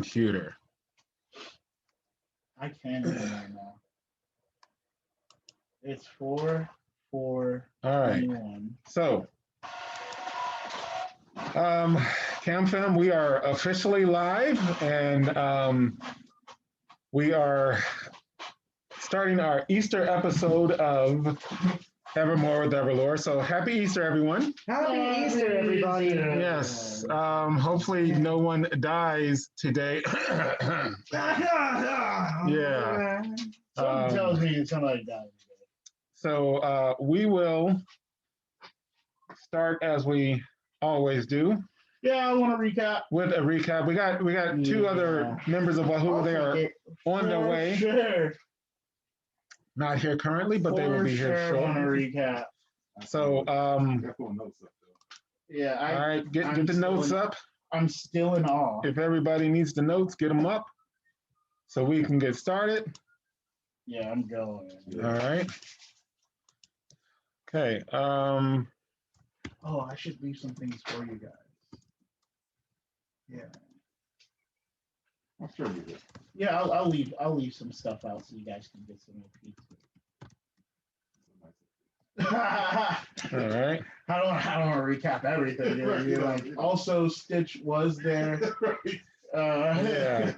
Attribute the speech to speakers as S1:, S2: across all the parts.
S1: computer.
S2: I can't even right now. It's 4/4/21.
S1: All right. So, Cam Fam, we are officially live, and we are starting our Easter episode of EverMore with EverLore. So happy Easter, everyone.
S3: Happy Easter, everybody.
S1: Yes. Hopefully no one dies today. Yeah.
S2: Something tells me somebody died today.
S1: So we will start as we always do.
S2: Yeah, I want to recap.
S1: With a recap. We got two other members of Wahuru. They are on their way.
S2: Sure.
S1: Not here currently, but they will be here
S2: shortly. I want to
S1: shortly.
S2: recap.
S1: So
S2: Yeah.
S1: all right, get the notes up.
S2: I'm still in awe.
S1: If everybody needs the notes, get them up so we can get started.
S2: Yeah, I'm going.
S1: All right. Okay.
S2: Oh, I should leave some things for you guys. Yeah.
S4: I'll show you this.
S2: Yeah, I'll leave some stuff out so you guys can get some pizza.
S1: All right.
S2: I don't want to recap everything. You're like, also Stitch was there.
S1: Yeah.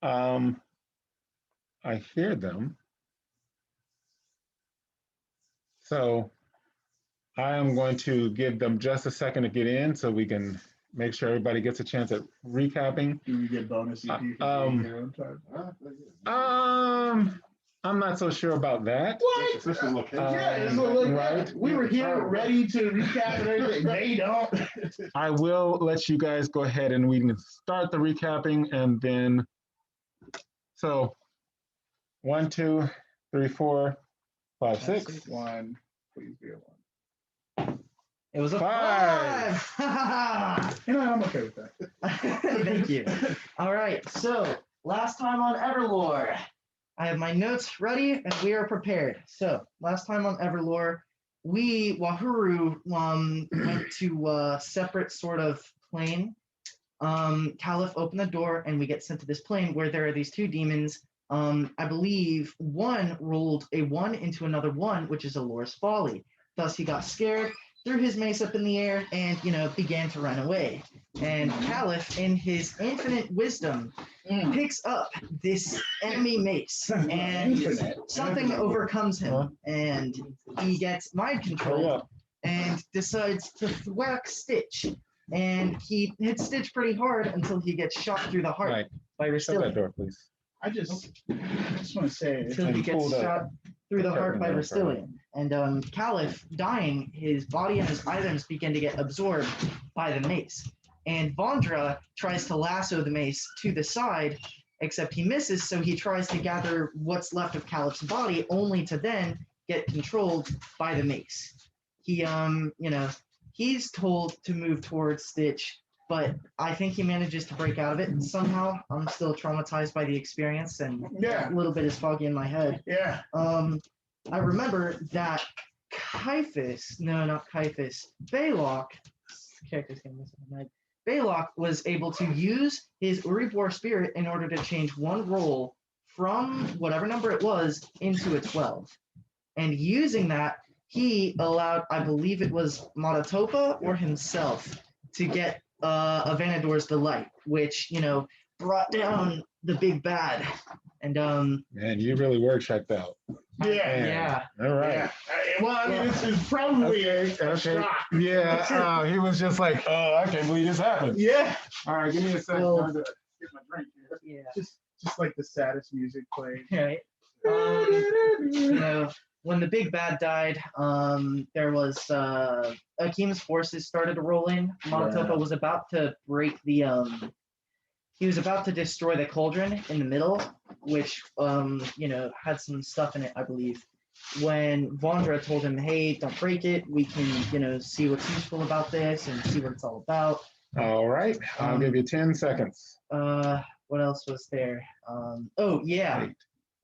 S1: I hear them. So I am going to give them just a second to get in so we can make sure everybody gets a chance at recapping.
S2: Do you get bonus EP for your own time?
S1: I'm not so sure about that.
S2: What?
S1: Right.
S2: We were here ready to recap and everything. They don't.
S1: I will let you guys go ahead and we can start the recapping, and then so 1, 2, 3, 4, 5, 6.
S2: 1. Please be a 1.
S3: It was a
S1: 5.
S2: You know, I'm okay with that.
S3: Thank you. All right, so last time on EverLore, I have my notes ready and we are prepared. So last time on EverLore, Wahuru went to a separate sort of plane. Kaliff opened the door and we get sent to this plane where there are these two demons. I believe one rolled a 1 into another 1, which is a Lore's folly. Thus he got scared, threw his mace up in the air, and began to run away. And Kaliff, in his infinite wisdom, picks up this enemy mace, and something overcomes him, and he gets mind controlled and decides to thwack Stitch. And he hits Stitch pretty hard until he gets shot through the heart by
S1: Shut that
S3: Rastilian.
S1: door, please.
S2: I just want to say,
S3: Until he gets shot through the heart by Rastilian. And Kaliff, dying, his body and his items begin to get absorbed by the mace. And Vandra tries to lasso the mace to the side, except he misses, so he tries to gather what's left of Kaliff's body, only to then get controlled by the mace. He, he's told to move towards Stitch, but I think he manages to break out of it somehow. I'm still traumatized by the experience, and a little bit is foggy in my head.
S2: Yeah.
S3: I remember that Belac, character's gonna miss my head. Belac was able to use his Uriah spirit in order to change one roll from whatever number it was into a 12. And using that, he allowed, I believe it was Matatopa or himself, to get Avanador's Delight, which, brought down the big bad. And
S1: Man, you really were checked out.
S3: Yeah.
S1: All right.
S2: Yeah. Well, I mean, it's probably a shock.
S1: Yeah. He was just like, oh, I can't believe this happened.
S2: Yeah.
S1: All right, give me a second
S3: Well,
S1: to get my drink here.
S3: Yeah.
S2: Just like the saddest music played.
S3: Right. When the big bad died, there was Akim's forces started to roll in. Matatopa was about to break the he was about to destroy the cauldron in the middle, which had some stuff in it, I believe. When Vandra told him, hey, don't break it, we can, see what's useful about this and see what it's all about.
S1: All right, I'll give you 10 seconds.
S3: What else was there?
S1: 8,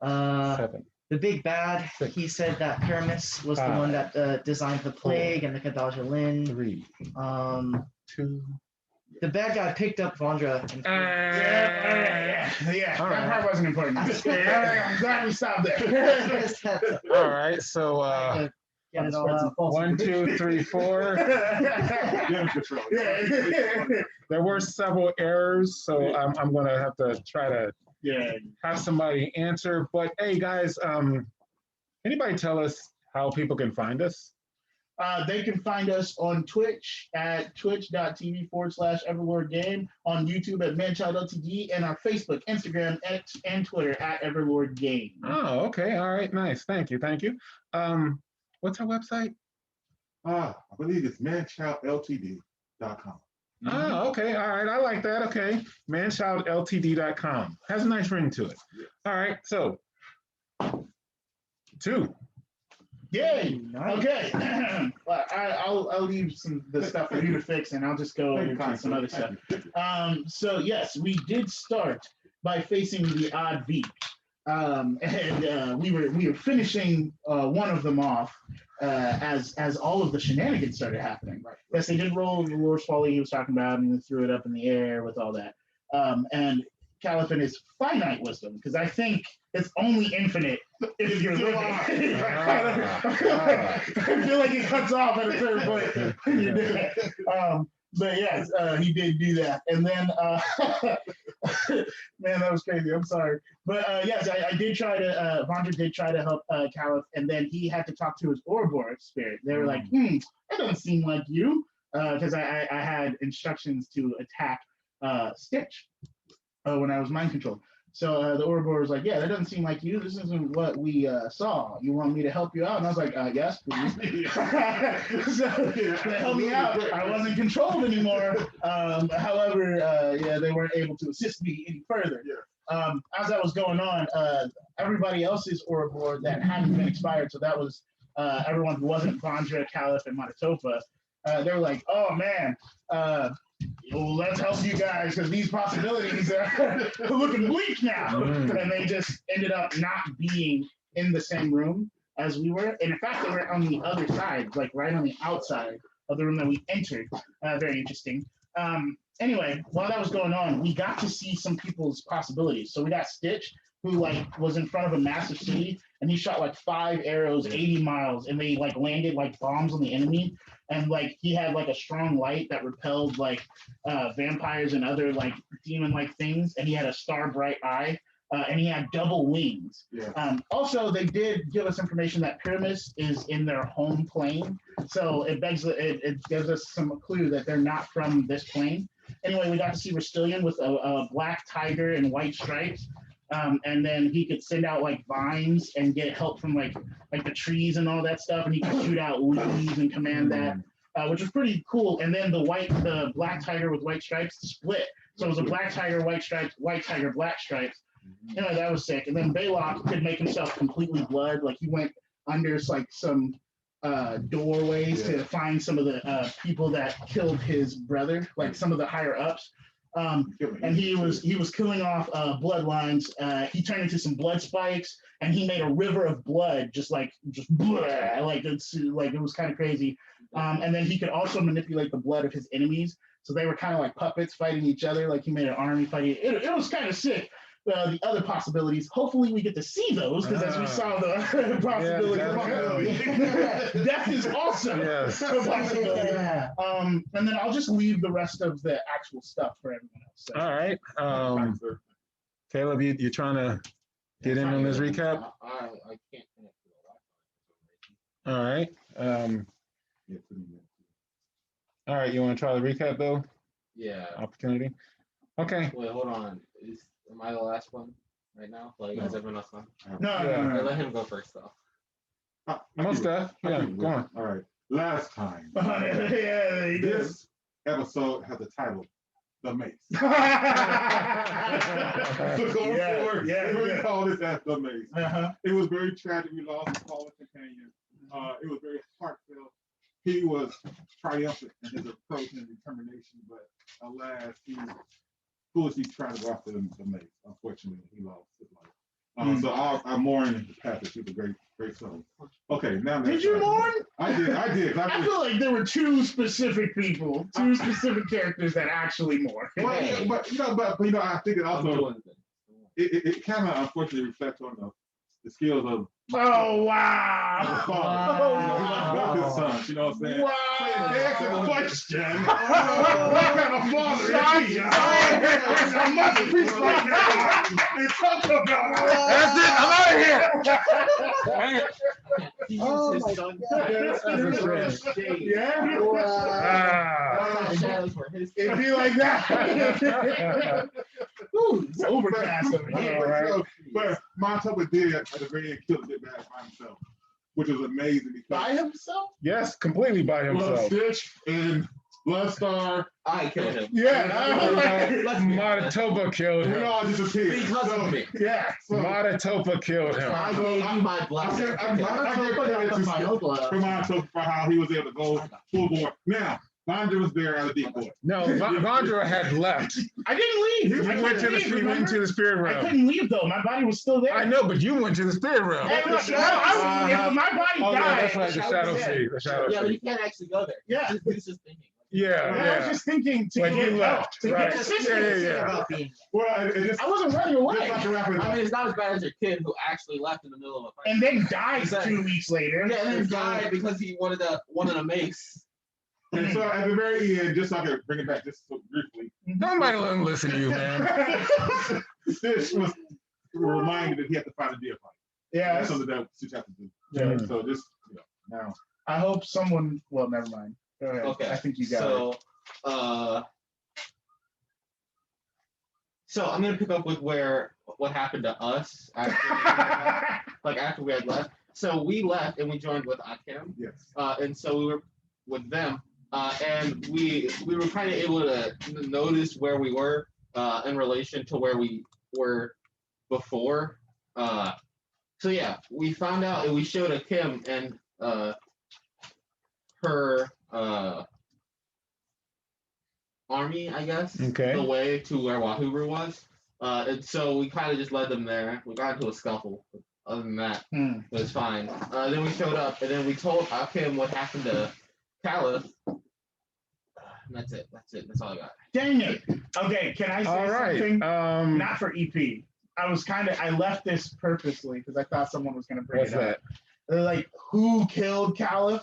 S1: 7.
S3: The big bad, he said that Paramus was the one that designed the plague and the Kadaja Lin.
S1: 3, 2,
S3: The bad guy picked up Vandra. And
S2: Yeah.
S1: All
S2: That
S1: right.
S2: part wasn't important. I'm glad we stopped there.
S1: All right. So
S3: Get it all out.
S1: 1, 2, 3, 4.
S4: You're in control.
S1: There were several errors, so I'm gonna have to try to have somebody answer. But hey, guys, anybody tell us how people can find us?
S2: They can find us on Twitch at twitch.tv/EverLore Game, on YouTube at ManChild LTD, and our Facebook, Instagram, X, and Twitter at EverLore Game.
S1: Oh, okay. All right. Nice. Thank you. Thank you. What's our website?
S4: I believe it's ManChildLTD.com.
S1: Oh, okay. All right. I like that. Okay. ManChildLTD.com. Has a nice ring to it.
S4: Yes.
S1: All right. So, 2.
S2: Yay!
S3: Nice.
S2: Okay. Well, I'll leave the stuff for you to fix, and I'll just go into some other stuff. So yes, we did start by facing the odd V, and we were finishing one of them off as all of the shenanigans started happening.
S4: Right.
S2: Yes, they did roll the Lore's Folly he was talking about, and they threw it up in the air with all that. And Kaliff and his finite wisdom, because I think it's only infinite if you're living. I feel like it cuts off at a certain point when you do it. But yes, he did do that. And then, man, that was crazy. I'm sorry. But yes, I did try to, Vandra did try to help Kaliff, and then he had to talk to his Ouroboros spirit. They were like, that doesn't seem like you, because I had instructions to attack Stitch when I was mind controlled. So the Ouroboros was like, yeah, that doesn't seem like you. This isn't what we saw. You want me to help you out? And I was like, yes, please. So to help me out, I wasn't controlled anymore. However, yeah, they weren't able to assist me any further. As that was going on, everybody else's Ouroboros that hadn't been expired, so that was everyone who wasn't Vandra, Kaliff, and Matatopa, they were like, oh man, well, let's help you guys because these possibilities are looking bleak now. And they just ended up not being in the same room as we were. And in fact, they were on the other side, like right on the outside of the room that we entered. Very interesting. Anyway, while that was going on, we got to see some people's possibilities. So we got Stitch, who like was in front of a massive city, and he shot like 5 arrows 80 miles, and they like landed like bombs on the enemy. And like he had like a strong light that repelled like vampires and other like demon-like things, and he had a star bright eye, and he had double wings. Also, they did give us information that Pyramus is in their home plane, so it gives us some clue that they're not from this plane. Anyway, we got to see Rastilian with a black tiger and white stripes. And then he could send out like vines and get help from like the trees and all that stuff, and he could shoot out leaves and command that, which was pretty cool. And then the black tiger with white stripes split, so it was a black tiger, white stripes, white tiger, black stripes. Anyway, that was sick. And then Belac could make himself completely blood, like he went under like some doorways to find some of the people that killed his brother, like some of the higher ups. And he was killing off bloodlines. He turned into some blood spikes, and he made a river of blood, just blah, like it was kind of crazy. And then he could also manipulate the blood of his enemies, so they were kind of like puppets fighting each other. Like he made an army fighting. It was kind of sick. The other possibilities, hopefully we get to see those, because as we saw the possibilities, death is also a possibility. And then I'll just leave the rest of the actual stuff for everyone else. So.
S1: All right. Caleb, you trying to get in on this recap?
S5: I can't connect to the
S1: All right. All right. You want to try the recap, though?
S5: Yeah.
S1: Opportunity. Okay.
S5: Wait, hold on. Am I the last one right now? Like, is everyone else on?
S2: No.
S5: Okay, let him go first, though.
S1: Most stuff. Yeah, go on.
S4: All right. Last time.
S2: Yeah, he did.
S4: This episode has the title, The Mace. So going forward, we call this as The Mace. It was very tragic. We lost a fallen companion. It was very heartfelt. He was triumphant in his approach and determination, but alas, he foolishly tried to go after the Mace. Unfortunately, he lost his life. So I mourn the passage. She's a great soul. Okay, now
S2: Did you mourn?
S4: I did.
S2: I feel like there were two specific people, two specific characters that actually mourn.
S4: Well, yeah, but I think it also it kind of unfortunately reflects on the skills of
S2: Oh wow!
S4: the father. He lost both his sons. You know what I'm saying?
S2: Wow!
S4: That's a question. What kind of father is he?
S2: I'm not the priest right now.
S4: And talk about
S1: That's it. I'm out of here.
S3: Oh
S5: His
S3: my
S5: son.
S2: Yeah.
S1: Ah.
S5: Shadows were his.
S2: It'd be like that. Ooh, it's overcast over here.
S1: All right.
S4: But Montova did at the very end kill the big bad by himself, which was amazing because
S2: By himself?
S1: Yes, completely by himself.
S4: Stitch and Bloodstar,
S5: I killed him.
S2: Yeah.
S1: Matatopa killed
S4: we
S1: him.
S4: all disappeared.
S5: Because of me.
S2: Yeah.
S1: Matatopa killed him.
S5: I gave you my blessing.
S4: I give credit to Montova for how he was able to go full board. Now, Vandra was there as a decoy.
S1: No, Vandra had left.
S2: I didn't leave.
S1: He went to the spirit
S2: I
S1: realm.
S2: couldn't leave though. My body was still there.
S1: I know, but you went to the spirit realm.
S2: Hey, look, if my body
S1: Oh,
S2: died,
S1: yeah, that's right. The
S2: I
S1: shadow
S2: was dead.
S1: sea. The shadow
S5: Yeah, but
S1: sea.
S5: you can't actually go there.
S2: Yeah.
S5: He's just thinking.
S1: Yeah,
S2: I was
S1: yeah.
S2: just thinking to
S1: But
S2: get
S1: you
S2: help,
S1: left,
S2: to
S1: right.
S2: get assistance.
S1: Yeah.
S4: Well, it just,
S2: I wasn't running away.
S4: just like to wrap it
S5: I
S4: up.
S5: mean, it's not as bad as your kid who actually left in the middle of a fight.
S2: And then died
S5: Exactly.
S2: 2 weeks later.
S5: Yeah, and then died because he wanted a mace.
S4: And so at the very end, just so I can bring it back just so briefly,
S1: Nobody let him listen to you, man.
S4: Stitch was reminded that he had to find a deer fight.
S2: Yeah.
S4: That's something that Stitch has to do.
S2: Yeah.
S4: So just, now.
S2: I hope someone. Well, never mind. Go ahead.
S5: Okay.
S2: I think you got
S5: So I'm gonna pick up with what happened to us after after we had left. So we left and we joined with Akim.
S4: Yes.
S5: And so we were with them. And we were kind of able to notice where we were in relation to where we were before. So yeah, we found out and we showed Akim and her army, I guess,
S1: Okay.
S5: the way to where Wahuru was. And so we kind of just led them there. We got into a scuffle. But other than that, it was fine. Then we showed up and then we told Akim what happened to Kaliff. That's it. That's all I got.
S2: Dang it. Okay, can I say
S1: All right.
S2: something? Not for EP. I left this purposely because I thought someone was going to bring
S1: What's
S2: it up.
S1: that?
S2: They're like, who killed Kaliff?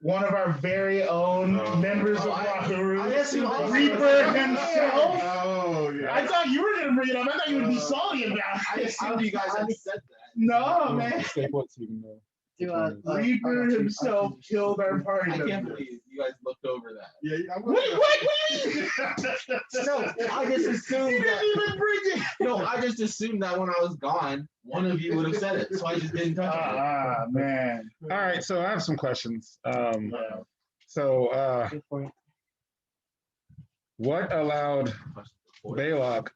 S2: One of our very own members of Wahuru.
S3: I guess you also-
S2: Reaper himself.
S4: Oh, yeah.
S2: I thought you were going to bring it up. I thought you would be salty about
S5: I
S2: it.
S5: assumed you guys had said that.
S2: No, man. Reaper himself killed our party
S5: I can't
S2: member.
S5: believe you guys looked over that.
S4: Yeah, I
S5: No, I just
S2: You
S5: assumed
S2: didn't
S5: that.
S2: even bring it.
S5: No, I just assumed that when I was gone, one of you would have said it, so I just didn't touch it.
S2: Ah, man.
S1: All right, so I have some questions.
S2: Yeah.
S1: So, what allowed Belac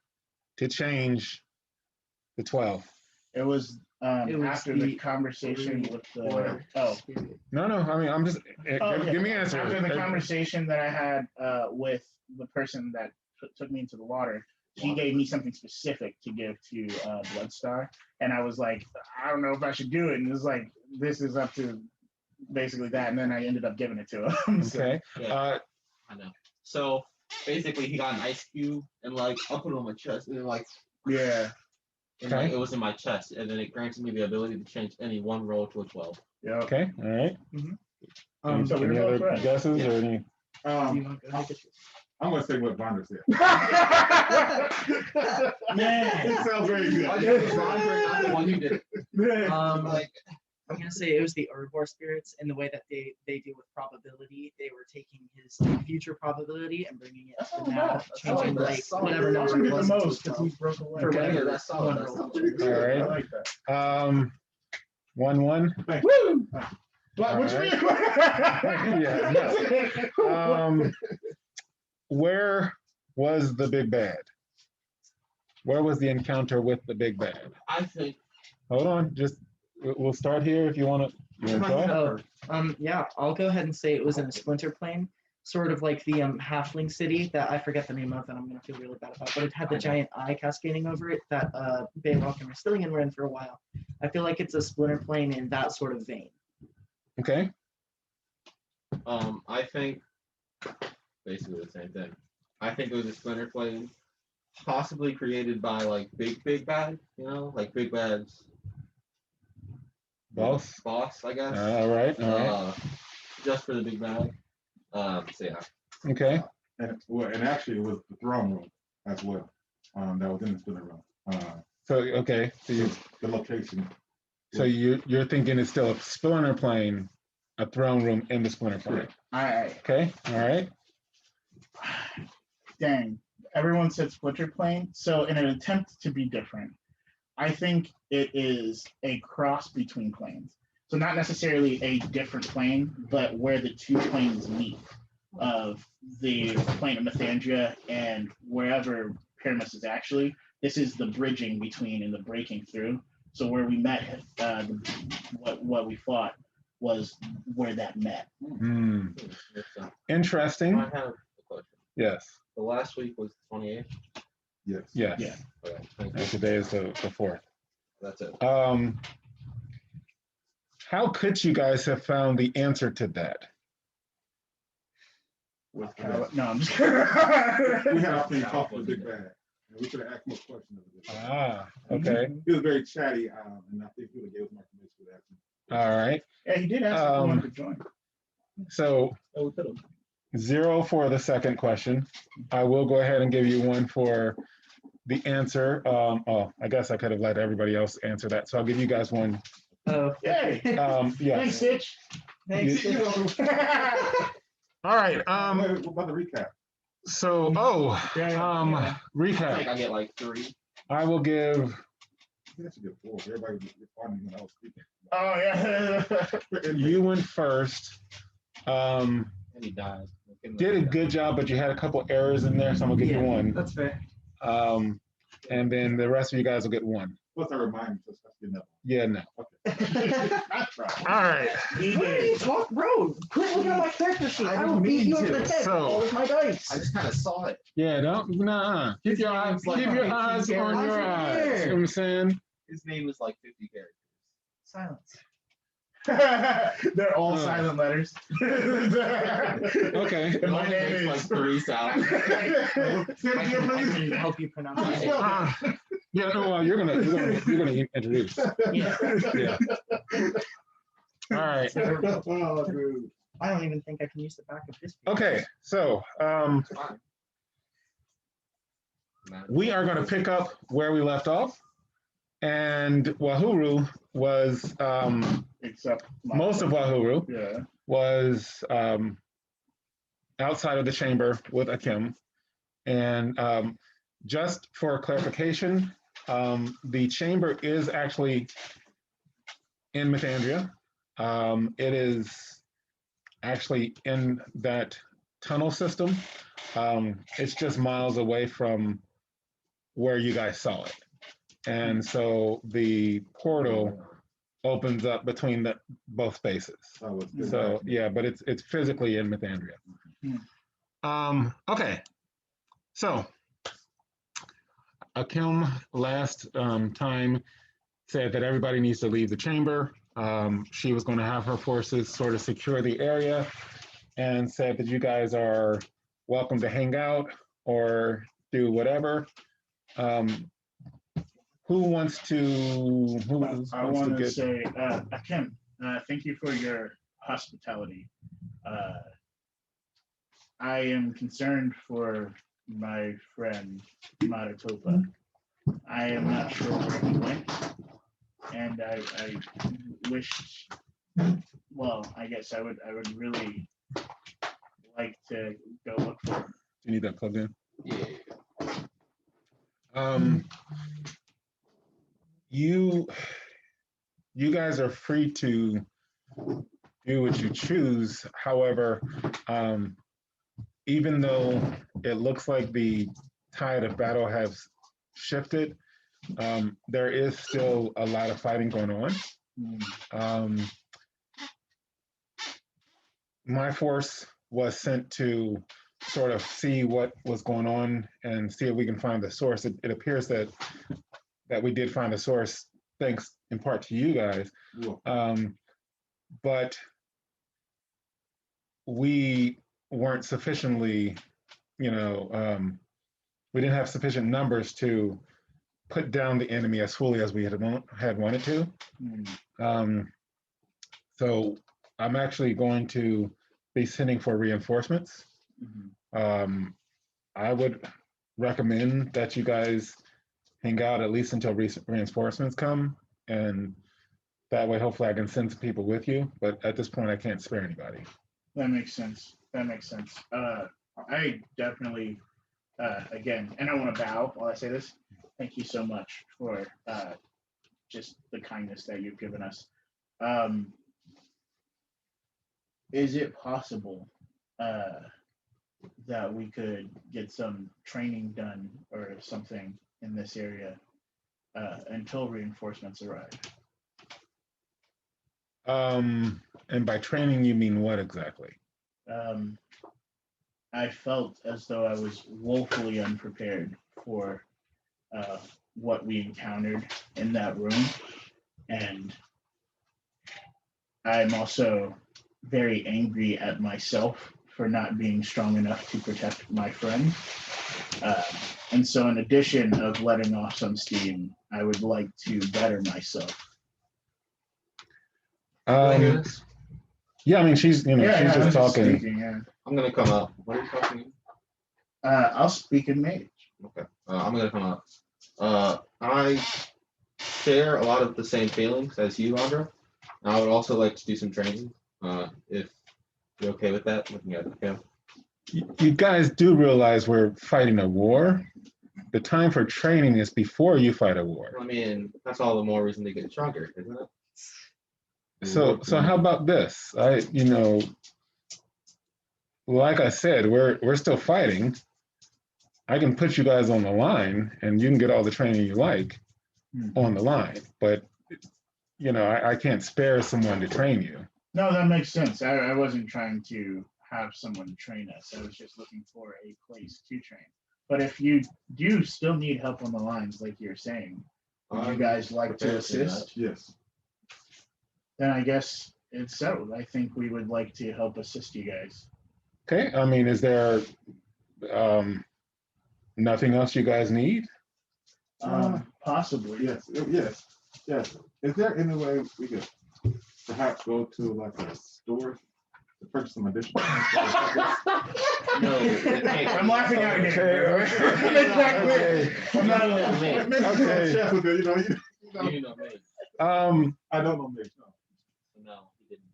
S1: to change the 12?
S2: It was
S3: It was
S2: after the
S3: the
S2: conversation with the.
S3: Oh,
S1: No, I mean, I'm just,
S2: okay.
S1: give me an answer.
S2: After the conversation that I had with the person that took me into the water, she gave me something specific to give to Bloodstar, and I was like, I don't know if I should do it, and it was like, this is up to basically that, and then I ended up giving it to him. So,
S1: Okay.
S5: Yeah, I know. So basically, he got an ice cube, and like I'll put it on my chest, and then like,
S2: yeah.
S5: and, like, it was in my chest, and then it granted me the ability to change any one roll to a 12.
S2: Yeah.
S1: Okay, all right.
S2: So we
S1: Any
S2: were
S1: other
S2: both right.
S1: guesses or any?
S4: I'm going to say what Vandra said.
S2: Man.
S4: It sounds very good.
S5: I just was wondering, not the one you did.
S3: like I'm gonna say it was the herbivore spirits and the way that they deal with probability. They were taking his future probability and bringing it
S2: That's
S3: to
S2: not
S3: now,
S2: bad.
S3: changing
S5: that.
S3: like
S5: Solid.
S3: whatever
S2: I
S3: number
S2: wanted
S3: it
S2: it
S3: was.
S2: the
S3: to
S2: most because
S3: 12.
S2: we broke away.
S3: For
S5: Okay.
S3: whatever
S5: Yeah, that's solid,
S3: one
S5: that's
S3: roll.
S5: solid.
S1: All right.
S2: I like that.
S1: 1-1.
S2: Woo! What
S1: All
S2: you
S1: right.
S2: mean?
S1: Yeah, no. Where was the big bad? Where was the encounter with the big bad?
S5: I think
S1: Hold on, just we'll start here if you want to. You want to try?
S3: Oh, yeah, I'll go ahead and say it was in a splinter plane. sort of like the halfling city that I forget the name of, and I'm gonna feel really bad about, but it had the giant eye cascading over it that Belac and Rastilian were in for a while. I feel like it's a splinter plane in that sort of vein.
S1: Okay.
S5: I think basically the same thing. I think it was a splinter plane, possibly created by like big bad, you know, like Big Bad's
S1: Boss.
S5: I guess.
S1: All right.
S5: Just for the big bad. So yeah.
S1: Okay.
S4: And actually it was the throne room as well. That was in the spinner room.
S1: So okay. So
S4: The location.
S1: you're thinking it's still a splinter plane, a throne room in the splinter plane.
S2: All right.
S1: Okay. All right.
S2: Dang. Everyone said splinter plane. So in an attempt to be different, I think it is a cross between planes. So not necessarily a different plane, but where the two planes meet of the plane of Methandria and wherever Pyramus is actually. This is the bridging between and the breaking through. So where we met, what we fought was where that met.
S1: Interesting.
S5: I have a question.
S1: Yes.
S5: The last week was the 28th.
S4: Yes.
S1: Yes.
S2: Yeah.
S5: Okay, thank
S1: And
S5: you.
S1: today is the 4th.
S5: That's it.
S1: How could you guys have found the answer to that?
S2: With no, I'm just
S4: We had our thing talk with Big Bad. And we could have asked more questions of it.
S1: Ah, okay.
S4: He was very chatty, and I think he would have gave us more information for that.
S1: All right.
S2: Yeah, he did ask if he wanted to join.
S1: So 0 for the second question. I will go ahead and give you 1 for the answer. I guess I could have let everybody else answer that. So I'll give you guys 1.
S3: Oh,
S2: Yay.
S1: Yes.
S2: Thanks, Stitch.
S3: thanks.
S1: All right.
S4: What about the recap?
S1: So,
S5: I think
S1: recap.
S5: I get like 3.
S1: I will give.
S4: I think that should be a 4. Everybody was responding when I was speaking.
S2: Oh, yeah.
S1: You went first.
S5: And he died.
S1: Did a good job, but you had a couple errors in there, so I'm gonna give you 1.
S3: That's fair.
S1: And then the rest of you guys will get 1.
S4: What's our reminder? So that's good enough.
S1: Yeah, no.
S2: I tried.
S1: All right.
S2: He
S3: What are you
S2: did.
S3: talking, bro? Quit looking at my character sheet. I will beat you over the head
S1: So-
S3: all with my dice.
S5: I just kind of saw it.
S1: Yeah, don't. Nah. Keep your eyes.
S5: Like
S1: Keep your
S5: 15
S1: eyes on
S5: characters.
S1: your
S3: I'm
S1: eyes. You
S3: here.
S1: know what I'm saying?
S5: His name is like 50 characters.
S3: Silence.
S2: They're all silent letters.
S1: Okay.
S5: It
S2: And my
S5: only makes
S2: name
S5: like
S2: is
S5: 3 sounds.
S3: I can help you pronounce it.
S1: Yeah. No. Well, you're gonna introduce.
S3: Yeah.
S1: Yeah. All right.
S4: Oh, dude.
S3: I don't even think I can use the back of this.
S1: Okay. So
S5: It's fine.
S1: we are gonna pick up where we left off, and Wahuru was
S2: Except
S1: most of Wahuru
S2: Yeah.
S1: was outside of the chamber with Akim. And just for clarification, the chamber is actually in Methandria. It is actually in that tunnel system. It's just miles away from where you guys saw it. And so the portal opens up between both spaces. So yeah, but it's physically in Methandria. Okay, so Akim last time said that everybody needs to leave the chamber. She was going to have her forces sort of secure the area, and said that you guys are welcome to hang out or do whatever. Who wants to?
S2: I want to say, Akim, thank you for your hospitality. I am concerned for my friend Maritopa. I am not sure where he went, and I wish. Well, I guess I would really like to go look for him.
S1: Do you need that plugged in?
S5: Yeah.
S1: You guys are free to do what you choose. However, even though it looks like the tide of battle has shifted, there is still a lot of fighting going on. My force was sent to sort of see what was going on and see if we can find the source. It appears that we did find the source, thanks in part to you guys. But we weren't sufficiently, we didn't have sufficient numbers to put down the enemy as fully as we had wanted to. So I'm actually going to be sending for reinforcements. I would recommend that you guys hang out at least until reinforcements come, and that way hopefully I can send some people with you, but at this point I can't spare anybody.
S2: That makes sense. I definitely, again, and I want to bow while I say this. Thank you so much for just the kindness that you've given us. Is it possible that we could get some training done or something in this area until reinforcements arrive?
S1: And by training, you mean what exactly?
S2: I felt as though I was woefully unprepared for what we encountered in that room. And I'm also very angry at myself for not being strong enough to protect my friend. And so in addition of letting off some steam, I would like to better myself.
S1: Yeah, I mean, she's just talking.
S2: Speaking,
S5: I'm gonna come up. What are you talking?
S2: I'll speak in mage.
S5: Okay, I'm gonna come up. I share a lot of the same feelings as you, Vandra. I would also like to do some training. If you're okay with that, looking at him.
S1: You guys do realize we're fighting a war. The time for training is before you fight a war.
S5: I mean, that's all the more reason to get stronger, isn't it?
S1: So how about this? Like I said, we're still fighting. I can put you guys on the line, and you can get all the training you like on the line. But I can't spare someone to train you.
S2: No, that makes sense. I wasn't trying to have someone train us. I was just looking for a place to train. But if you do still need help on the lines, like you're saying, would you guys like to assist?
S4: Yes.
S2: Then I guess it's settled. I think we would like to help assist you guys.
S1: Okay. I mean, is there nothing else you guys need?
S2: Possibly.
S4: Yes. Is there any way we could perhaps go to like a store to purchase some additional?
S5: No,
S2: I'm laughing out here. Exactly. I'm not
S4: Okay.
S5: You know me.
S4: I don't know me.
S5: No, he didn't.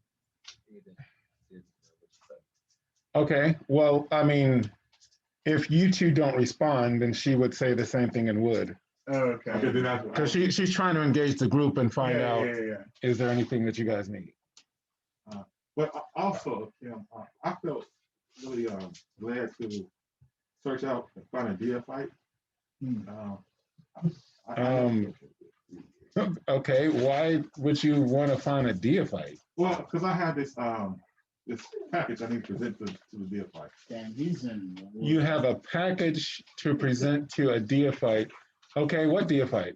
S1: Okay. Well, I mean, if you two don't respond, then she would say the same thing and would.
S2: Okay.
S1: Because she's trying to engage the group and find out, is there anything that you guys need?
S4: But also, I felt really glad to search out and find a DFite.
S1: Okay, why would you want to find a DFite?
S4: Well, because I have this this package I need to present to the DFite.
S2: Damn, he's in.
S1: You have a package to present to a DFite. Okay, what DFite?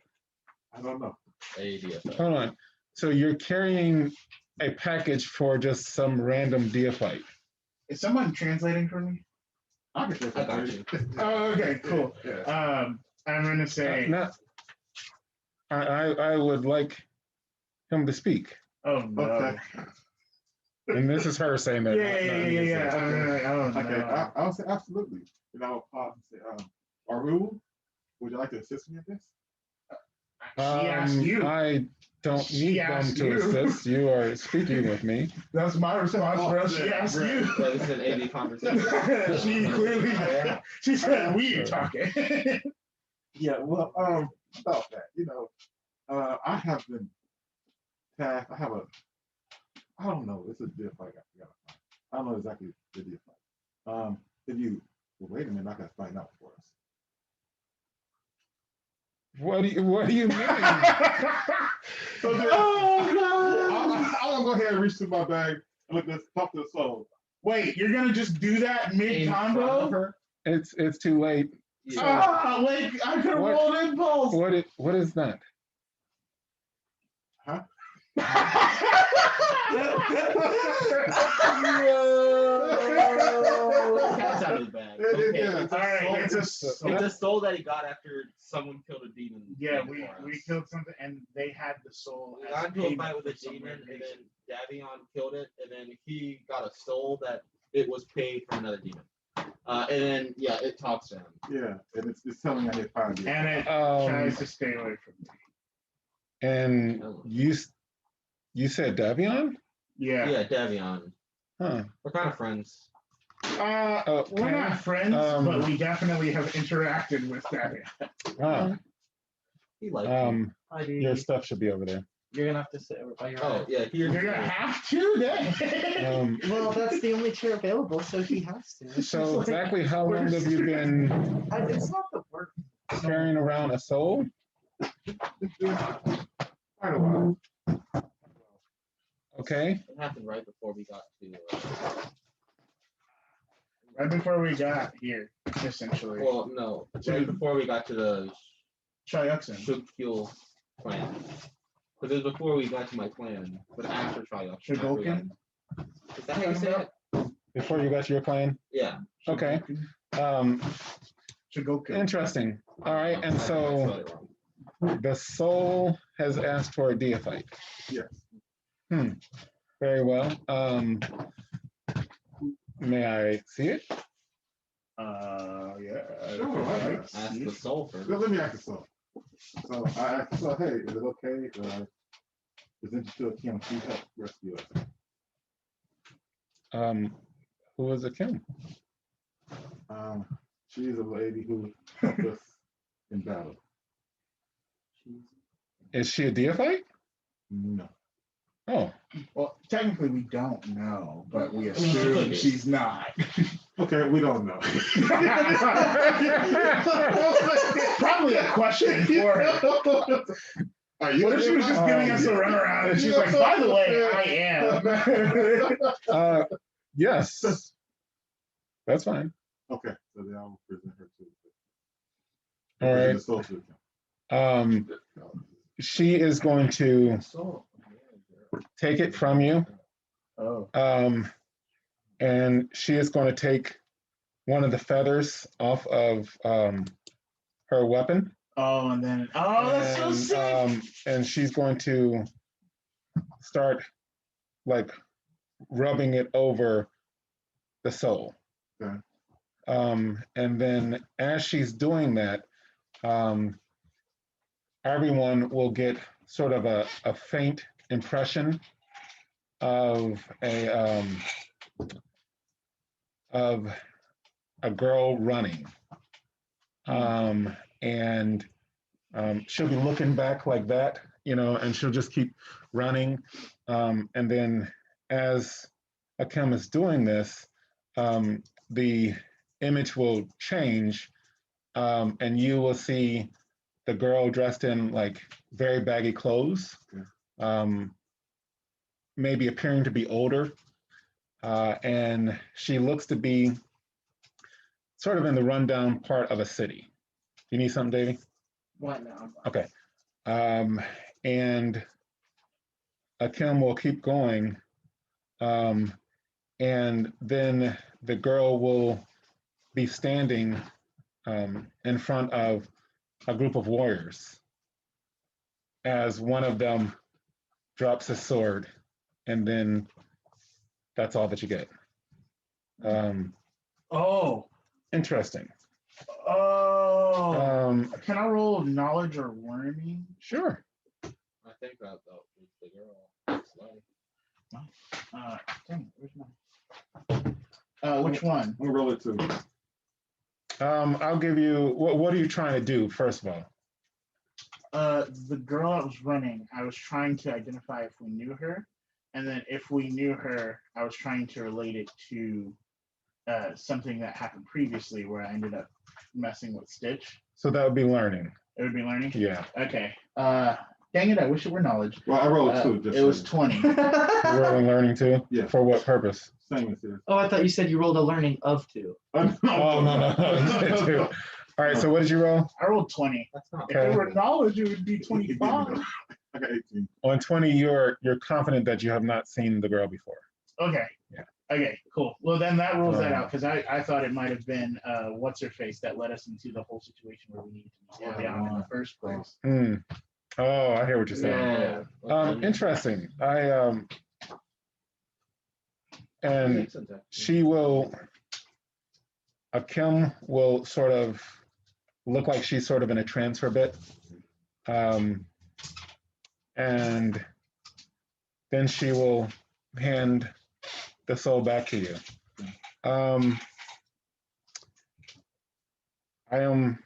S4: I don't know.
S5: A DFite.
S1: Hold on. So you're carrying a package for just some random DFite.
S2: Is someone translating for me?
S4: I can translate.
S5: I got you.
S2: Oh, okay, cool.
S4: Yeah.
S2: I'm gonna say.
S1: I would like him to speak.
S2: Oh no.
S4: Okay.
S1: And this is her saying that.
S2: Yeah.
S4: Okay. I'll say absolutely. Wahuru, would you like to assist me in this?
S2: She asked you.
S1: I don't need them to assist. You are speaking with me.
S2: That's my response, bro. She asked you.
S5: This is an AD conversation.
S2: She clearly. She said we are talking.
S4: Yeah. Well, about that, I have been tasked. I don't know. It's a deal fight. I don't know exactly the deal fight. If you wait a minute, I can find out for us.
S1: What do you mean?
S4: So I'm gonna go ahead and reach to my bag and look this top to the soul.
S2: Wait, you're gonna just do that mid
S5: In front of
S2: combo?
S5: her.
S1: It's too late.
S5: Yeah.
S2: Ah, wait, I could have
S1: What-
S2: rolled impulse.
S1: What is that?
S5: That sounded bad. Okay,
S4: Yeah.
S5: it's a
S2: All right,
S5: soul.
S2: it's a
S5: It's
S2: soul.
S5: a soul that he got after someone killed a demon.
S2: Yeah,
S5: right
S2: we
S5: before us.
S2: killed something, and they had the soul.
S5: We
S2: as
S5: got into a
S2: payment
S5: fight with
S2: for
S5: a
S2: some
S5: demon,
S2: weird
S5: and
S2: reason.
S5: then Davion killed it, and then he got a soul that it was paid from another demon. And then yeah, it talks to him.
S4: Yeah, and it's telling me I hit 5 years.
S2: And it
S1: Um,
S2: tries to stay away from me.
S1: and you said Davion?
S2: Yeah.
S5: Yeah, Davion.
S1: Huh.
S5: We're kind of friends.
S2: We're not friends, but we definitely have interacted with that.
S1: Wow.
S5: He liked me.
S3: I do.
S1: Your stuff should be over there.
S3: You're gonna have to sit over by your
S5: Oh
S3: own.
S5: yeah,
S2: You're gonna have to then.
S3: Well, that's the only chair available, so he has to. It's
S1: So
S3: just like-
S1: exactly how long have you been
S3: It's not the work.
S1: carrying around a soul?
S4: Quite a while.
S1: Okay.
S5: It happened right before we got to.
S2: Right before we got here, essentially.
S5: Well, no, right before we got to the
S2: Chaluk'Sen.
S5: Shukul clan. Because it was before we got to my clan, but after Triumph.
S2: Shugulkin?
S5: Is that how you say it?
S1: Before you got to your clan?
S5: Yeah.
S1: Okay. Um,
S2: Shugulkin.
S1: interesting. All right. And
S5: I
S1: so
S5: spelled it wrong.
S1: the soul has asked for a deophyte.
S4: Yes.
S1: Very well. May I see it?
S2: Yeah.
S4: Sure, why not?
S5: Ask the soul first.
S4: Let me ask you something. So I asked the soul, hey, is it okay? Present you to a king, please help rescue us.
S1: Who is it, Kim?
S4: She is a lady who helped us in battle.
S1: Is she a deophyte?
S4: No.
S1: Oh,
S2: Well, technically we don't know, but we assume she's not.
S4: Okay, we don't know.
S2: Probably a question for her.
S4: Are you
S2: What if she was just giving us a runaround and she's like, by the way, I am.
S1: yes. That's fine.
S4: Okay, so then I will present her to
S1: All right.
S4: the soul to the
S1: She is going to take it from you.
S2: Oh.
S1: And she is going to take one of the feathers off of her weapon.
S2: Oh, and then that's so sick.
S1: And she's going to start like rubbing it over the soul.
S4: Okay.
S1: And then as she's doing that, everyone will get sort of a faint impression of a girl running. And she'll be looking back like that, and she'll just keep running. And then as Akem is doing this, the image will change, and you will see the girl dressed in like very baggy clothes, maybe appearing to be older. And she looks to be sort of in the rundown part of a city. You need something, Davey?
S3: What now?
S1: Okay. And Akim will keep going. And then the girl will be standing in front of a group of warriors as one of them drops his sword, and then that's all that you get.
S2: Oh.
S1: Interesting.
S2: Oh. Can I roll knowledge or learning?
S1: Sure.
S5: I think that was the girl. Slay.
S2: Dang, where's mine? Which one?
S4: I'm gonna roll it too.
S1: I'll give you, what are you trying to do, first of all?
S2: The girl that was running, I was trying to identify if we knew her. And then if we knew her, I was trying to relate it to something that happened previously where I ended up messing with Stitch.
S1: So that would be learning.
S2: It would be learning?
S1: Yeah.
S2: Okay. Dang it! I wish it were knowledge.
S4: Well, I rolled two. Just
S2: It was
S4: so
S2: 20.
S1: You're rolling learning too?
S4: Yeah.
S1: For what purpose?
S4: Same as this.
S3: Oh, I thought you said you rolled a learning of 2.
S1: Oh, no. You said two. All right, so what did you roll?
S2: I rolled 20.
S5: That's not
S2: If it were knowledge, it would be 25.
S4: I got 18.
S1: On 20, you're confident that you have not seen the girl before.
S2: Okay.
S1: Yeah.
S2: Okay, cool. Well, then that rules that out because I thought it might have been what's her face that led us into the whole situation where we needed to be down in the first place.
S1: Hmm. Oh, I hear what you're saying.
S5: Yeah.
S1: Interesting. And she will, Kim will sort of look like she's sort of in a trance for a bit. And then she will hand the soul back to you. I am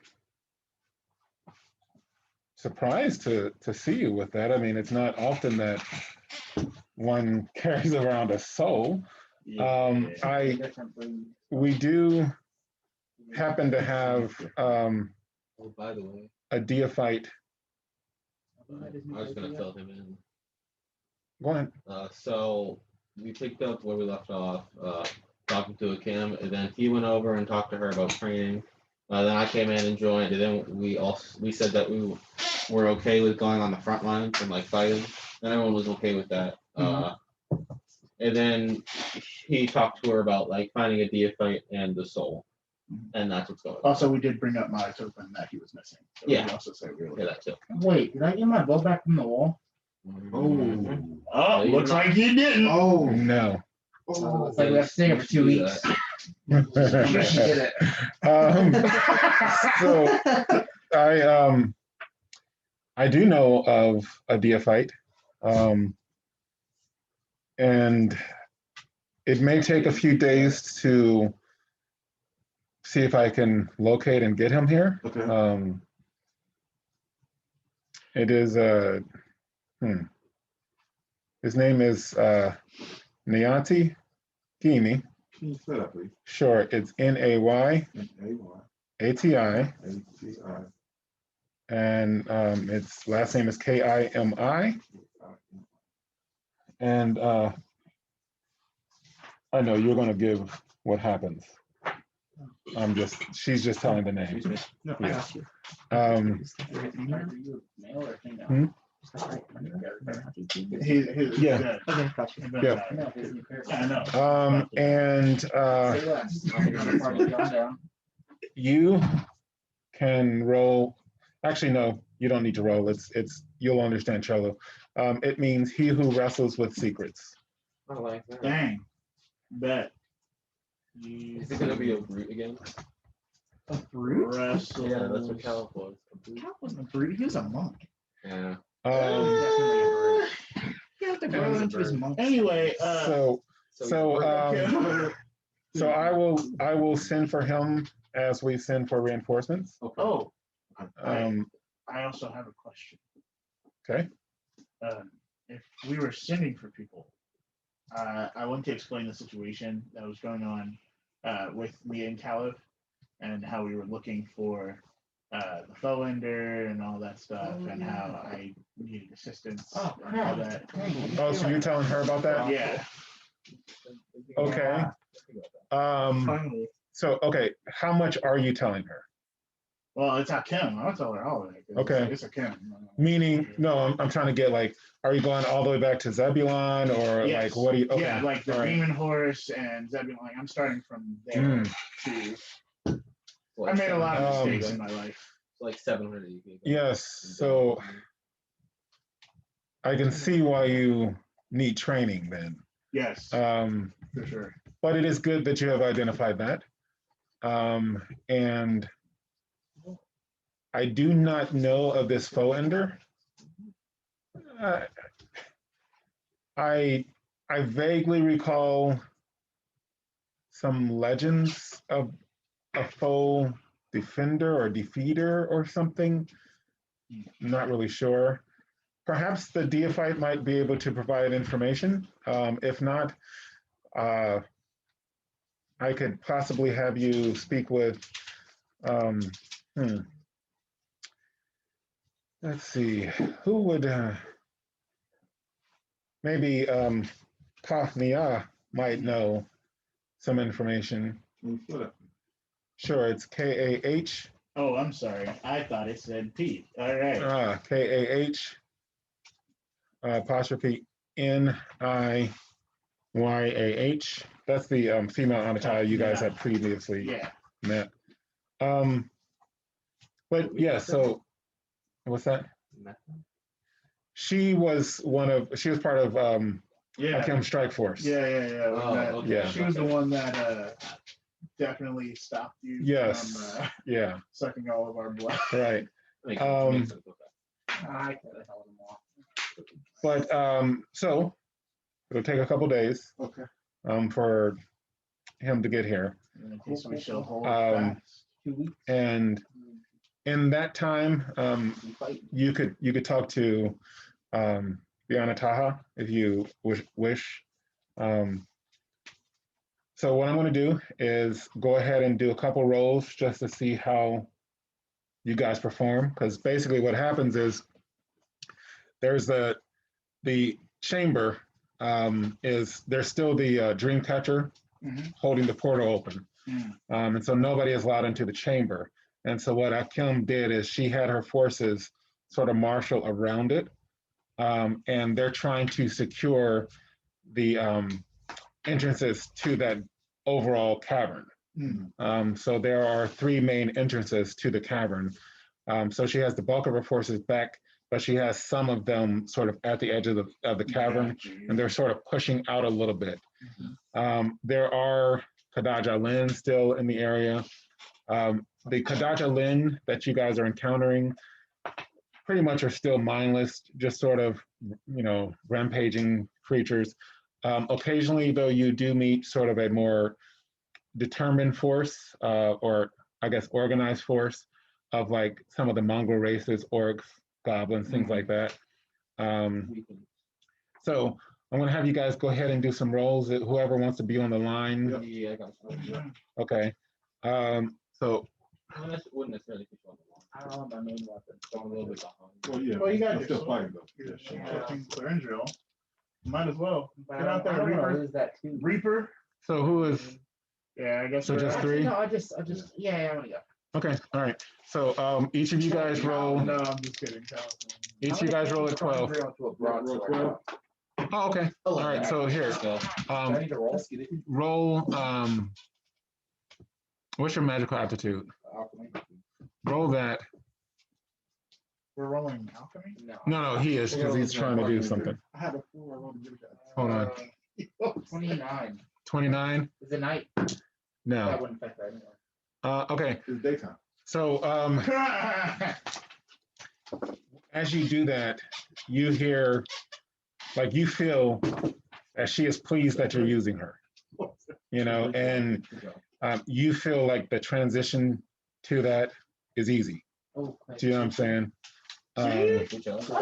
S1: surprised to see you with that. I mean, it's not often that one carries around a soul. We do happen to have
S5: Oh, by the way,
S1: a deophyte.
S5: I was gonna fill him in.
S1: Go ahead.
S5: So we picked up where we left off, talking to Kim, and then he went over and talked to her about training. Then I came in and joined, and then we said that we were okay with going on the front lines and like fighting, and everyone was okay with that. And then he talked to her about like finding a deophyte and the soul, and that's what's going on.
S2: Also, we did bring up my token that he was missing. So
S5: Yeah.
S2: We also said we were.
S5: Yeah, that too.
S2: Wait, did I get my bow back from the wall?
S5: Mhm.
S2: Oh,
S5: Yeah,
S2: looks
S5: you're
S2: like you didn't.
S4: Oh,
S1: No.
S4: oh.
S3: It's like we have to stay here for 2 weeks.
S2: I guess you did it.
S1: So I do know of a deophyte, and it may take a few days to see if I can locate and get him here.
S4: Okay.
S1: It is his name is Nayati Kimi.
S4: Can you spell that, please?
S1: Sure, it's Nayati,
S4: N-A-Y-A-T-I.
S1: and its last name is Kimi. And I know you're going to give what happens. She's just telling the name.
S3: No, I got you.
S2: Male or female?
S1: Hmm? Yeah.
S3: Okay, got you.
S1: Yeah.
S2: I know.
S1: And you can roll. Actually, no, you don't need to roll. It's you'll understand, Cholo. It means he who wrestles with secrets.
S5: I like that.
S2: Dang. Bet.
S5: Is it gonna be a brute again?
S3: A brute?
S2: Wrestle.
S5: Yeah, that's what Califf was. A brute.
S3: Cal wasn't a brute. He was a monk.
S5: Yeah.
S3: He had to grow into his monk.
S2: Anyway,
S1: So I will send for him as we send for reinforcements.
S4: Okay.
S2: oh,
S1: Um,
S2: I also have a question.
S1: okay.
S2: If we were sending for people, I want to explain the situation that was going on with me and Kaliff and how we were looking for the foe ender and all that stuff and how I needed assistance and all that.
S1: Oh, so you're telling her about that?
S2: Yeah.
S1: Okay.
S3: Finally.
S1: So okay, how much are you telling her?
S2: Well, it's a Kim. I'll tell her all of it.
S1: Okay.
S2: It's a Kim.
S1: Meaning, no, I'm trying to get like, are you going all the way back to Zebulon or
S2: Yes.
S1: like what do you? Okay.
S2: Yeah, like the
S1: all right.
S2: Demon Horse and Zebulon. Like I'm starting from there
S1: Mm.
S2: to.
S5: Like
S2: I made a lot of
S1: Um,
S2: mistakes in my life.
S5: like 700 you can go.
S1: Yes. So I can see why you need training then.
S2: Yes,
S1: Um,
S2: for sure.
S1: but it is good that you have identified that. And I do not know of this foe ender. I vaguely recall some legends of a foe defender or defeater or something. Not really sure. Perhaps the deophyte might be able to provide information. If not, I could possibly have you speak with Let's see. Who would maybe Kafnia might know some information. Sure, it's K-A-H.
S2: Oh, I'm sorry. I thought it said P. All right.
S1: K-A-H apostrophe N-I-Y-A-H. That's the female Untitled you guys had previously met. But yeah, so what's that? She was part of Hakim Strike Force.
S2: Yeah.
S5: Okay.
S2: She was the one that definitely stopped you from sucking all of our blood.
S1: Right.
S5: Makes sense.
S2: I could have held them off.
S1: But so it'll take a couple days.
S4: Okay.
S1: For him to get here.
S2: In case we shall hold
S1: Um,
S2: fast. 2 weeks.
S1: And in that time, you could talk to the Anataha if you wish. So what I'm going to do is go ahead and do a couple rolls just to see how you guys perform. Because basically what happens is there's the chamber there's still the dream catcher holding the portal open. And so nobody is allowed into the chamber. And so what Akim did is she had her forces sort of marshal around it. And they're trying to secure the entrances to that overall cavern. So there are 3 main entrances to the cavern. So she has the bulk of her forces back, but she has some of them sort of at the edge of the cavern, and they're sort of pushing out a little bit. There are Kadaja Lin still in the area. The Kadaja Lin that you guys are encountering pretty much are still mindless, just sort of, rampaging creatures. Occasionally, though, you do meet sort of a more determined force, or I guess organized force of like some of the mongrel races, orcs, goblins, things like that. So I'm going to have you guys go ahead and do some rolls. Whoever wants to be on the line.
S5: Yeah, I got you.
S1: Okay. So.
S5: Wouldn't necessarily put you on the line. I don't have my main weapon, so I'm a little bit behind.
S4: Well, yeah.
S2: Well, you got
S4: still
S2: your
S4: fighting though.
S2: Clearance drill. Might as well.
S3: But
S2: Get out there,
S3: I don't
S2: Reaper.
S3: lose that too.
S2: Reaper.
S1: So who is?
S2: Yeah, I guess
S1: So
S2: we're
S1: just
S2: out.
S1: 3?
S3: No, I just yeah, I want to go.
S1: Okay. All right. So each of you guys roll.
S2: No, I'm just kidding.
S1: Each of you guys roll a 12.
S4: Roll
S1: Oh, okay. All right. So here,
S3: I need to roll.
S1: roll. What's your magical aptitude? Roll that.
S2: We're rolling alchemy.
S1: No, he is because he's trying to do something.
S4: I had a 4. I want to give it
S1: Hold on.
S3: 29.
S1: 29.
S3: Is it night?
S1: No.
S3: That wouldn't affect that anymore.
S1: Okay.
S4: It's daytime.
S1: So as you do that, you hear, like, you feel that she is pleased that you're using her. And you feel like the transition to that is easy.
S3: Oh,
S1: Do you know what I'm saying?
S3: I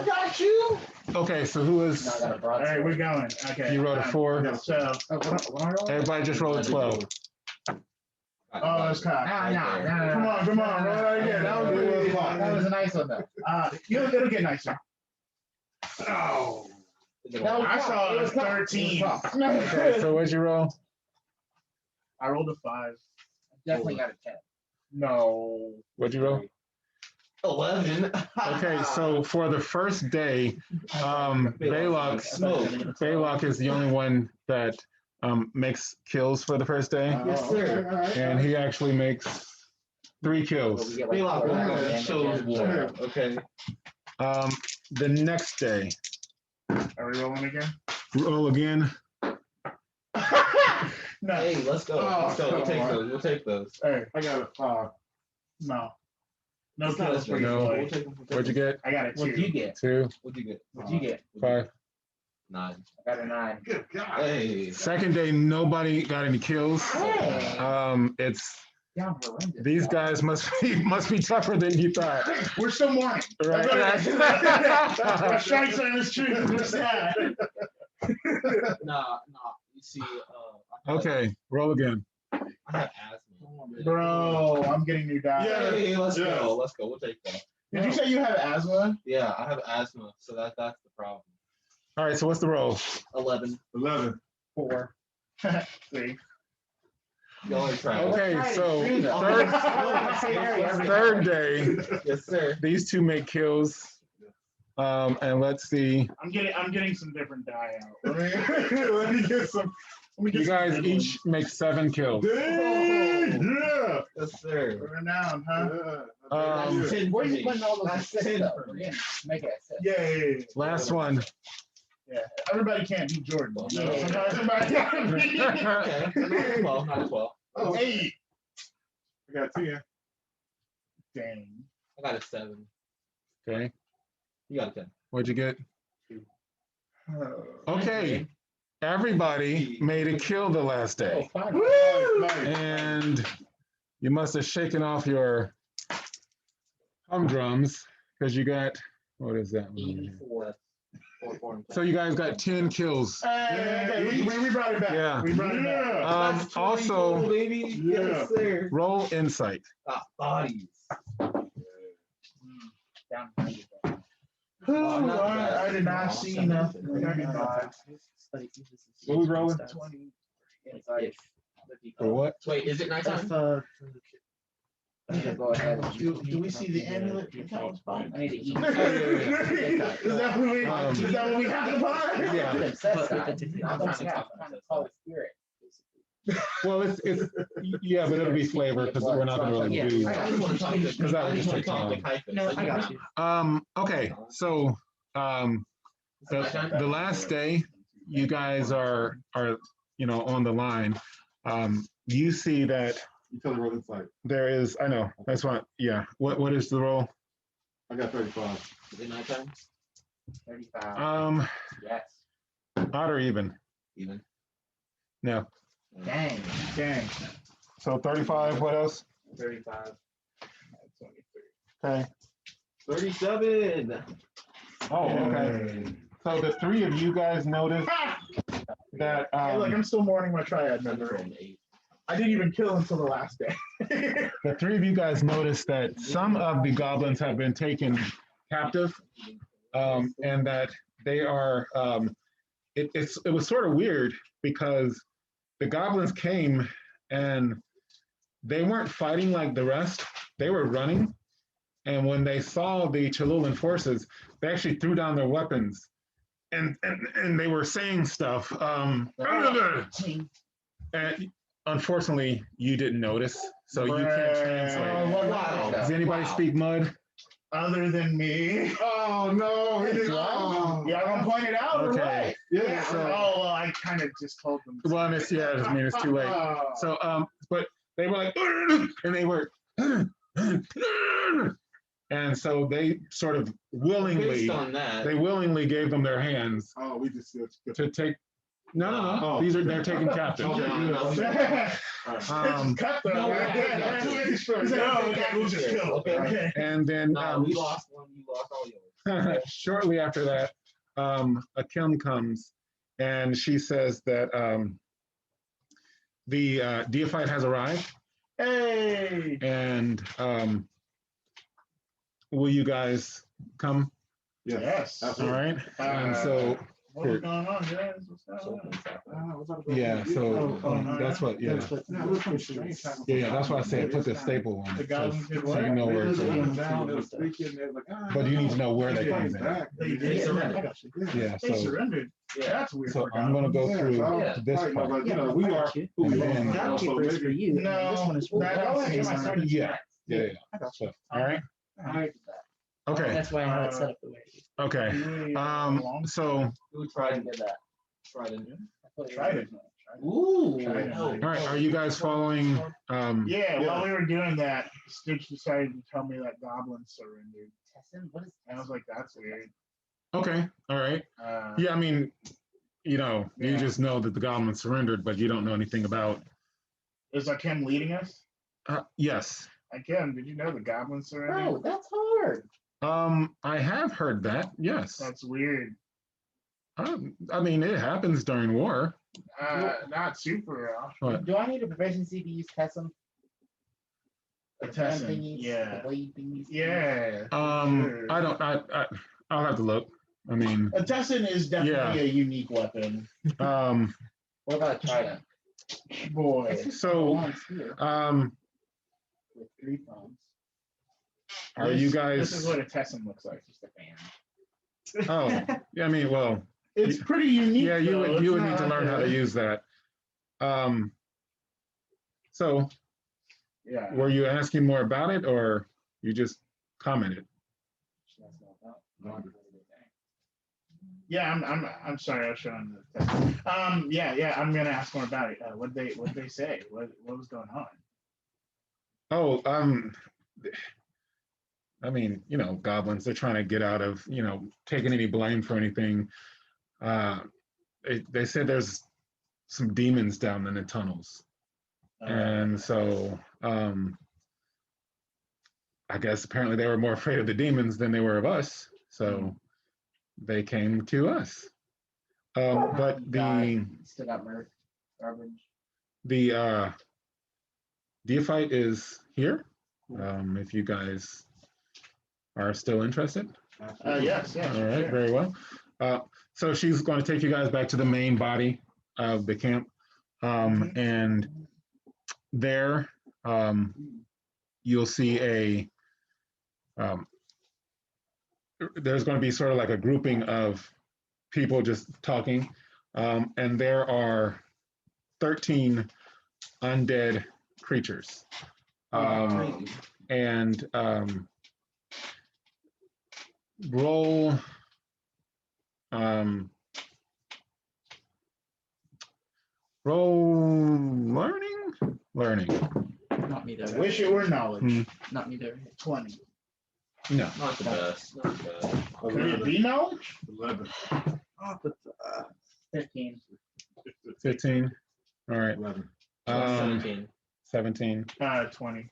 S3: got you.
S1: Okay, so who is?
S3: All
S2: right, we're going. Okay.
S1: You rolled a 4.
S2: So,
S1: Everybody just rolled a 12.
S2: oh, it's cocked.
S3: No.
S2: Come on, roll that again.
S3: That was a nice one though.
S2: It'll get nicer. Oh. I saw
S3: it was
S2: 13.
S1: Okay, so what'd you roll?
S2: I rolled a 5.
S3: Definitely got a 10.
S2: No.
S1: What'd you roll?
S5: 11.
S1: Okay, so for the first day, Belac is the only one that makes kills for the first day,
S3: Yes, sir.
S1: and he actually makes 3 kills.
S5: Shows war. Okay.
S1: The next day,
S2: Are we rolling again?
S1: roll again.
S2: No.
S5: Hey, let's go.
S2: Oh,
S5: We'll take
S2: come on.
S5: those. We'll take those.
S2: Hey,
S4: I got a 5.
S2: no. No
S5: It's not
S2: kills
S5: as
S2: for
S5: big.
S2: you,
S1: No.
S2: boy.
S5: We'll take them.
S1: What'd you get?
S2: I got a 2.
S3: What'd you get?
S1: 2,
S5: What'd you get?
S3: What'd you get?
S1: 5.
S5: 9.
S3: I got a 9.
S4: Good God.
S5: Hey.
S1: Second day, nobody got any kills.
S3: Hey.
S1: It's
S3: Yeah, horrendous.
S1: these guys must be tougher than you thought.
S2: We're still mourning.
S1: Right.
S2: Our strikes are in the street. We're sad.
S5: Nah. You see,
S1: Okay, roll again.
S5: I have asthma.
S2: Bro, I'm getting new dice.
S4: Yeah.
S5: Hey, let's
S4: Yeah.
S5: go. Let's go. We'll take that.
S2: Did you say you have asthma?
S5: Yeah, I have asthma, so that's the problem.
S1: All right, so what's the roll?
S3: 11.
S4: 11.
S3: 4.
S2: 3.
S5: Y'all are trying.
S1: Okay, so
S3: Third
S1: third day,
S5: Yes, sir.
S1: these two make kills. And let's see.
S2: I'm getting some different dye out. Let me get some.
S1: You guys each make 7 kills.
S4: Dang! Yeah!
S5: Yes, sir.
S2: Renowned, huh?
S4: Yeah.
S1: Um,
S5: 10
S6: Where are
S5: for
S6: you
S5: me.
S6: putting all those
S5: That's
S6: assists
S5: 10
S6: though?
S5: for me.
S6: Again, make it assist.
S2: Yeah.
S1: Last one.
S2: Yeah. Everybody can't be Jordan. You know?
S6: Yeah.
S2: Sometimes somebody gotta be.
S5: Okay, not a 12, not a 12.
S4: Oh,
S2: Hey.
S4: I got 10.
S2: Dang.
S5: I got a 7.
S1: Okay,
S5: You got a 10.
S1: what'd you get? Okay, everybody made a kill the last
S6: Oh,
S1: day.
S6: fine.
S4: Nice.
S1: And you must have shaken off your humdrums because you got, what is that one over here?
S5: 84. 4, and 10.
S1: So you guys got 10 kills.
S2: Hey, we brought it back.
S1: Yeah.
S2: We brought it back.
S4: Yeah.
S5: That's
S1: Also,
S5: 24, baby. Yes, sir.
S1: roll insight.
S5: Bodies.
S6: Down.
S5: Oh, not
S2: I
S5: bad.
S2: did not see nothing.
S1: What we rolling?
S2: 20.
S1: For what?
S5: Wait, is it nighttime?
S6: I'm gonna go ahead.
S2: Do we see the amulet?
S6: I need to eat.
S2: Is that what we
S1: Um,
S2: is that what we have to buy?
S1: Yeah.
S6: I'm
S5: I'm trying to talk
S6: trying to call it spirit.
S1: Well, it's yeah, but it'll be flavor because we're not gonna really do.
S5: I just want to talk to
S1: Because that would just take
S5: the
S1: time.
S6: No, I got you.
S1: Okay, so the last day, you guys are on the line. You see that
S4: You tell the roll insight.
S1: there is. I know that's what. Yeah. What is the roll?
S4: I got 35.
S5: Is it nighttime?
S6: 35. Yes.
S1: Odd or even?
S5: Even.
S1: No.
S6: Dang.
S2: Dang.
S1: So 35. What else?
S5: 35.
S1: Okay.
S5: 37.
S1: Oh, okay. So the 3 of you guys noticed that.
S2: Hey, look, I'm still mourning my triad member. I didn't even kill until the last day.
S1: The 3 of you guys noticed that some of the goblins have been taken captive, and that they are. It was sort of weird because the goblins came and they weren't fighting like the rest. They were running, and when they saw the Chaluk'Sen forces, they actually threw down their weapons, and they were saying stuff. And unfortunately, you didn't notice, so you can't translate.
S2: Wow.
S1: Does anybody speak mud?
S2: Other than me.
S4: Oh, no. He did.
S2: Y'all gonna point it out or
S1: Okay.
S2: what?
S4: Yeah.
S1: So-
S2: Oh, well, I kind of just told them.
S1: Well, it's too late.
S2: Oh.
S1: So, but they were like, and they were, and so they sort of willingly,
S5: Based on that,
S1: they willingly gave them their hands
S4: Oh, we just said.
S1: to take. No.
S4: Oh.
S1: They're taken captive.
S4: Okay.
S2: Cut them.
S5: No,
S2: Yeah, He's like, oh, okay, we'll just kill. Okay.
S1: And then
S5: no, we lost one, you lost all yours.
S1: shortly after that, Akim comes and she says that the Deophyte has arrived,
S2: Hey.
S1: and will you guys come?
S2: Yes.
S1: All
S4: Absolutely.
S1: right. And so,
S2: What's going on, guys? What's going on?
S1: yeah, so
S2: Oh,
S1: that's what, yeah. Yeah, that's why I said put the staple on
S2: The
S1: it,
S2: goblins did
S1: so
S2: what?
S1: you know where it's going. But you need to know where they came in.
S2: They did surrender.
S1: Yeah,
S2: They
S1: so,
S2: surrendered. That's weird.
S1: so
S2: for
S1: I'm gonna go
S2: goblins.
S1: through this part.
S4: You know, we are who we
S1: And then-
S4: are.
S6: Goalkeeper is for you.
S2: No,
S6: This one is for
S2: that-
S6: the
S1: Yeah. So, all right, okay,
S6: That's why I have it set up the way it is.
S1: okay. So,
S5: Who tried
S6: Did that.
S2: Tried it.
S5: Ooh.
S2: Tried it.
S1: all right, are you guys following?
S2: Yeah, while we were doing that, Stitch decided to tell me that goblins surrendered.
S6: Tessin, what is
S2: And I was like, that's weird.
S1: Okay, all right. Yeah, I mean, you
S2: Yeah.
S1: just know that the goblins surrendered, but you don't know anything about.
S2: Is Akim leading us?
S1: Yes.
S2: Akim, did you know the goblins surrendered?
S6: Bro, that's hard.
S1: I have heard that. Yes.
S2: That's weird.
S1: I mean, it happens during war.
S2: Not super.
S1: But
S6: Do I need a proficiency to use Tessin?
S2: A
S6: The band
S2: Tessin,
S6: thingies,
S2: yeah.
S6: the blade thingies.
S2: Yeah.
S1: I don't. I'll have to look. I mean,
S2: A Tessin is definitely a unique weapon.
S1: um,
S6: What about a trident?
S2: Boy.
S1: so,
S6: Long spear with 3 prongs.
S1: are you guys?
S2: This is what a Tessin looks like.
S6: Just a band.
S1: Oh, yeah. I mean, well,
S2: It's pretty unique.
S1: yeah. You
S2: though.
S1: would
S2: It's
S1: you would
S2: not
S1: need to
S2: like
S1: learn how to use that. So,
S2: Yeah.
S1: were you asking more about it, or you just commented?
S2: Yeah, I'm sorry, I was showing the Tessin. Yeah, I'm gonna ask more about it. What they say? What was going on?
S1: Oh, I mean, goblins, they're trying to get out of, taking any blame for anything. They said there's some demons down in the tunnels. And so I guess apparently they were more afraid of the demons than they were of us. So they came to us. But
S6: Still got murk. Garbage.
S1: the Deophyte is here. If you guys are still interested.
S2: Yes.
S1: All right,
S2: sure.
S1: very well. So she's going to take you guys back to the main body of the camp. And there you'll see there's going to be sort of like a grouping of people just talking. And there are 13 undead creatures. And roll learning.
S6: Not me
S2: I
S6: though.
S2: wish it were knowledge.
S6: Not me though.
S2: 20.
S1: No.
S5: Not the best. Not the best.
S2: Could it be knowledge?
S4: 11.
S6: 15.
S1: 15. All right.
S4: 11.
S5: 17.
S1: 17.
S2: 20.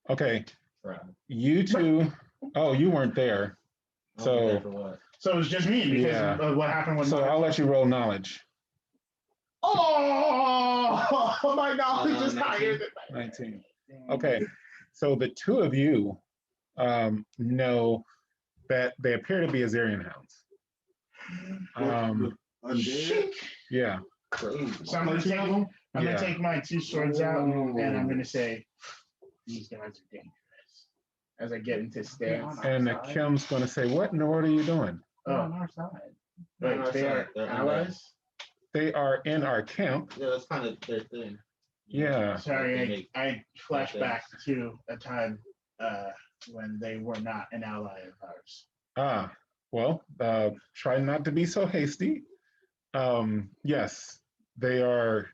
S1: Okay.
S5: Right.
S1: You two. Oh, you weren't there.
S5: I'll be
S1: So
S5: there for what?
S2: So it was just me because
S1: Yeah.
S2: of what happened when.
S1: so I'll let you roll knowledge.
S2: Oh, my knowledge is
S5: 19.
S2: higher than
S1: 19. Okay. So the two of you know that they appear to be Azerian hounds.
S4: Undead?
S1: Yeah.
S5: Crazy.
S2: So I'm gonna
S1: Yeah.
S2: take my 2 swords out and I'm gonna say, these guys are dangerous. As I get into stance.
S1: And Kim's going to say, "What in the world are you doing?"
S6: They're
S2: Oh,
S6: on our side.
S2: wait, they are
S5: They're
S2: allies?
S1: They are in our camp.
S5: Yeah, that's kind of their thing.
S1: Yeah.
S2: Sorry, I flash back to a time when they were not an ally of ours.
S1: Well, try not to be so hasty. Yes, they are.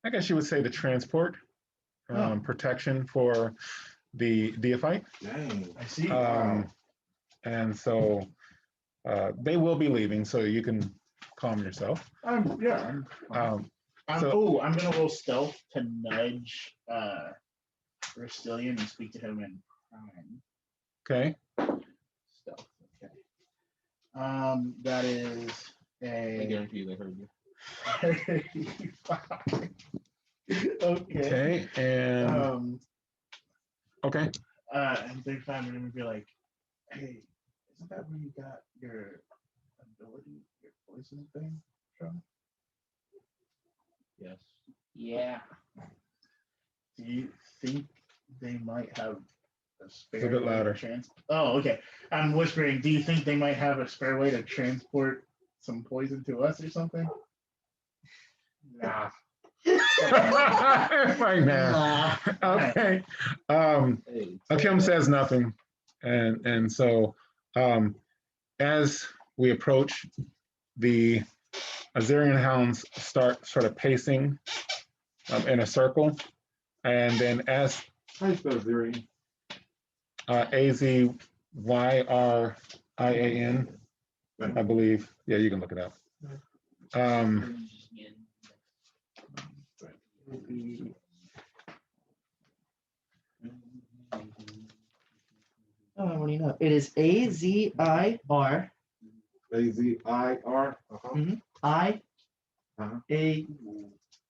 S1: I guess you would say the transport protection for the Deophyte.
S4: Dang.
S2: I see.
S1: And so they will be leaving, so you can calm yourself.
S2: I'm
S1: So-
S2: I'm gonna roll stealth to nudge Rastilian and speak to him in prime.
S1: Okay.
S2: Stealth, okay. That is
S5: I
S2: a
S5: guarantee you they heard you.
S2: okay.
S1: Okay. And okay.
S2: And 35 are gonna be like, hey, isn't that where you got your ability, your poison thing from?
S5: Yes.
S6: Yeah.
S2: Do you think they might have a spare
S1: It's a bit
S2: way to
S1: louder.
S2: Oh, okay. I'm whispering. Do you think they might have a spare way to transport some poison to us or something?
S6: Nah.
S1: Right now. Okay.
S5: Hey,
S1: Akim says nothing, and so as we approach, the Azerian hounds start sort of pacing in a circle, and then as
S4: How you spell Zerian?
S1: Azyian, I believe. Yeah, you can look it up.
S3: Oh, what do you know? It is AZIR
S4: A-Z-I-R.
S3: I
S4: Uh-huh.
S3: A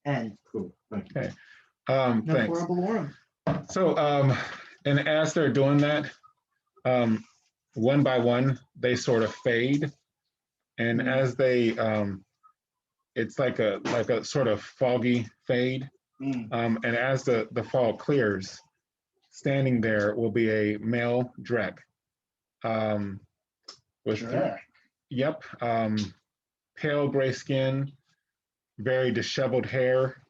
S3: end.
S4: Cool. Thank you.
S1: Okay.
S3: No
S1: Thanks.
S3: horrible Lorum.
S1: So, and as they're doing that, one by one, they sort of fade. And as they, it's like a sort of foggy fade. And as the fog clears, standing there will be a male Drek. With yep, pale gray skin, very disheveled hair,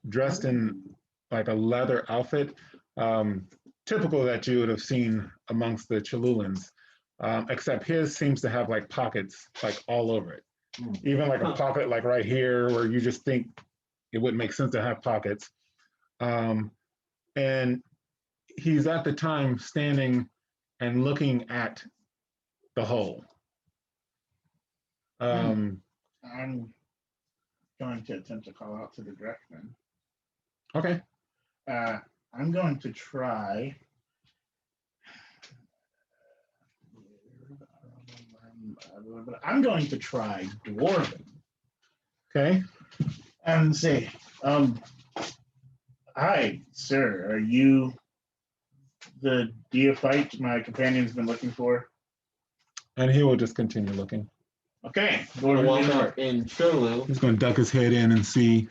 S1: dressed in like a leather outfit, typical that you would have seen amongst the Cholulans, except his seems to have like pockets like all over it. Even like a pocket like right here where you just think it wouldn't make sense to have pockets. And he's at the time standing and looking at the hole.
S2: I'm going to attempt to call out to the Drek then.
S1: Okay.
S2: I'm going to try. I'm going to try Dwarven.
S1: Okay.
S2: And say, hi, sir. Are you the Deophyte my companion's been looking for?
S1: And he will just continue looking.
S2: Okay.
S5: I'm gonna walk up in Cholu.
S1: He's going to duck his head in and see.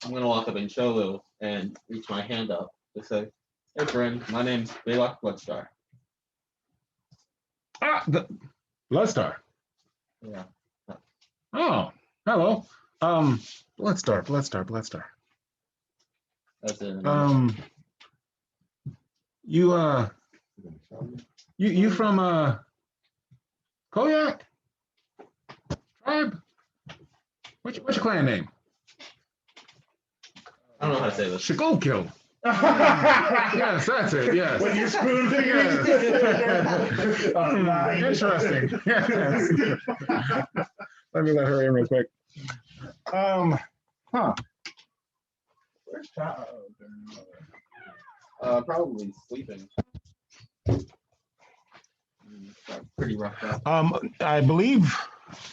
S5: I'm gonna walk up in Cholu and reach my hand up to say, "Hey, friend, my name's Belac Bloodstar."
S1: Ah, the Bloodstar.
S5: Yeah.
S1: Oh, hello. Bloodstar.
S5: That's it.
S1: You from Koyak tribe? What's your clan name?
S5: I don't know how to say this.
S1: Shigokyo. Yes, that's it. Yes.
S2: With your spoon fingers.
S1: Interesting. Yes. Let me let her in real quick.
S2: Where's Todd?
S5: Probably sleeping. Pretty rough up.
S1: I believe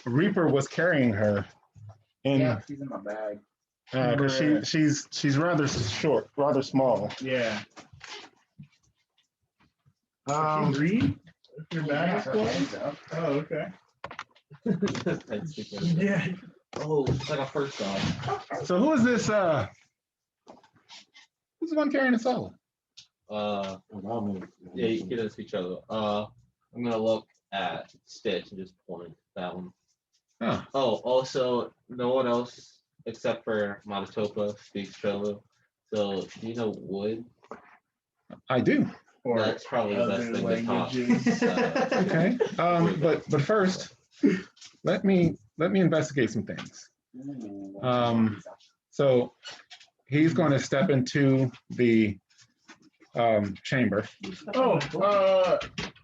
S1: Reaper was carrying her in.
S6: Yeah, she's in my bag.
S1: Because she's rather short, rather small.
S2: Yeah. Read? Your bag is closed? Oh, okay. Yeah.
S5: Oh, it's like a first dog.
S1: So who is this? Who's the one carrying the solo?
S5: Yeah, you can speak other. I'm gonna look at Stitch and just point that one.
S1: Oh.
S5: Oh, also, no one else except for Matatopa speaks Cholo. So, do you know wood?
S1: I do.
S2: Or
S5: that's probably the best thing to talk.
S1: Okay. But first, let me investigate some things. So he's going to step into the chamber.
S2: Oh,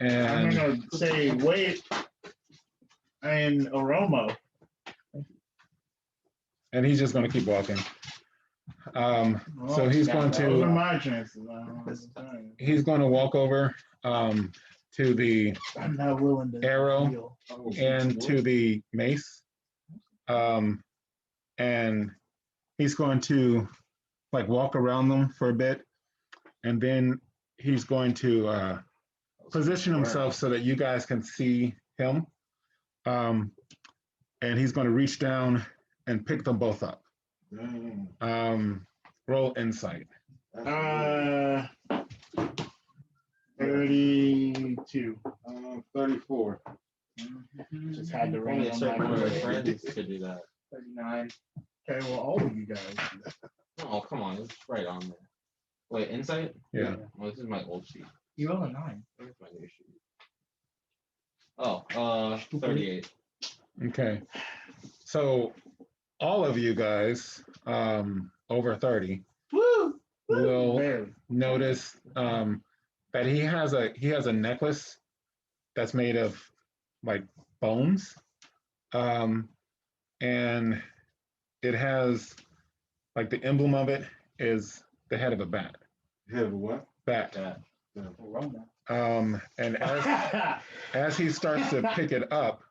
S1: and
S2: I'm gonna say wait and Oromo.
S1: And he's just going to keep walking. So he's going
S2: Those are
S1: to.
S2: my chances.
S1: He's going to walk over to the
S2: I'm not willing to
S1: arrow
S2: deal.
S1: and to the mace, and he's going to like walk around them for a bit, and then he's going to position himself so that you guys can see him, and he's going to reach down and pick them both up. Roll insight.
S2: 32.
S4: 34.
S2: Just had to ring
S5: Only a
S2: on
S5: certain
S2: my
S5: number of friends could do that.
S6: 39.
S2: Okay, well, all of you guys.
S5: Oh, come on, it's right on there. Wait, insight?
S1: Yeah.
S5: Well, this is my old sheet.
S3: You roll a 9.
S5: Where's my new sheet? Oh, 38.
S1: Okay. So all of you guys over 30 will
S2: Barely.
S1: notice that he has a necklace that's made of like bones, and it has like the emblem of it is the head of a bat.
S4: Head of what?
S1: Bat. And as he starts to pick it up,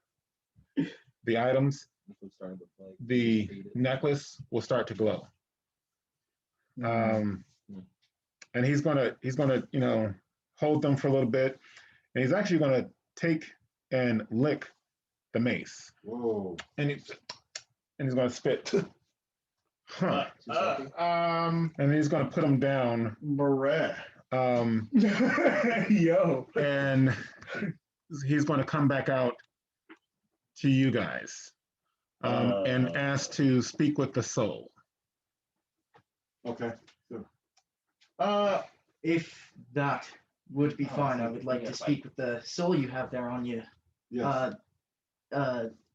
S1: the items, the necklace will start to glow. And he's gonna hold them for a little bit, and he's actually gonna take and lick the mace.
S4: Whoa.
S1: And he's gonna spit. Huh. And he's gonna put them down.
S2: Barrett. Yo.
S1: And he's gonna come back out to you guys and ask to speak with the soul.
S4: Okay.
S3: If that would be fine, I would like to speak with the soul you have there on you.
S4: Yes.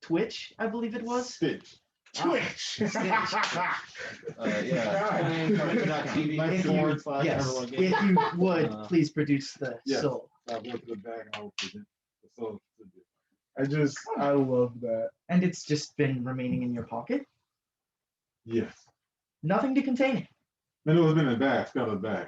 S3: Twitch, I believe it was.
S4: Stitch.
S2: Twitch.
S3: Yes, if you would, please produce the
S4: Yes.
S3: soul.
S4: I'll go to the bag and I will present the soul to you.
S2: I love that.
S3: And it's just been remaining in your pocket?
S4: Yes.
S3: Nothing to contain it.
S4: And it was in a bag, scattered bag.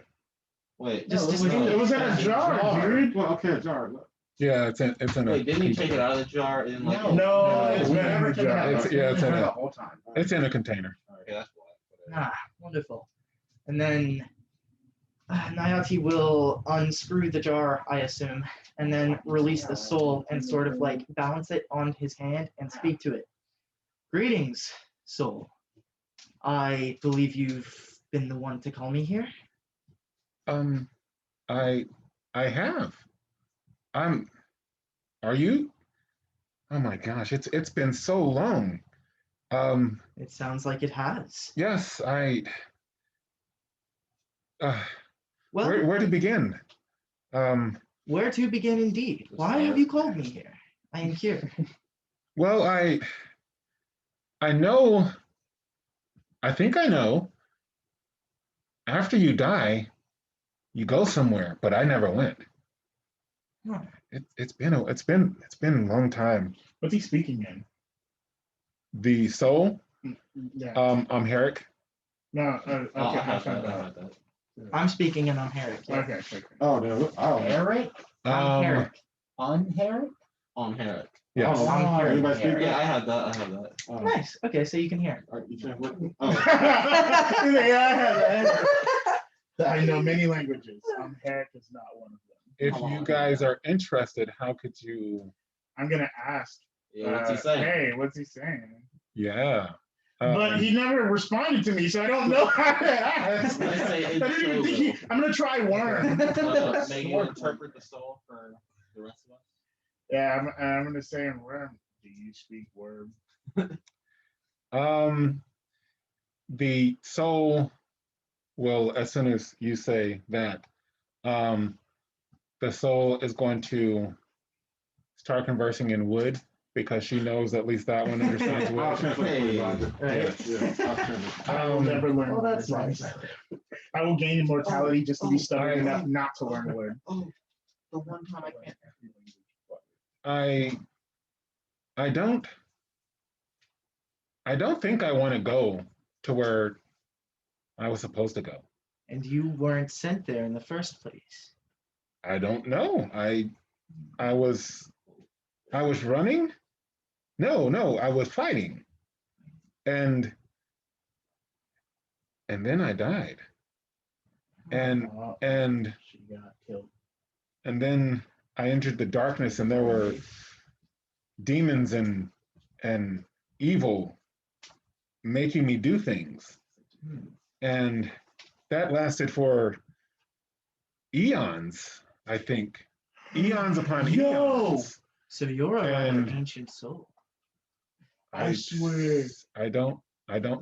S5: Wait,
S3: Just
S2: It was in a jar, dude.
S4: Well, okay, a jar. Look.
S1: Yeah, it's in a.
S5: wait, didn't you take it out of the jar and like?
S2: No, it's
S1: we
S2: been
S6: never
S2: in the
S6: taken
S2: jar.
S6: out.
S1: It's in
S6: the
S1: a.
S6: whole time.
S1: It's in a container.
S5: Okay, that's why.
S3: Wonderful. And then Nayati will unscrew the jar, I assume, and then release the soul and sort of like balance it on his hand and speak to it. Greetings, soul. I believe you've been the one to call me here.
S1: I have. Are you? Oh my gosh, it's been so long.
S3: It sounds like it has.
S1: Yes,
S3: Well,
S1: where to begin?
S3: where to begin indeed? Why have you called me here? I am here.
S1: Well, I know, I think I know. After you die, you go somewhere, but I never went.
S3: Huh.
S1: It's been a long time.
S2: What's he speaking in?
S1: The soul,
S2: Yeah.
S1: I'm Herrick.
S2: No. Okay.
S5: Oh, I
S2: I
S5: have
S2: found
S5: that. I
S2: out.
S5: have that.
S3: I'm speaking in Amharic. Yeah.
S2: Okay.
S4: Oh, no. Oh,
S6: Eric?
S3: Amharic.
S6: Unherrick?
S5: On Herrick.
S1: Yes.
S4: Oh,
S3: I'm hearing
S4: everybody
S6: Eric.
S4: speak?
S5: Yeah, I have that. I have that.
S4: Oh.
S3: Nice. Okay, so you can hear.
S4: All right, you translate?
S2: Yeah, I have that. I know many languages. Herrick is not one of them.
S1: If you guys are interested, how could you?
S2: I'm gonna ask.
S5: Yeah, what's he saying?
S2: Hey, what's he saying?
S1: Yeah.
S2: But he never responded to me, so I don't know how to ask.
S5: I say
S2: I don't even think I'm gonna try worm.
S5: May you interpret the soul for the rest of us?
S2: Yeah, I'm gonna say in worm. Do you speak worm?
S1: The soul will, as soon as you say that, the soul is going to start conversing in wood because she knows at least that one understands
S4: I'll
S1: wood.
S4: translate for you, Roger.
S3: Right.
S4: Yeah, I'll translate.
S2: I will never learn.
S3: Well, that's
S2: words.
S3: nice.
S2: I will gain immortality just to be stubborn enough not to learn a word.
S5: Oh, the one time I can't.
S1: I don't think I want to go to where I was supposed to go.
S3: And you weren't sent there in the first place.
S1: I don't know. I was running. No, I was fighting. And then I died. And
S2: She got killed.
S1: and then I entered the darkness and there were demons and evil making me do things. And that lasted for eons, I think. Eons upon eons.
S3: So you're a rather
S1: And-
S3: ancient soul.
S2: I swear.
S1: I don't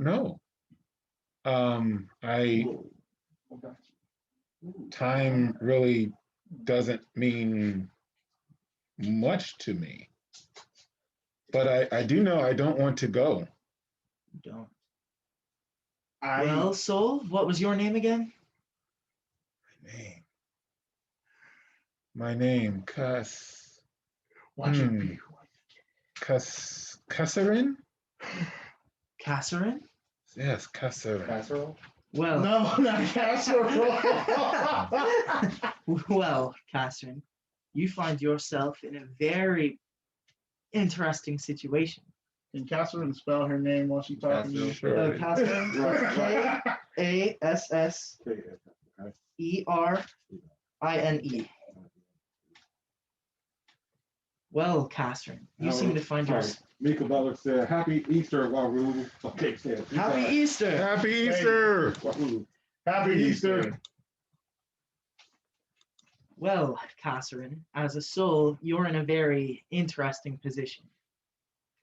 S1: know. Time really doesn't mean much to me. But I do know I don't want to go.
S3: You don't.
S2: I
S3: Well, soul, what was your name again?
S1: My name,
S2: watch it be.
S1: Cavern?
S3: Kasserin?
S1: Yes, Cavern.
S5: Casserole?
S3: Well,
S2: No, not casserole.
S3: well, Kasserin, you find yourself in a very interesting situation.
S2: Can Catherine spell her name while she's talking to you?
S1: Sure.
S3: Catherine, Kasserine. Well, Catherine, you seem to find yours.
S4: Mika Butler said, "Happy Easter, Wahuru." Okay, said,
S3: Happy Easter.
S1: Happy Easter.
S4: Wahuru.
S2: Happy Easter.
S3: Well, Kasserine, as a soul, you're in a very interesting position.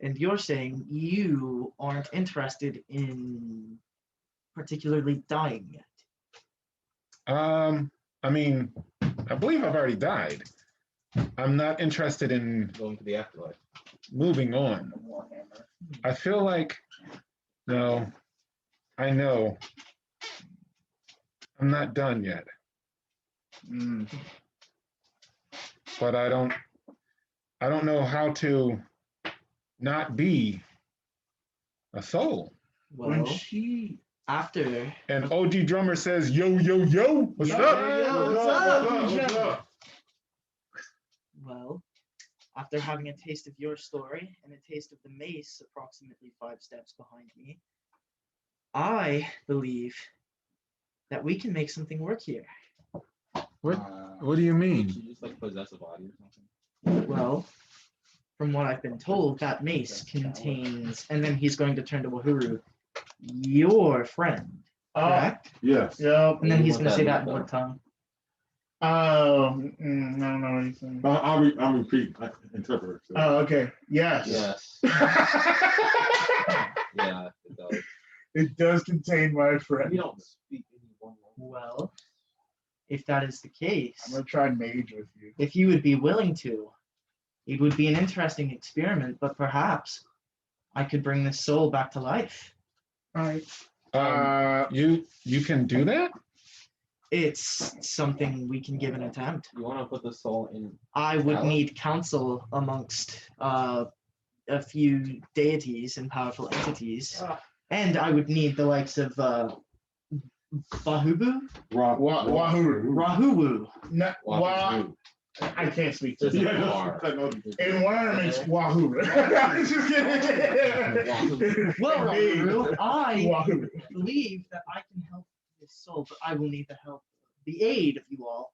S3: And you're saying you aren't interested in particularly dying yet.
S1: I mean, I believe I've already died. I'm not interested in
S5: Going to the afterlife.
S1: moving on. I feel like, no, I know. I'm not done yet. But I don't know how to not be a soul.
S2: When
S3: Well,
S2: she
S3: after
S1: And OG Drummer says, yo, yo, yo, what's
S3: Yo,
S1: up?
S3: yo,
S2: What's up? What's up?
S3: Well, after having a taste of your story and a taste of the mace approximately 5 steps behind me, I believe that we can make something work here.
S1: What do you mean?
S5: She just like possess a body or something.
S3: Well, from what I've been told, that mace contains, and then he's going to turn to Wahuru, your friend, correct?
S4: Yes.
S2: Yep.
S3: And then he's
S5: What
S3: going to
S5: that
S3: say that in
S5: means,
S3: what tongue?
S2: I don't know anything.
S4: I'll repeat. Interpreter. So.
S2: Oh, okay. Yes.
S5: Yes. Yeah, it does.
S2: It does contain my
S5: We
S2: friend.
S5: don't speak any one language.
S3: Well, if that is the case,
S2: I'm gonna try mage with you.
S3: if you would be willing to, it would be an interesting experiment, but perhaps I could bring this soul back to life.
S2: All right.
S1: You can do that?
S3: It's something we can give an attempt.
S5: You want to put the soul in?
S3: I would
S5: Kaliff?
S3: need counsel amongst a few deities and powerful entities, and I would need the likes of Bahubu,
S2: Wahuru.
S3: Rahuwu.
S2: No,
S5: Wahuru.
S2: I can't speak to
S5: Just
S2: that.
S5: a bar.
S2: In worm, it's Wahuru. I'm just kidding.
S3: Well, Wahuru, I
S2: Wahuru.
S3: believe that I can help this soul, but I will need the help, the aid of you all.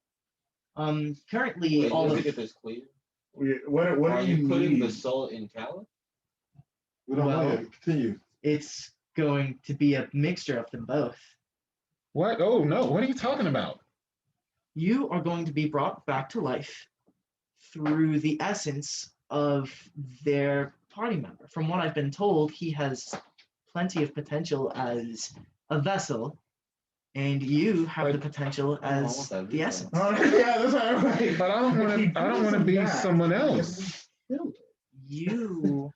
S3: Currently,
S5: Wait,
S3: all
S5: let me
S3: of
S5: get this clear.
S2: What
S5: Are
S2: do
S5: you putting
S2: need?
S5: the soul in Kaliff?
S4: We don't know
S3: Well-
S4: yet. Continue.
S3: it's going to be a mixture of them both.
S1: What? Oh, no. What are you talking about?
S3: You are going to be brought back to life through the essence of their party member. From what I've been told, he has plenty of potential as a vessel, and you have the potential
S5: I don't
S3: as
S5: want that
S3: the
S5: vessel.
S3: essence.
S2: Oh, yeah, that's all right.
S1: But I don't want to. I don't want to be someone else.
S3: You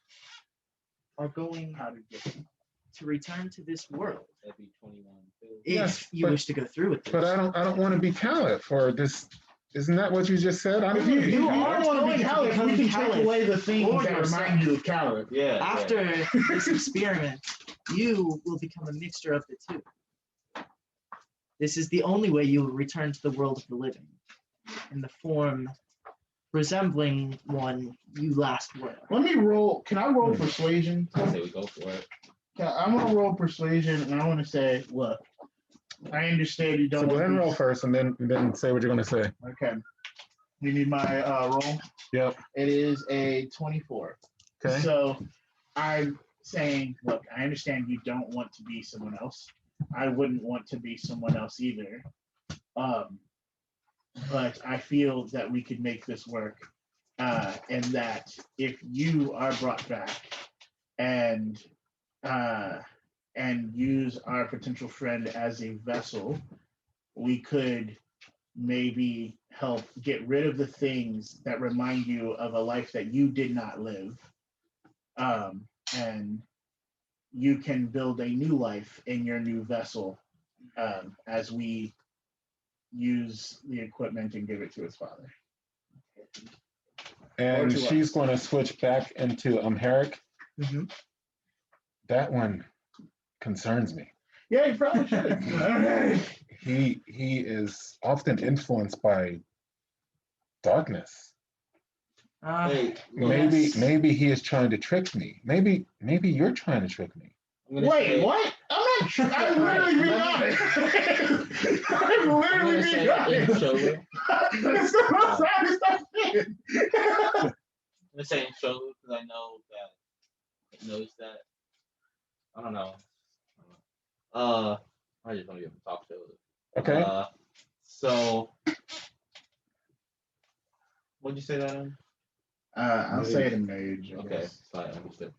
S3: are going
S2: How to get it.
S3: to return to this world
S5: That'd be 21.
S3: if
S1: Yes,
S3: you
S1: but-
S3: wish to go through with this.
S1: But I don't want to be Kaliff or this. Isn't that what you just said? I
S2: If
S1: don't
S2: you,
S1: wanna be
S2: you
S1: Kaliff.
S2: are want to be
S3: going to
S2: Califf,
S3: become
S2: we can
S3: Califf
S2: take away the things
S3: for
S2: that
S3: yourself.
S2: remind you of Califf.
S5: Yeah.
S3: After this experiment, you will become a mixture of the two. This is the only way you will return to the world of the living, in the form resembling one you last were.
S2: Let me roll. Can I roll persuasion?
S5: I say we go for it.
S2: I'm gonna roll persuasion, and I want to say, look, I understand you
S1: So
S2: don't
S1: go
S2: want
S1: ahead and roll
S2: these-
S1: first, and then say what you're going to say.
S2: Okay. You need my roll?
S1: Yep.
S2: It is a 24.
S1: Okay.
S2: So I'm saying, look, I understand you don't want to be someone else. I wouldn't want to be someone else either. But I feel that we could make this work. And that if you are brought back and use our potential friend as a vessel, we could maybe help get rid of the things that remind you of a life that you did not live. And you can build a new life in your new vessel as we use the equipment and give it to its father.
S1: And
S2: to
S1: she's going to switch back into Amharic.
S3: Mhm.
S1: That one concerns me.
S2: Yeah, you probably should.
S1: He is often influenced by darkness.
S5: Hey, look,
S1: Maybe he is trying to trick me. Maybe you're trying to trick me.
S5: I'm gonna
S2: Wait,
S5: say,
S2: what? I'm literally being honest. I'm literally being
S5: in
S2: honest.
S5: Sholu.
S2: It's the most honest I've been.
S5: I'm gonna say in Sholu because I know that it knows that. I don't know. I just want to give him top Sholu.
S1: Okay.
S5: So, what'd you say that in?
S2: I'll say it in mage. I
S5: Okay,
S2: guess.
S5: I understood.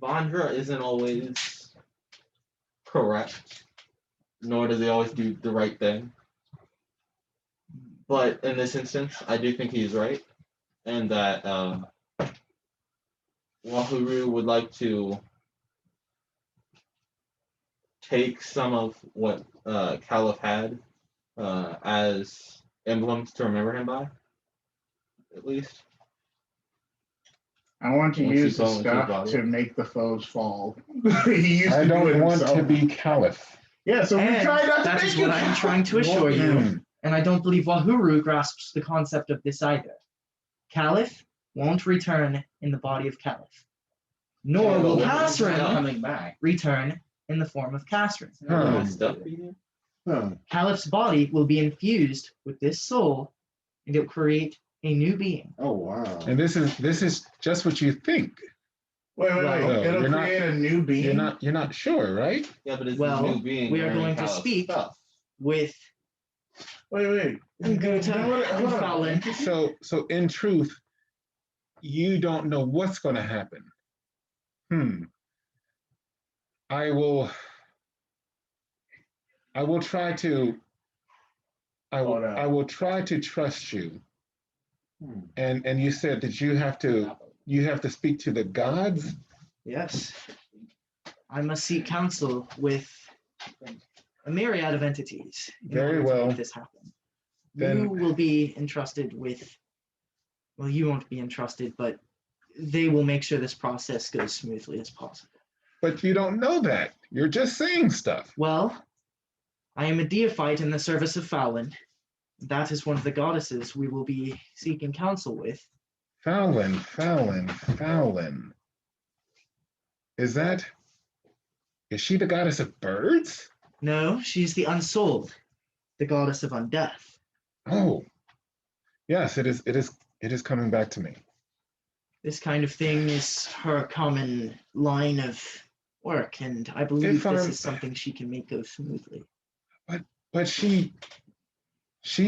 S5: Vandra isn't always correct, nor does he always do the right thing. But in this instance, I do think he's right, and that Wahuru would like to take some of what Kaliff had as emblems to remember him by, at least.
S2: I want to
S5: Once you
S2: use the
S5: fall into his
S2: stuff
S5: body.
S2: to make the foes fall. He used
S1: I
S2: to do it
S1: don't want to
S2: himself.
S1: be Kaliff.
S2: Yeah, so we
S3: And
S2: try not to
S3: that
S2: make
S3: is what
S2: you
S3: I'm trying to assure
S1: Hmm.
S3: you, and I don't believe Wahuru grasps the concept of this either. Kaliff won't return in the body of Kaliff, nor
S5: Yeah, but
S3: will
S5: what is he
S3: Kasrin
S5: coming
S6: back?
S3: return in the form of Kasrin.
S1: Huh.
S5: My stuff be here?
S3: Kaliff's body will be infused with this soul, and it will create a new being.
S6: Oh wow.
S1: And this is just what you think.
S2: Wait.
S3: Well,
S2: It'll
S1: you're not-
S2: create a new being.
S1: You're not sure, right?
S5: Yeah, but it's
S3: Well,
S5: a new being.
S3: we are
S5: wearing
S3: going to
S5: Kaliff's
S3: speak.
S5: stuff.
S3: With
S2: Wait.
S3: Nguta and
S2: Hold on.
S3: Fallon.
S1: So in truth, you don't know what's going to happen. I will try to. I will try to trust you. And you said that you have to speak to the gods.
S3: Yes, I must seek counsel with a myriad of entities in
S1: Very
S3: order to
S1: well.
S3: make this happen.
S1: Then-
S3: You will be entrusted with, well, you won't be entrusted, but they will make sure this process goes smoothly as possible.
S1: But you don't know that. You're just saying stuff.
S3: Well, I am a deophyte in the service of Fallon. That is one of the goddesses we will be seeking counsel with.
S1: Fallon. Is she the goddess of birds?
S3: No, she's the unsouled, the goddess of undeath.
S1: Oh, yes, it is coming back to me.
S3: This kind of thing is her common line of work, and I believe
S1: If
S3: this
S1: I'm-
S3: is something she can make go smoothly.
S1: But she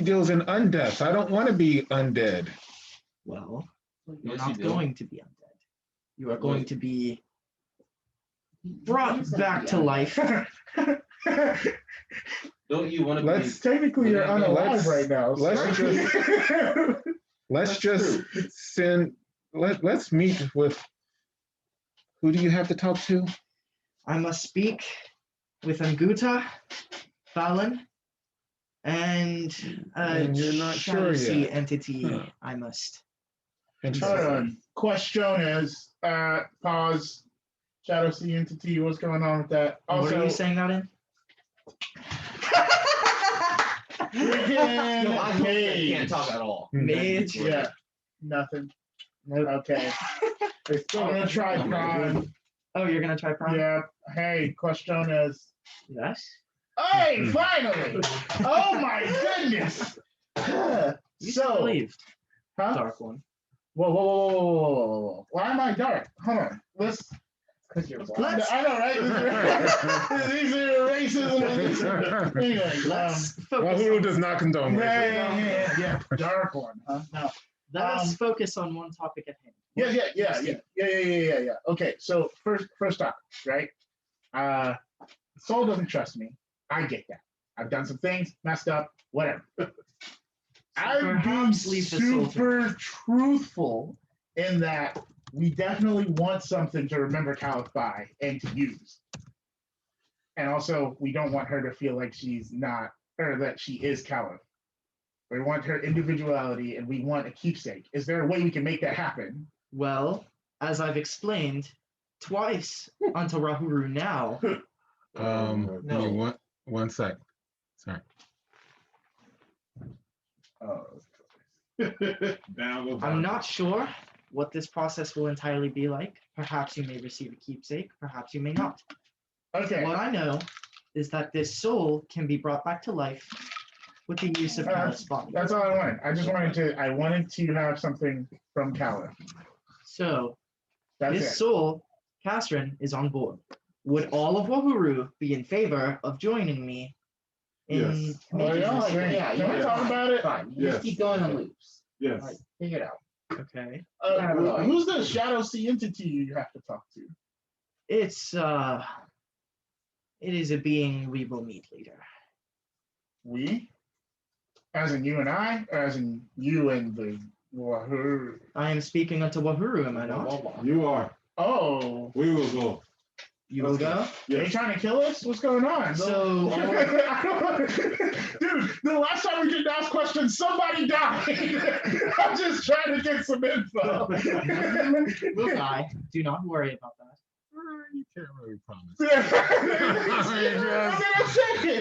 S1: deals in undeath. I don't want to be undead.
S3: Well, you're
S5: Yes,
S3: not
S5: you do.
S3: going to be undead. You are going
S5: Wait.
S3: to be brought back to life.
S5: Don't you want to be?
S1: Let's
S2: Technically, you're unalive right now.
S1: let's
S2: That's
S1: just send. Let's meet with. Who do you have to talk to?
S3: I must speak with Nguta, Fallon, and a
S1: And you're not sure
S3: Shadow
S1: yet.
S3: entity
S1: Huh.
S3: I must.
S1: And
S2: Hold on. Questiones. Pause. Shadow Sea entity. What's going on with that?
S3: What are you saying that in?
S2: Freaking
S5: No, I
S2: mage.
S5: can't talk at all.
S3: Mage?
S2: Yeah. Nothing.
S3: Nope.
S2: Okay. I'm gonna try Prawn.
S3: Oh, you're gonna try Prime?
S2: Yeah. Hey, Questiones.
S3: Yes.
S2: Hey, finally! Oh my goodness!
S3: You
S2: So,
S3: believed.
S2: huh?
S3: Dark one.
S2: Whoa. Why am I dark? Hold on. Let's.
S6: Because you're
S3: Let's-
S2: I know, right? These are racism. Anyway,
S3: Let's focus.
S1: Wahuru does not condone
S2: yeah,
S1: racism.
S2: dark one, huh? No.
S3: Let us focus on one topic at hand.
S2: Yeah. Okay, so first off, right? Soul doesn't trust me. I get that. I've done some things, messed up, whatever. I've been
S3: perhaps leave the soul to-
S2: super truthful in that we definitely want something to remember Kaliff by and to use. And also, we don't want her to feel like she's not, or that she is Kaliff. We want her individuality and we want a keepsake. Is there a way we can make that happen?
S3: Well, as I've explained twice until Wahuru now,
S5: No.
S1: Give me one sec. Sorry.
S2: Oh,
S4: Down goes
S3: I'm
S4: Vandra.
S3: not sure what this process will entirely be like. Perhaps you may receive a keepsake, perhaps you may not.
S2: Okay.
S3: What I know is that this soul can be brought back to life with the use of Kaliff's body.
S2: That's all I wanted. I wanted to have something from Kaliff.
S3: So,
S2: That's
S3: this
S2: it.
S3: soul, Cavern, is on board. Would all of Wahuru be in favor of joining me in
S4: Yes.
S3: making
S2: yeah,
S3: this
S2: sure.
S3: thing?
S6: Yeah,
S2: Can we talk about it?
S6: Fine. You
S4: Yes.
S6: just keep going on loops.
S4: Yes.
S6: Like, figure it out.
S3: Okay.
S2: Who's the Shadow Sea entity you have to talk to?
S3: It is a being we will meet later.
S2: We? As in you and I? Or as in you and the Wahuru?
S3: I am speaking unto Wahuru, am I not?
S4: You are.
S2: Oh.
S4: We will go.
S3: You will go?
S2: Are you
S4: Yes.
S2: trying to kill us? What's going on?
S3: So,
S2: Dude, the last time we didn't ask questions, somebody died. I'm just trying to get some info.
S3: we'll die. Do not worry about that.
S1: You can't really promise.
S2: I'm saying.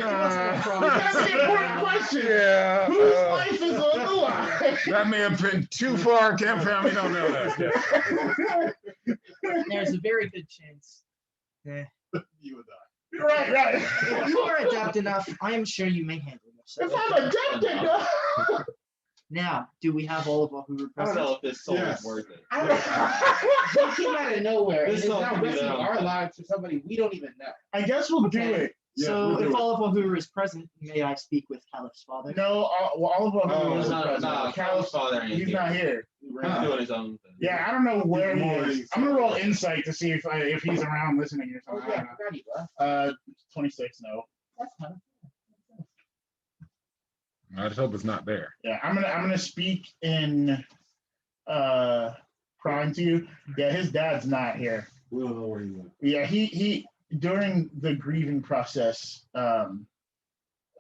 S2: That's the important question.
S1: Yeah.
S2: Whose life is on the line?
S1: That may have been too far, Camp Fam. We don't know that.
S3: There's a very good chance.
S4: You will die.
S2: Right.
S3: If you are adept enough, I am sure you may handle yourself.
S2: If I'm adept enough.
S3: Now, do we have all of Wahuru
S5: I don't
S3: present?
S5: know if this soul
S4: Yes.
S5: is worth it.
S6: They came out of nowhere. And
S5: This
S6: it's
S5: song
S6: now
S5: can be
S6: risking
S5: done.
S6: our lives for somebody we don't even know.
S2: I guess we'll do
S3: Okay.
S2: it.
S4: Yeah,
S3: So,
S4: we'll do
S3: if
S4: it.
S3: all of Wahuru is present, may I speak with Califf's father?
S2: No, all of them.
S4: Oh,
S5: It's not,
S2: present.
S5: nah, Cal's father ain't
S2: He's
S5: here.
S2: not here.
S5: He's doing his own thing.
S2: Yeah, I don't know where he
S4: More
S2: is.
S4: than-
S2: I'm gonna roll insight to see if he's around listening or
S6: Oh,
S2: something.
S6: yeah, I forgot he left.
S2: 26. No.
S6: That's fine.
S1: I just hope it's not there.
S2: Yeah, I'm gonna speak in Prime to you. Yeah, his dad's not here.
S4: We don't know where he went.
S2: Yeah, he during the grieving process,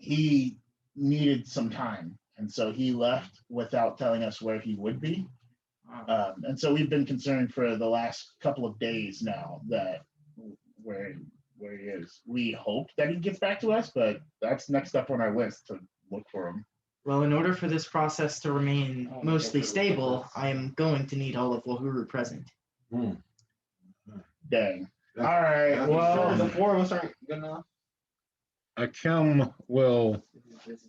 S2: he needed some time, and so he left without telling us where he would be. And so we've been concerned for the last couple of days now that where he is. We hope that he gets back to us, but that's next up on our list to look for him.
S3: Well, in order for this process to remain mostly stable, I am going to need all of Wahuru present.
S2: Dang. All right.
S4: That's
S2: Well,
S5: The four of us aren't good enough.
S1: Akim will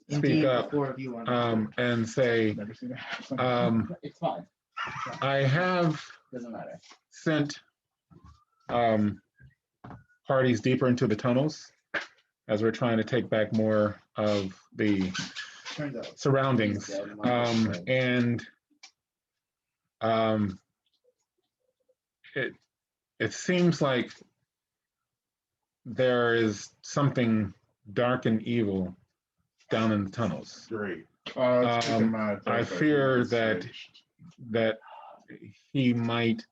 S3: Indeed, the
S1: up,
S3: 4 of you are.
S1: and say,
S2: never seen that happen.
S6: It's fine.
S1: I have
S6: Doesn't matter.
S1: sent parties deeper into the tunnels as we're trying to take back more of the
S6: Turns out.
S1: surroundings.
S6: he's dead.
S1: And it seems like there is something dark and evil down in the tunnels.
S4: Great.
S2: Let's keep in mind
S1: I fear that he might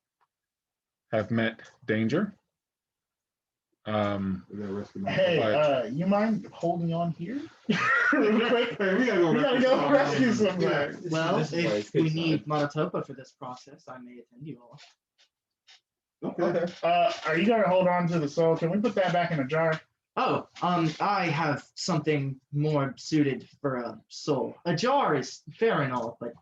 S1: have met danger.
S4: We gotta rescue my-
S2: Hey, you mind holding on here real quick?
S4: Hey, we
S2: We gotta
S4: gotta go
S2: go rescue
S4: Yeah.
S2: somebody.
S3: Well,
S5: This is why
S3: if
S5: it's
S3: we
S5: good
S3: need Manitopa for this process, I may attend you all.
S4: Okay.
S2: Are you gonna hold on to the soul? Can we put that back in a jar?
S3: Oh, I have something more suited for a soul. A jar is fair and all, but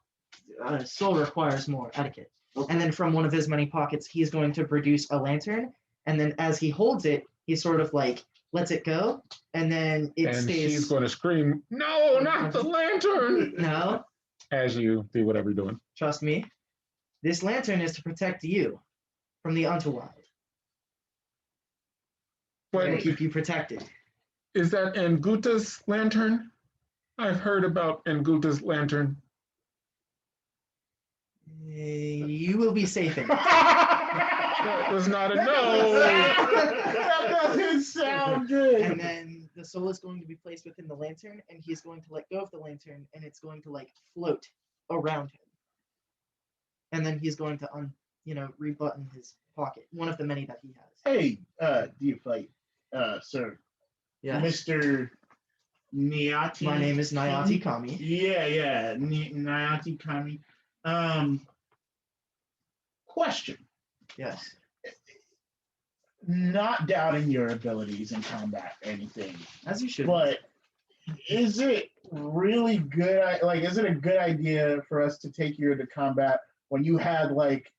S3: a soul requires more etiquette.
S4: Okay.
S3: And then from one of his many pockets, he's going to produce a lantern. And then as he holds it, he sort of like lets it go. And then it
S1: And
S3: stays.
S1: she's going to scream, "No, not the lantern!"
S3: No,
S1: as you do whatever you're doing.
S3: trust me. This lantern is to protect you from the Unterworld. And
S1: But
S3: keep you protected.
S1: is that Nguta's lantern? I've heard about Nguta's lantern.
S3: You will be safe in it.
S1: That was not a no.
S2: That doesn't sound good.
S3: And then the soul is going to be placed within the lantern, and he's going to let go of the lantern, and it's going to like float around him. And then he's going to rebutton his pocket, one of the many that he has.
S2: Hey, do you fight, sir?
S3: Yeah.
S2: Mr. Nyati.
S3: My name is Nyati Kami.
S2: Yeah, Nyati Kami. Question.
S3: Yes.
S2: Not doubting your abilities in combat or anything,
S3: As you should.
S2: but is it really good? Like, is it a good idea for us to take you into combat when you had like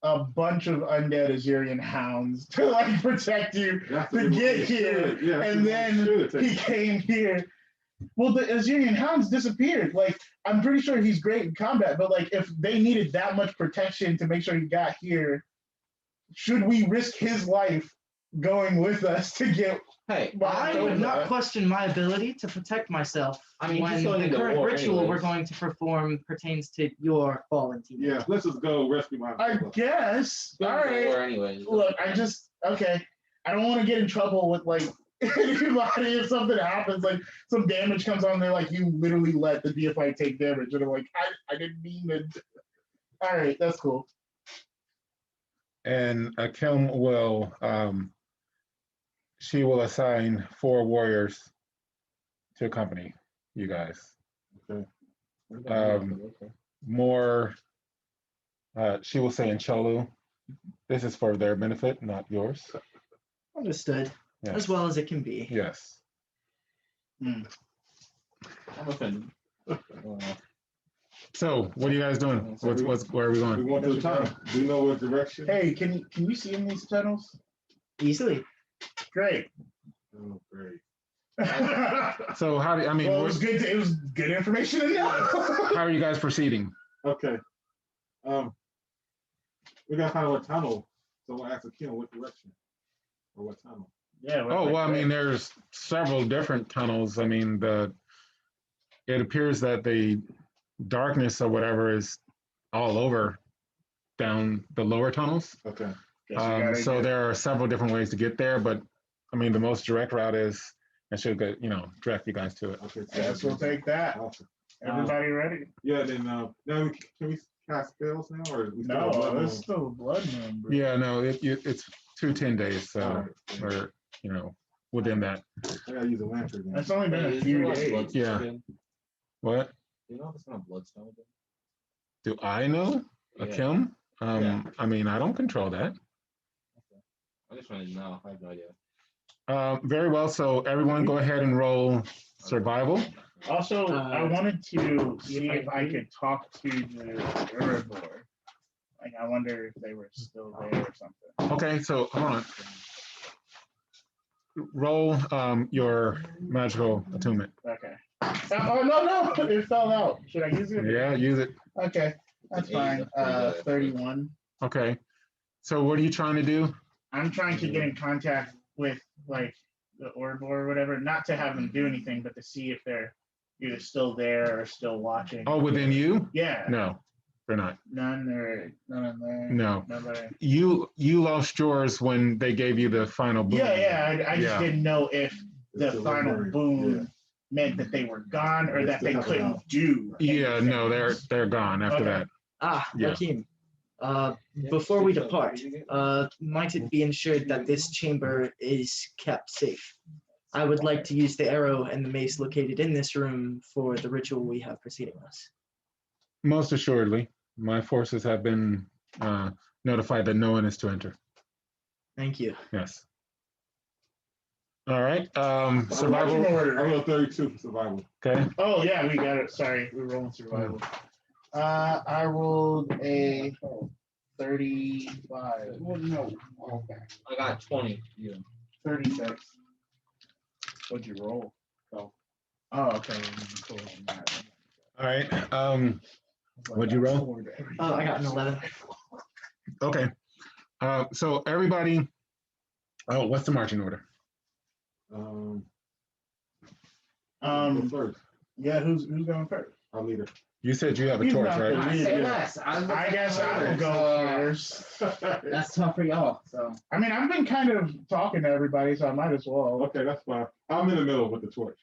S2: a bunch of undead Azurian hounds to like protect you to get here, and then he came here? Well, the Azurian hounds disappeared. Like, I'm pretty sure he's great in combat, but like, if they needed that much protection to make sure he got here, should we risk his life going with us to get?
S5: Hey,
S3: I would not question my ability to protect myself.
S5: I mean,
S3: when
S5: he's going
S3: the
S5: into
S3: current
S5: war
S3: ritual
S5: anyways.
S3: we're going to perform pertains to your fallen team.
S4: Yeah, let's just go rescue my.
S2: I guess. All right.
S5: War anyways.
S2: Look, okay. I don't want to get in trouble with like anybody if something happens, like some damage comes on there, like you literally let the DFI take damage, and I'm like, I didn't mean it. All right, that's cool.
S1: And Kim will she will assign 4 warriors to accompany you guys.
S4: Okay.
S1: More, she will say in Cholu. This is for their benefit, not yours.
S3: Understood.
S1: Yes.
S3: As well as it can be.
S1: Yes.
S5: I'm offended.
S1: So, what are you guys doing? Where are we
S4: We
S1: going?
S4: want to the tunnel. Do you know what direction?
S2: Hey, can you see in these tunnels?
S3: Easily.
S2: Great.
S4: Oh, great.
S1: So, how do I mean?
S2: Well, it was good information to know.
S1: How are you guys proceeding?
S4: Okay. We got to find a tunnel. So we'll ask Akim what direction or what tunnel.
S2: Yeah.
S1: Oh well, I mean, there's several different tunnels. I mean, it appears that the darkness or whatever is all over down the lower tunnels.
S4: Okay.
S1: So there are several different ways to get there, but I mean, the most direct route is, and she'll get, direct you guys to it.
S4: Okay.
S2: Yes, we'll take that.
S4: Awesome.
S2: Everybody ready?
S4: Yeah. Then now can we cast spells now, or we still have blood
S2: No, it's
S4: moon?
S2: still blood moon, bro.
S1: Yeah, no, it's 2 10 days, so
S4: All right.
S1: we're within that.
S4: I gotta use a lantern then.
S2: It's only been
S5: Hey,
S2: a
S5: is
S2: few
S5: there, like,
S2: days.
S5: Bloodstone
S1: Yeah.
S5: again?
S1: What
S5: You know if it's gonna Bloodstone again?
S1: do I know?
S5: Yeah.
S1: Akim?
S5: Yeah.
S1: I mean, I don't control that.
S5: I just wanted to know. I have no idea.
S1: Very well. So everyone, go ahead and roll survival.
S2: Also, I wanted to see if I could talk to the EverLore. Like, I wonder if they were still there or something.
S1: Okay, so hold on. Roll your magical attunement.
S2: Okay. Oh, no, it fell out. Should I use it?
S1: Yeah, use it.
S2: Okay, that's fine. 31.
S1: Okay. So what are you trying to do?
S2: I'm trying to get in contact with, like, the Orbor or whatever, not to have them do anything, but to see if they're either still there or still watching.
S1: Oh, within you?
S2: Yeah.
S1: No, they're not.
S2: None in there.
S1: No.
S2: Nobody.
S1: You lost yours when they gave you the final boon.
S2: Yeah. I just
S1: Yeah.
S2: didn't know if the
S4: It's
S2: final
S4: delivery.
S2: boon meant that they were gone or that they couldn't do.
S1: Yeah, no, they're gone after
S2: Okay.
S1: that. Yeah.
S3: Hakeem. Before we depart, might it be ensured that this chamber is kept safe? I would like to use the arrow and the mace located in this room for the ritual we have preceding us.
S1: Most assuredly, my forces have been notified that no one is to enter.
S3: Thank you.
S1: Yes. All right.
S2: Marching
S1: Survival.
S2: order.
S4: I rolled 32 for survival.
S1: Okay.
S2: Oh yeah, we got it. Sorry, we're rolling survival. I rolled a 35. Well, no, okay.
S5: I got 20. Yeah.
S2: 36. What'd you roll? Oh, okay. Cool.
S1: All right. What'd you roll?
S3: Oh, I got an 11.
S1: Okay. So everybody. Oh, what's the marching order?
S4: Go first.
S2: Yeah, who's going first?
S4: Our leader.
S1: You said you have a
S2: He's
S1: torch,
S2: not
S1: right?
S2: the
S6: I
S2: leader.
S6: say less.
S2: I guess I will go first.
S6: That's tough for y'all. So
S2: I mean, I've been kind of talking to everybody, so I might as well.
S4: Okay, that's fine. I'm in the middle with the torch.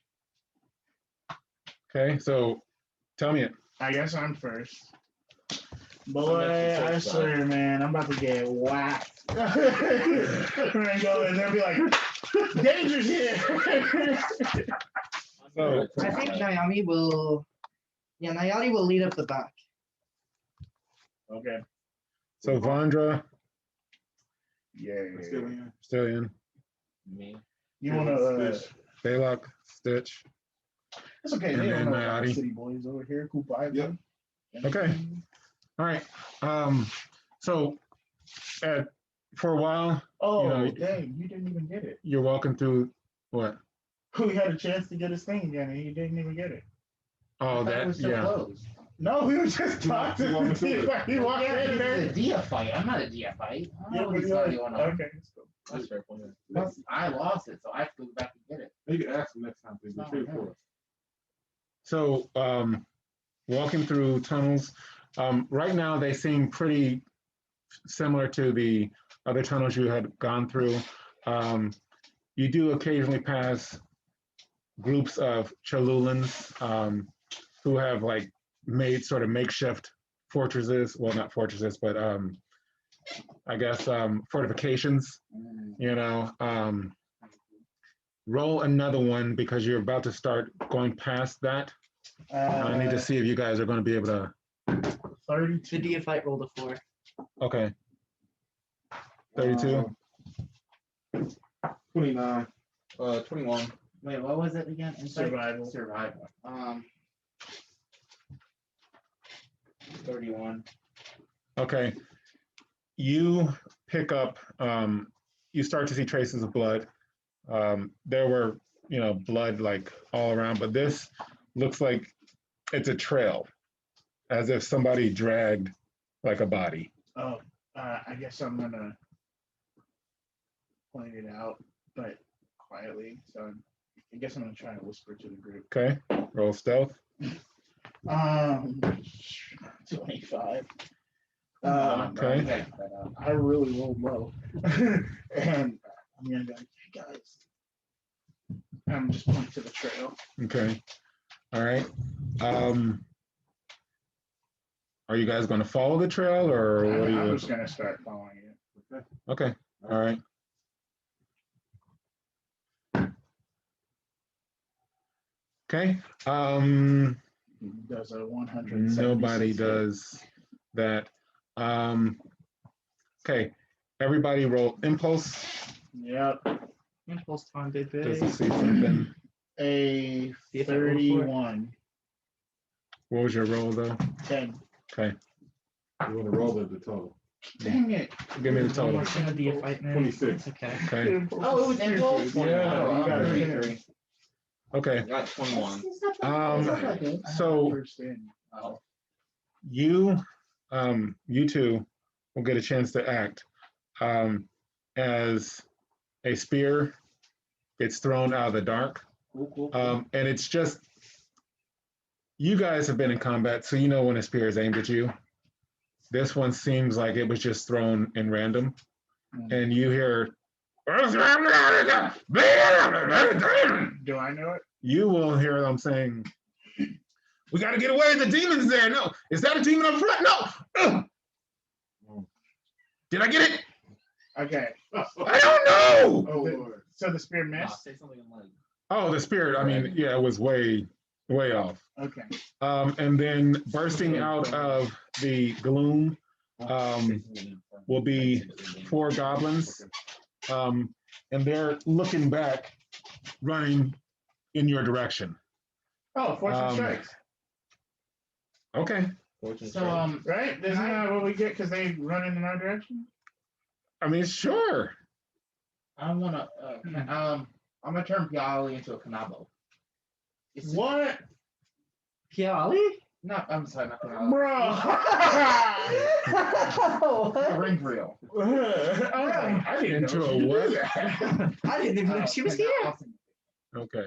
S1: Okay. So tell me it.
S2: I guess I'm first. Boy, I swear, man, I'm about to get whacked. We're gonna go in there and be like, danger's here.
S1: So
S3: I think Nayami will lead up the back.
S2: Okay.
S1: so Vandra,
S2: Yeah.
S1: Rastilian,
S5: Me.
S2: You want to?
S1: Belac, Stitch,
S2: It's okay.
S1: And
S2: They
S1: then
S2: don't know about the
S1: Nayati.
S2: city boys over here who buy them.
S1: Okay. All right. So for a while,
S2: Oh,
S1: know,
S2: dang, you didn't even get it.
S1: you're walking through what?
S2: We had a chance to get his thing again, and he didn't even get it.
S1: Oh,
S6: It
S1: that
S6: was so
S1: yeah.
S6: close.
S2: No, we were just
S4: You want
S2: talking
S4: me
S2: to
S4: to
S2: see
S4: do it?
S2: if he walked
S6: Yeah,
S2: in
S6: this
S2: there.
S6: is a Dia fight. I'm not a Dia fight. I
S2: Yeah,
S6: don't know
S2: but
S6: what's
S2: you're
S6: going on.
S2: okay. Let's go.
S5: That's fair point.
S6: Plus, I lost it, so I have to go back and get it.
S4: You can ask them next time. They do for us.
S1: So walking through tunnels, right now they seem pretty similar to the other tunnels you had gone through. You do occasionally pass groups of Chalulans who have like made sort of makeshift fortresses. Well, not fortresses, but I guess fortifications. You know, roll another one because you're about to start going past that. I need to see if you guys are going to be able to.
S2: 32.
S3: The Deophyte rolled a 4.
S1: Okay. 32.
S4: 29.
S5: 21.
S6: Wait, what was it again? Insight?
S2: Survival.
S6: Survival. 31.
S1: Okay. You pick up. You start to see traces of blood. There were, blood like all around, but this looks like it's a trail, as if somebody dragged like a body.
S2: Oh, I guess I'm gonna point it out, but quietly. So I guess I'm gonna try and whisper to the group.
S1: Okay. Roll stealth.
S2: 25.
S1: Okay.
S2: I really rolled low, and I'm gonna go, hey guys. I'm just pointing to the trail.
S1: Okay. All right. Are you guys going to follow the trail, or what are
S2: I'm
S1: you?
S2: just gonna start following it.
S1: Okay. All right. Okay.
S2: Does a 100.
S1: Nobody does that. Okay. Everybody roll impulse.
S2: Yep.
S3: Impulse time,
S1: Just to
S3: baby.
S1: see something.
S2: A
S3: If I roll for it.
S2: 31.
S1: What was your roll though?
S2: 10.
S1: Okay.
S4: You want to roll at the total.
S2: Dang it.
S1: Give me the
S3: I'm
S1: total.
S3: watching a Deophyte, man.
S4: 26.
S3: It's okay.
S1: Okay.
S6: Oh, it was impulse?
S2: Yeah,
S6: Oh,
S2: you got it.
S6: 33.
S1: Okay.
S5: I got 21.
S1: So you two will get a chance to act as a spear gets thrown out of the dark. And it's just, you guys have been in combat, so you know when a spear is aimed at you. This one seems like it was just thrown in random. And you hear,
S2: Do I know it?
S1: you will hear them saying, we got to get away, the demon's there. No, is that a demon up front? No. Ugh. Did I get it?
S2: Okay.
S1: I don't know.
S4: Oh, Lord.
S2: So the spear missed?
S5: Say something like.
S1: Oh, the spirit. I mean, yeah, it was way off.
S2: Okay.
S1: And then bursting out of the gloom will be 4 goblins. And they're looking back, running in your direction.
S2: Oh, fortune strikes.
S1: Okay.
S6: So,
S2: Right? Isn't that what we get because they run in our direction?
S1: I mean, sure.
S6: I want to, I'm going to turn Piali into a Kanabo.
S2: What?
S3: Piali?
S6: No, I'm sorry, not Kanabo.
S2: Bro.
S6: A ring reel.
S2: I didn't
S1: Into
S2: know
S1: a
S2: she could
S1: what?
S2: do that.
S3: I didn't even know she was here.
S1: Okay.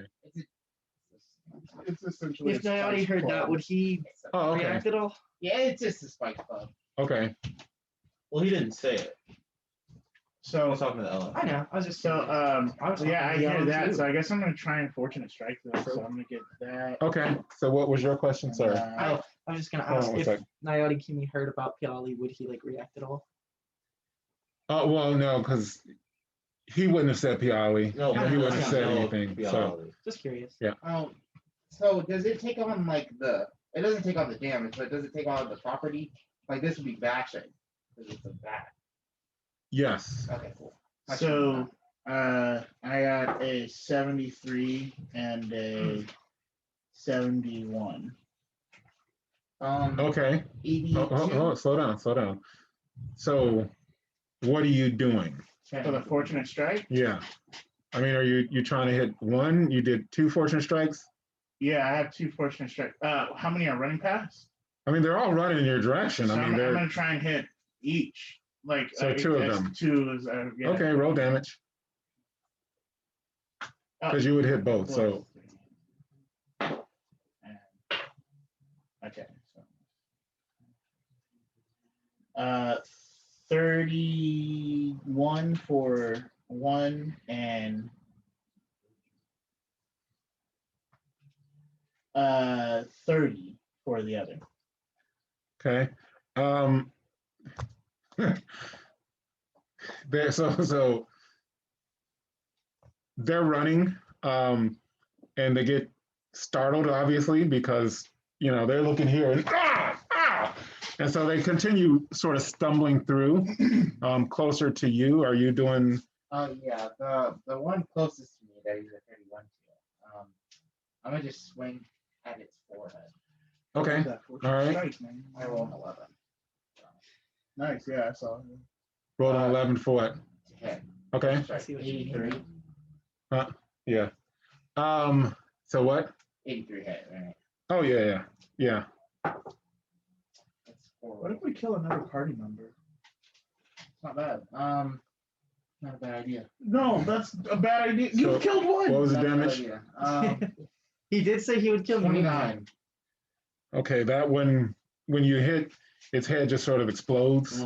S2: It's essentially
S3: If
S2: a
S3: Nayati
S2: spice
S3: heard that,
S2: club.
S3: would he
S1: Oh, okay.
S3: react at all?
S6: Yeah, it's just a spike club.
S1: Okay.
S5: Well, he didn't say it. I
S2: So
S5: was talking to Ella.
S3: I know. I was just
S2: So,
S3: I was
S2: yeah, I
S3: talking to
S2: hear
S3: Yellow
S2: that.
S3: too.
S2: So I guess I'm gonna try and fortunate strike this. So I'm gonna get that.
S1: Okay. So what was your question, sir?
S3: I was just gonna
S1: Hold
S3: ask
S1: on one
S3: if
S1: sec.
S3: Nayati Kimi heard about Piali, would he like react at all?
S1: Oh, well, no, because he wouldn't have said Piali.
S5: No,
S3: Yeah,
S1: he wouldn't have said
S5: no,
S1: anything. So,
S5: Piali.
S3: Just curious.
S1: yeah.
S6: So does it take on like it doesn't take on the damage, but does it take on the property? Like this would be bashing. Because it's a bat.
S1: Yes.
S6: Okay, cool.
S2: So I got a 73 and a 71.
S1: Okay.
S6: 82.
S1: Slow down. So, what are you doing?
S2: For the fortunate strike?
S1: Yeah. I mean, are you trying to hit one? You did 2 fortune strikes?
S2: Yeah, I have 2 fortunate strikes. How many are running past?
S1: I mean, they're all running in your direction.
S2: So
S1: I mean,
S2: I'm
S1: they're
S2: gonna try and hit each. Like
S1: So 2 of them.
S2: 2 is yeah.
S1: okay. Roll damage because you would hit both. So
S2: okay. So 31 for one and 30 for the other.
S1: okay. So they're running, and they get startled obviously because they're looking here and and so they continue sort of stumbling through closer to you. Are you doing?
S6: Oh yeah, the one closest to me that is a 31 to. I'm gonna just swing at its forehead.
S1: Okay. All right.
S2: Strike, man.
S6: I roll an 11.
S2: Nice, yeah, I saw.
S1: Roll an 11 for what?
S6: To hit.
S1: Okay.
S3: I see what you mean.
S6: 83.
S1: Yeah. So what?
S6: 83 hit, right?
S1: Oh yeah.
S6: That's 4.
S2: What if we kill another party member?
S6: It's not bad. Not a bad idea.
S2: No, that's a bad idea. You
S1: So,
S2: killed one.
S1: What was the
S6: Not a bad
S1: damage?
S6: idea.
S3: He did say he would kill me.
S6: 29.
S1: Okay, that when you hit, its head just sort of explodes.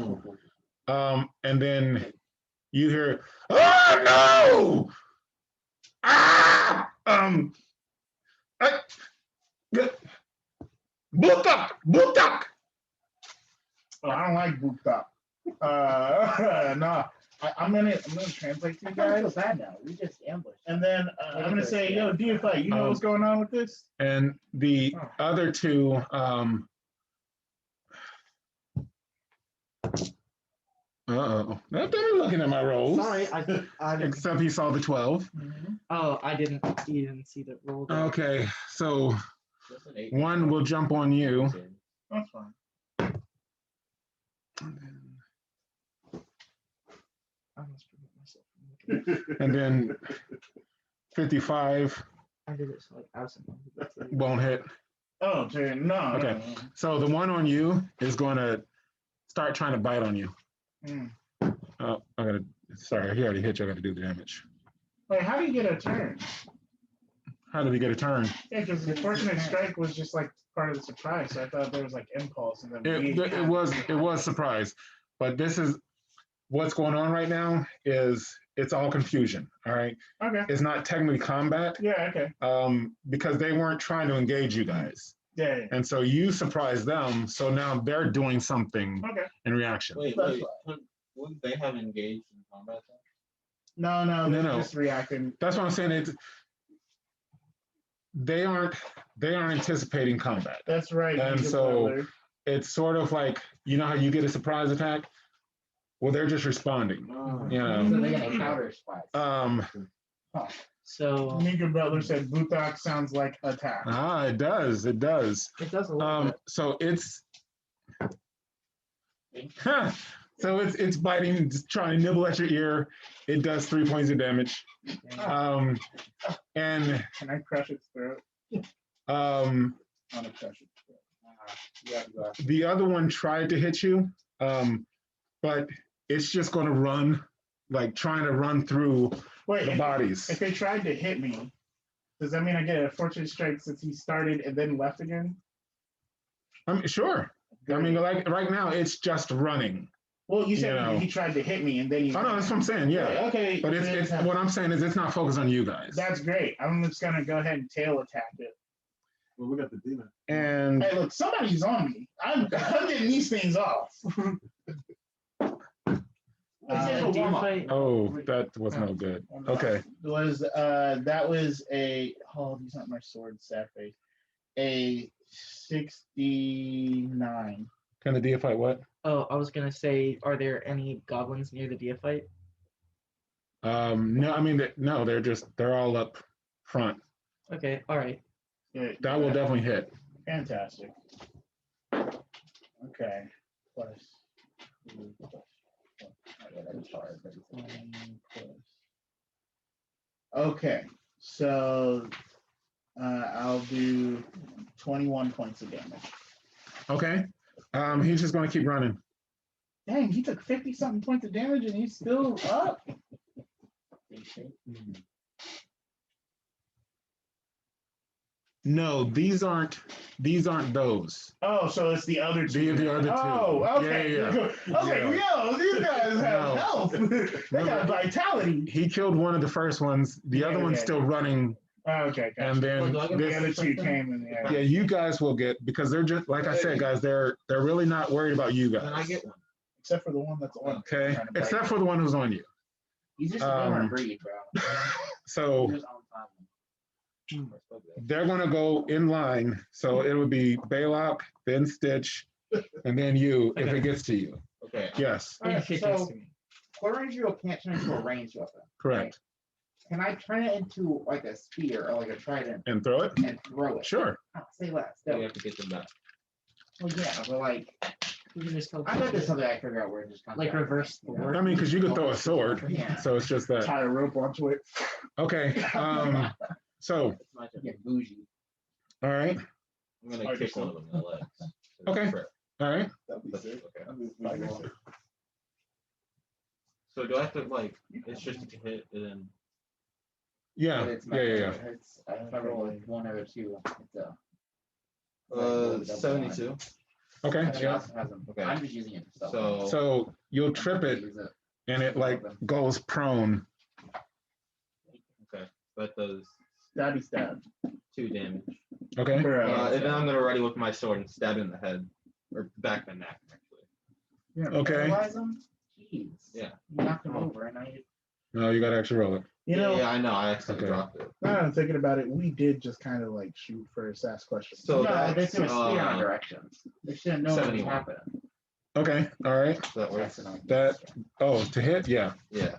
S1: And then you hear, "Oh no! Ah! Butak!
S2: Oh, I don't like Booktop. No, I'm gonna translate to you
S6: I don't feel
S2: guys,
S6: bad now. We just ambushed.
S2: and then I'm gonna say, yo, DFI, you know what's going on with this?
S1: And the other 2, uh-oh. Don't be looking at my rolls.
S3: Sorry, I didn't.
S1: Except he saw the 12.
S3: Oh, I didn't. You didn't see the roll. there.
S1: Okay, so
S5: Just an 8.
S1: 1 will jump on you.
S2: That's fine.
S3: I must prevent myself from looking.
S1: And then 55
S3: I did it so like absentmindedly.
S1: won't hit.
S2: Oh, dude, no.
S1: Okay.
S2: no.
S1: So the one on you is going to start trying to bite on you.
S2: Mm.
S1: Oh, sorry, he already hit you. I got to do the damage.
S2: Wait, how do you get a turn?
S1: How did he get a turn?
S2: Yeah, because the fortunate strike was just like part of the surprise. So I thought there was like impulse, and then
S1: It was surprise, but this is what's going on right now. Is it's all confusion. All right,
S2: Okay.
S1: it's not technically combat.
S2: Yeah. Okay.
S1: Because they weren't trying to engage you guys,
S2: Yeah.
S1: and so you surprised them. So now they're doing something
S2: Okay.
S1: in reaction.
S5: Wait. Wouldn't they have engaged in combat then?
S2: No,
S1: No.
S2: just reacting.
S1: That's what I'm saying. They aren't anticipating combat.
S2: That's right.
S1: And
S2: Ninja
S1: so-
S2: Butler.
S1: It's sort of like how you get a surprise attack. Well, they're just responding.
S5: Oh.
S1: You
S6: So
S1: know.
S6: they're gonna counter spies.
S3: So
S2: Ninja Butler said Butak sounds like attack.
S1: It does.
S3: it does a little bit.
S1: So it's it's biting, it's trying to nibble at your ear. It does 3 points of damage. And
S2: Can I crush its throat? I want to crush its throat.
S6: You have to go after.
S1: the other one tried to hit you, but it's just going to run, like trying to run through
S2: Wait,
S1: the bodies.
S2: if they tried to hit me, does that mean I get a fortune strike since he started and then left again?
S1: I mean, sure. I mean, like right now, it's just running.
S2: Well, you said
S1: you know.
S2: he tried to hit me and then he.
S1: I know, that's what I'm saying. Yeah.
S2: Okay.
S1: But it's what I'm saying is it's not focused on you guys.
S2: That's great. I'm just gonna go ahead and tail attack it.
S4: Well, we got the demon.
S1: And
S2: Hey, look, somebody's on me. I'm getting these things off.
S1: oh, that was no good. Okay.
S2: That was a these aren't my sword stat face. A 69.
S1: Can the DFI what?
S3: Oh, I was gonna say, are there any goblins near the Deophyte?
S1: No, I mean, no, they're all up front.
S3: Okay, all right.
S1: That will definitely hit.
S2: Fantastic. Okay. Plus. Okay. So I'll do 21 points of damage.
S1: Okay. He's just going to keep running.
S2: Dang, he took 50 something points of damage and he's still up.
S1: No, these aren't those.
S2: Oh, so it's the other two.
S1: The other two.
S2: Oh, okay.
S1: Yeah.
S2: I was like, yo, these guys have health. They got vitality.
S1: He killed one of the first ones. The other one's still running.
S2: Oh, okay. Gotcha.
S1: And then
S2: The other two came in there.
S1: yeah, you guys will get, because they're just like I said, guys. They're really not worried about you guys.
S5: Then I get one.
S2: Except for the one that's on.
S1: Okay, except for the one who's on you.
S6: He's just a different breed, bro.
S1: So they're going to go in line. So it would be Belac, then Stitch, and then you if it gets to you.
S5: Okay.
S1: Yes,
S6: Alright, so quarter-range hero can't turn into a ranged weapon.
S1: correct.
S6: Can I turn it into like a spear or like a trident
S1: And throw it?
S6: and throw it?
S1: Sure.
S6: Oh, say less.
S5: So
S6: No.
S5: we have to get them back.
S6: Well, yeah, but like,
S3: We can just
S6: I bet there's something I figure out where it just comes
S3: like
S6: out.
S3: reverse the word.
S1: I mean, because you could throw a sword.
S6: Yeah.
S1: So it's just that.
S2: Tie a rope onto it.
S1: Okay. So,
S6: It's not to get bougie.
S1: all right.
S5: I'm gonna kick one of them in the legs.
S1: Okay. All right.
S2: That'd be sick.
S5: Okay.
S2: That'd be fucking sick.
S5: So do I have to like? It's just a hit and then.
S1: Yeah.
S6: But it's
S1: Yeah.
S6: It's, if I roll like one or two, it's a.
S5: 72.
S1: Okay.
S6: Somebody else has them.
S5: Okay.
S6: I'm just using it for stuff.
S5: So
S1: So you'll trip it
S6: Use it.
S1: and it like goes prone.
S5: okay, that does
S2: Stabby stab.
S5: 2 damage.
S1: Okay.
S2: For,
S5: And then I'm gonna ready with my sword and stab it in the head or back of the neck actually.
S2: yeah.
S1: Okay.
S6: Paralyze them? Jeez.
S5: Yeah.
S6: You knocked him over and I.
S1: No, you got to actually roll it.
S2: You know,
S5: yeah, I know. I accidentally
S1: Okay.
S5: dropped it.
S2: now that I'm thinking about it, we did just kind of like shoot first, ask questions.
S5: So
S6: no, they
S5: that's,
S6: threw a spear on directions. They should have known what was
S5: 71.
S6: happening.
S1: Okay. All right.
S5: So that works.
S1: That. Oh, to hit? Yeah.
S5: Yeah.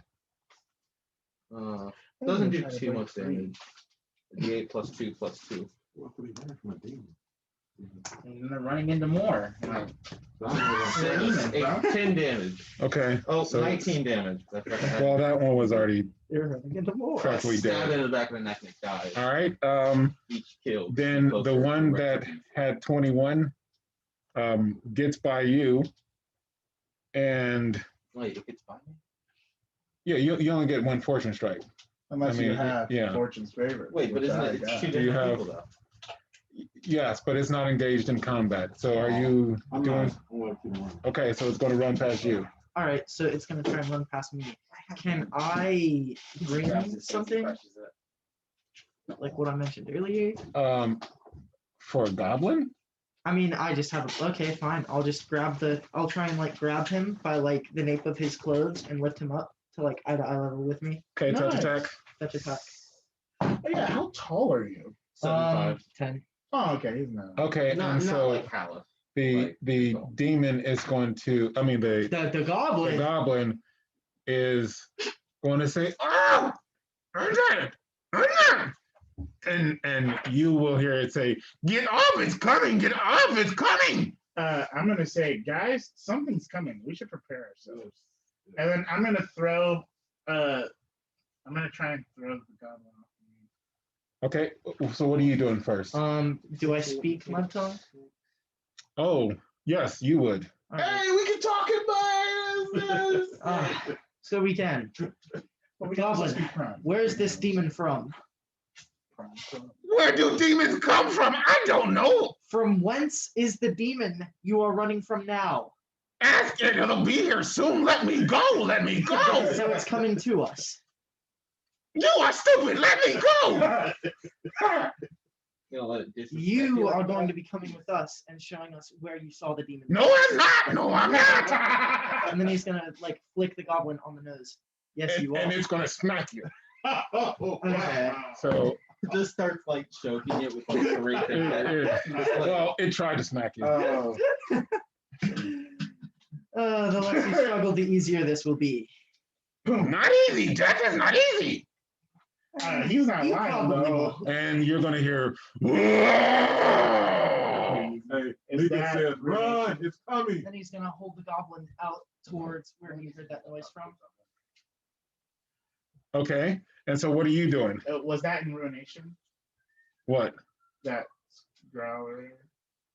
S5: Doesn't do too much damage. D8 plus 2 plus 2.
S6: And they're running into more. Like,
S5: Six, 8, 10 damage.
S1: Okay.
S5: Oh,
S1: So-
S5: 19 damage. That's right.
S1: Well, that one was already
S3: You're running into more.
S1: correctly
S5: Stab
S1: dead.
S5: in the back of the neck and it dies.
S1: All right.
S5: Each kill.
S1: Then
S5: closer
S1: the
S5: to
S1: one that
S5: retribution.
S1: had 21 gets by you, and
S5: Wait, it gets by me?
S1: yeah, you only get one fortune strike.
S2: Unless
S1: I mean,
S2: you have
S1: yeah.
S2: Fortune's favorite.
S5: Wait, but
S2: which
S5: isn't
S2: I
S5: it? It's
S2: got.
S5: 2
S1: Do you
S5: different
S1: have-
S5: people though.
S1: Yes, but it's not engaged in combat. So are you doing? Okay, so it's going to run past you.
S3: All right, so it's gonna try and run past me. Can I bring something like what I mentioned earlier?
S1: For a goblin?
S3: I mean, I just have a, okay, fine. I'll just I'll try and like grab him by like the nape of his clothes and lift him up to like eye to eye level with me.
S1: Okay, touch
S2: Nice.
S1: attack.
S3: Touch attack.
S2: Oh, yeah, how tall are you?
S5: 75.
S3: 10.
S2: Oh, okay, he's not.
S1: Okay,
S5: Not,
S1: and
S5: not
S1: so
S5: like Kaliff.
S1: the demon is going to. I mean the
S3: The goblin.
S1: goblin is going to say, "Oh, I'm dead. I'm dead." And you will hear it say, "Get off! It's coming! Get off! It's coming!"
S2: I'm gonna say, guys, something's coming. We should prepare ourselves. And then I'm gonna throw. I'm gonna try and throw the goblin off.
S1: Okay, so what are you doing first?
S3: Do I speak my tongue?
S1: Oh, yes, you would.
S3: All right.
S2: we can talk in my
S3: So we can.
S2: But we
S3: Goblin.
S2: also speak prime.
S3: Where's this demon from?
S1: Where do demons come from? I don't know.
S3: From whence is the demon you are running from now?
S1: Ask it. It'll be here soon. Let me go. Let me go.
S3: So it's coming to us.
S1: You are stupid. Let me go.
S5: You know, let it disrespect
S3: You are going to be coming with us and showing us where you saw the demon.
S1: No, I'm not. No, I'm not.
S3: And then he's gonna like flick the goblin on the nose. Yes, you
S1: And
S3: are.
S1: it's going to smack you.
S3: Okay.
S1: So,
S5: Just starts like choking it with like a great big head.
S1: well, it tried to smack you.
S2: Oh,
S3: The less you struggle, the easier this will be.
S1: Not easy. Death is not easy.
S2: He's not
S3: You
S2: lying
S3: probably
S2: though.
S3: will.
S1: And you're gonna hear.
S4: Hey,
S2: Is
S4: Legion
S2: that
S4: says,
S2: really-
S4: run, it's coming.
S3: Then he's gonna hold the goblin out towards where he heard that noise from.
S1: Okay. And so what are you doing?
S2: Was that in Ruination?
S1: What?
S2: That growler?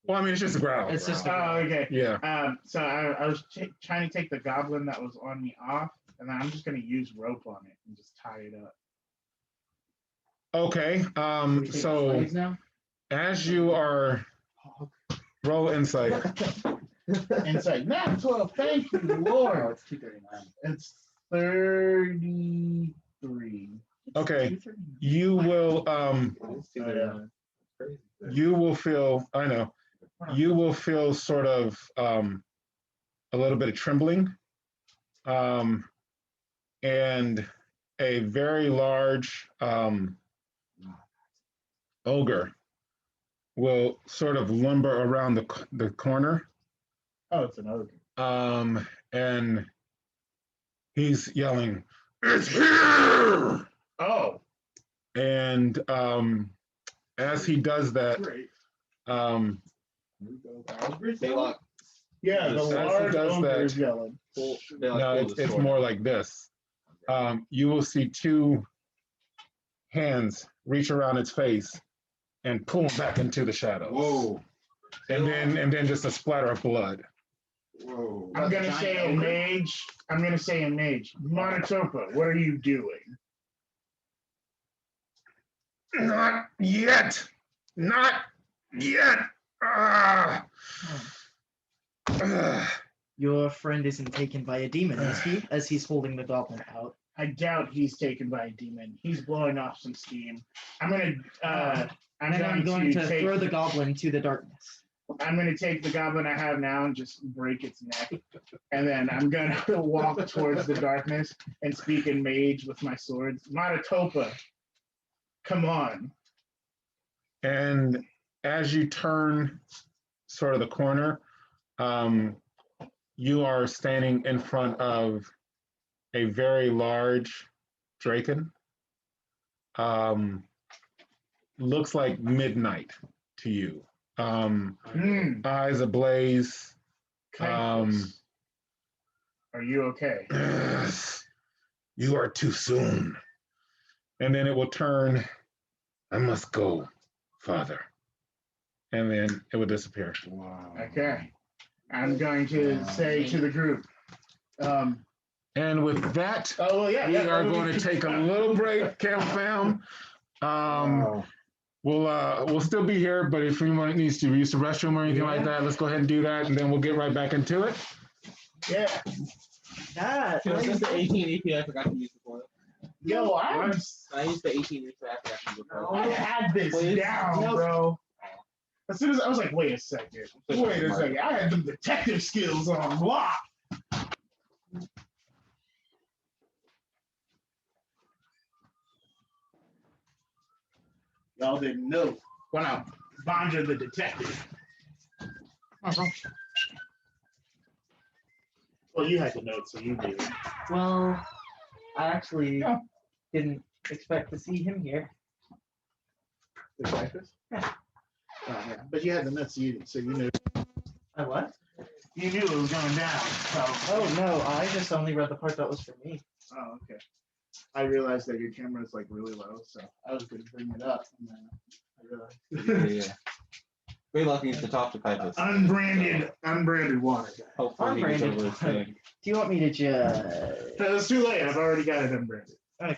S1: Well, I mean, it's just a growl.
S3: It's just a
S2: Oh, okay.
S1: Yeah.
S2: So I was trying to take the goblin that was on me off, and then I'm just gonna use rope on it and just tie it up.
S1: Okay. So
S6: now?
S1: as you are roll insight.
S2: Insight. Not 12. Thank you,
S6: Oh,
S2: Lord.
S6: it's 239.
S2: It's 33.
S1: Okay. You will you will feel, I know, you will feel sort of a little bit of trembling. And a very large ogre will sort of lumber around the corner.
S2: Oh, it's an ogre.
S1: And he's yelling, "It's here!"
S2: Oh,
S1: And as he does that,
S2: great.
S5: Belac,
S2: Yeah, the
S1: As he
S2: large
S1: does
S2: ogre
S1: that-
S2: is yelling.
S1: no, it's more like this. You will see two hands reach around its face and pull him back into the shadows.
S4: Whoa,
S1: And then just a splatter of blood.
S4: whoa.
S2: I'm gonna
S6: Giant
S2: say a
S6: ogre?
S2: mage. I'm gonna say a mage. Monotopa, what are you doing?
S1: Not yet. Not yet. Ah. Ah.
S3: Your friend isn't taken by a demon, is he? As he's holding the goblin out.
S2: I doubt he's taken by a demon. He's blowing off some steam. I'm
S3: Then I'm going to
S2: take,
S3: throw the goblin to the darkness.
S2: I'm gonna take the goblin I have now and just break its neck. And then I'm gonna walk towards the darkness and speak in mage with my swords. Monotopa, come on.
S1: And as you turn sort of the corner, you are standing in front of a very large draken. Looks like midnight to you. Eyes ablaze.
S2: Kindness. Are you okay?
S1: You are too soon. And then it will turn. I must go, Father. And then it will disappear.
S4: Wow.
S2: Okay. I'm going to say to the group.
S1: And with that,
S2: Oh well, yeah.
S1: we
S2: yeah,
S1: are going to take a little break, Camp Fam.
S4: Wow.
S1: We'll still be here, but if anyone needs to use the restroom or anything like that, let's go ahead and do that, and then we'll get right back into it.
S2: Yeah.
S3: That
S5: Can I use the 18 EP I forgot to use before?
S2: Yo,
S5: Can I use the 18 EP I forgot to use before?
S2: I had this
S5: Please?
S2: down,
S5: Nope.
S2: bro. As soon as I was like, wait a second. Wait a second. I had them detective skills on block. Y'all didn't know. When I Vandra the detective. Well, you had the notes, so you knew.
S3: well, I actually
S2: Yeah.
S3: didn't expect to see him here.
S2: Detectives? Yeah. Oh, yeah. But you had the notes, so you knew.
S3: I what?
S2: You knew it was going down. So.
S3: Oh no, I just only read the part that was for me.
S2: Oh, okay. I realized that your camera is like really low, so I was going to bring it up. And then I realized.
S5: Yeah. Belac needs to talk to Kaliff.
S2: Unbranded water.
S5: Hopefully he gets
S3: Unbranded
S5: over his
S3: water.
S5: thing.
S3: Do you want me to just?
S2: No, it's too late. I've already got it unbranded.
S3: Okay.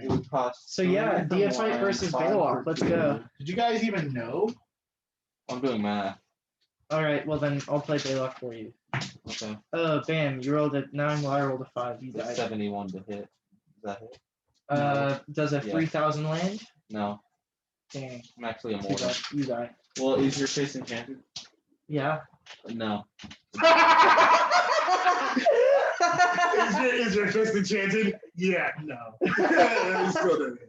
S5: It would cost.
S3: So yeah, Deophyte versus Belac. Let's go.
S2: Did you guys even know?
S5: I'm doing math.
S3: All right, well then I'll play Belac for you.
S5: Okay.
S3: Oh, bam! You rolled a 9, while I rolled a 5. You
S5: It's
S3: died.
S5: 71 to hit. Is that hit?
S3: Does a
S5: Yeah.
S3: 3,000 land?
S5: No.
S3: Dang.
S5: I'm actually a
S3: Too
S5: mortal.
S3: bad. You die.
S5: Well, is your face enchanted?
S3: Yeah.
S5: No.
S2: Is your fist enchanted? Yeah, no.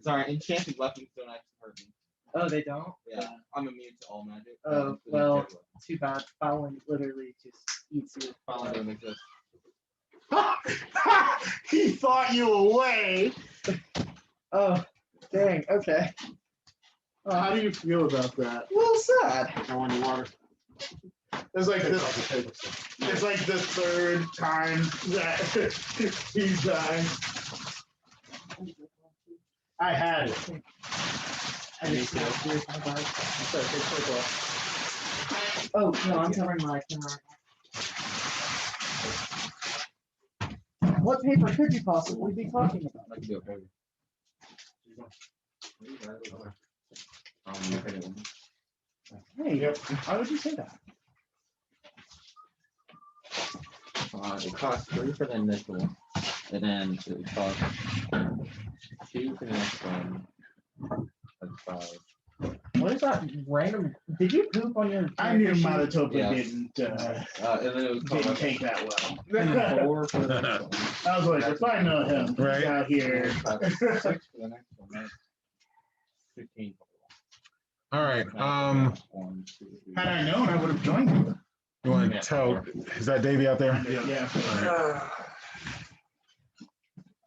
S5: Sorry, enchanted weapons don't actually hurt me.
S3: Oh, they don't.
S5: Yeah, I'm immune to all magic.
S3: Oh,
S5: including
S3: well.
S5: enchanted weapons.
S3: Too bad. Fouling literally just eats you.
S5: Fallen doesn't exist.
S2: He fought you away.
S3: Oh, dang. Okay.
S2: How do you feel about that?
S3: A little sad.
S4: Go in the water.
S2: It's like it's like the third time that he's died. I had it.
S3: Oh, no, I'm covering my camera. What paper could you possibly be talking about?
S5: I can do it for you.
S3: Hey, why would you say that?
S5: It costs 3 for the initial, and then it would cost 2 for the next one. That's 5.
S3: What is that random? Did you poop on your?
S2: I knew Malatopa
S5: Yeah.
S2: didn't
S5: And then it would
S2: didn't
S5: cost
S2: take that well.
S5: 4 for the next one.
S2: I was like, if I know him, he's
S1: Right.
S2: out here.
S5: 6 for the next one. That's 15 total.
S1: All right.
S5: 1, 2, 3.
S2: Had I known, I would have joined you.
S1: You want to tell? Is that Davey out there?
S2: Yeah.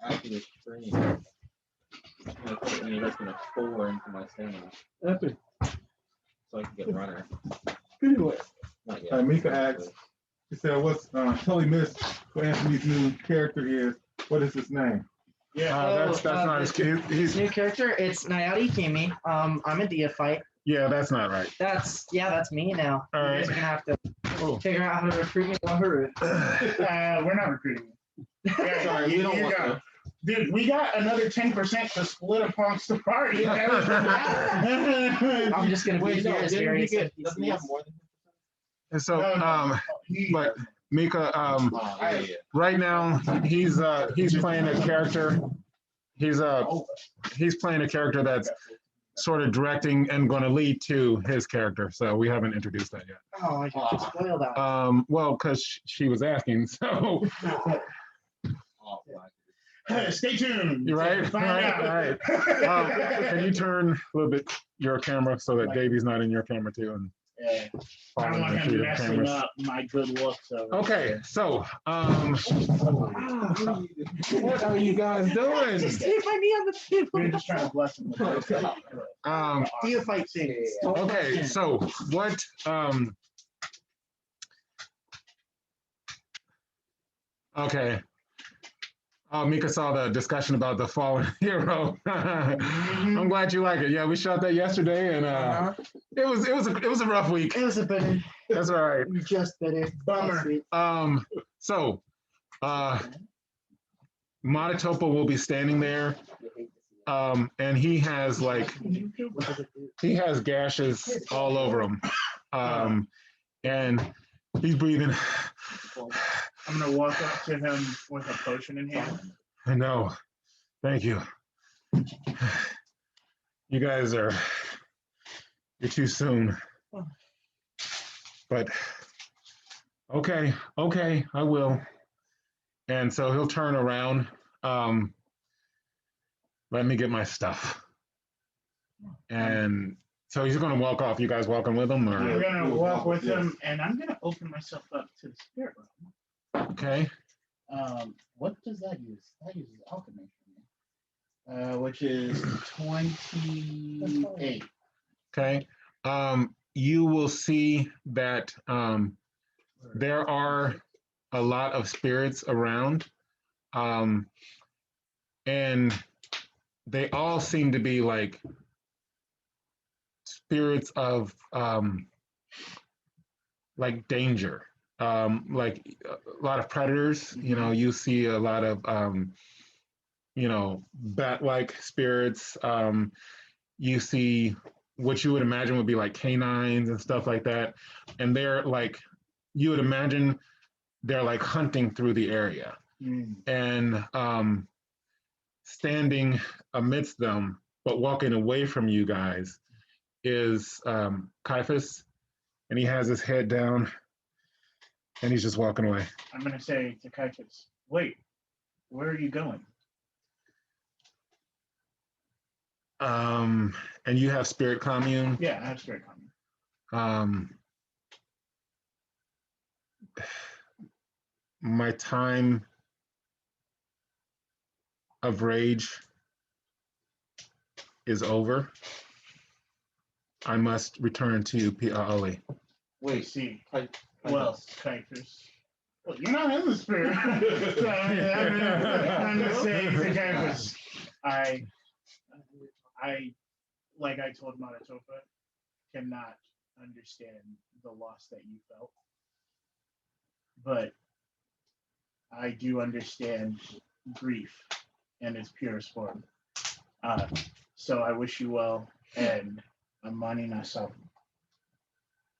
S5: After the stream, I'm gonna put any less than a 4 into my stamina,
S3: Okay.
S5: so I can get runner.
S4: Anyway,
S5: Not yet.
S4: Mika asks, she said, what's totally missed what Anthony's new character is. What is his name?
S2: Yeah.
S1: That's not his kid.
S3: His
S1: He's
S3: new character, it's Nayati Kimi. I'm a Deophyte.
S1: yeah, that's not right.
S3: That's me now.
S1: All
S3: You
S1: right.
S3: guys are gonna have to
S1: Oh.
S3: figure out how to recruit me to Wahuru.
S2: We're not recruiting. Yeah,
S5: Sorry, we don't want to.
S2: Dude, we got another 10% to split amongst the party.
S3: I'm just gonna be
S5: Wait,
S3: here
S5: no,
S3: as
S5: didn't he
S3: various
S5: get, doesn't he have
S3: NPCs.
S5: more than
S1: And so, but Mika,
S5: yeah.
S1: right now he's playing a character. He's playing a character that's sort of directing and going to lead to his character. So we haven't introduced that yet.
S3: Oh, I just spoiled that.
S1: Well, because she was asking. So
S2: Stay tuned.
S1: you're right.
S2: Find
S1: Right.
S2: out.
S1: All right. Can you turn a little bit your camera so that Davey's not in your camera too? And
S2: Yeah. I don't want him messing up my good looks. So.
S1: okay. So what are you guys doing?
S3: Just hit my knee on the table.
S2: We're just trying to bless him.
S3: Deophyte things.
S1: Okay, so what okay. Mika saw the discussion about the fallen hero. I'm glad you like it. Yeah, we shot that yesterday and it was a rough week.
S3: It was a bit.
S1: That's all right.
S3: Just better.
S2: Bummer.
S1: So Matatopa will be standing there. And he has gashes all over him. And he's breathing.
S2: I'm gonna walk up to him with a potion in hand.
S1: I know. Thank you. You guys you're too soon. But okay, I will. And so he'll turn around. Let me get my stuff. And so he's going to walk off. You guys walking with him? Or?
S2: I'm gonna walk with him, and I'm gonna open myself up to the spirit realm.
S1: Okay.
S2: What does that use? That uses alchemy, which is 28.
S1: Okay. You will see that there are a lot of spirits around. And they all seem to be like spirits of like danger. Like a lot of predators, you see a lot of bat-like spirits. You see what you would imagine would be like canines and stuff like that. And they're like, you would imagine they're like hunting through the area. And standing amidst them, but walking away from you guys is Caiaphas, and he has his head down and he's just walking away.
S2: I'm gonna say to Caiaphas, wait, where are you going?
S1: And you have spirit commune.
S2: Yeah, I have spirit commune.
S1: My time of rage is over, I must return to Pi'aoli.
S2: I
S5: Wait,
S2: see.
S5: type.
S2: Well, Kuipers. Well, you're not in the spirit. So, I'm just saying, Kuipers. I, like I told Manitopa, cannot understand the loss that you felt. But I do understand grief in its purest form. So I wish you well, and Amani Nasabu.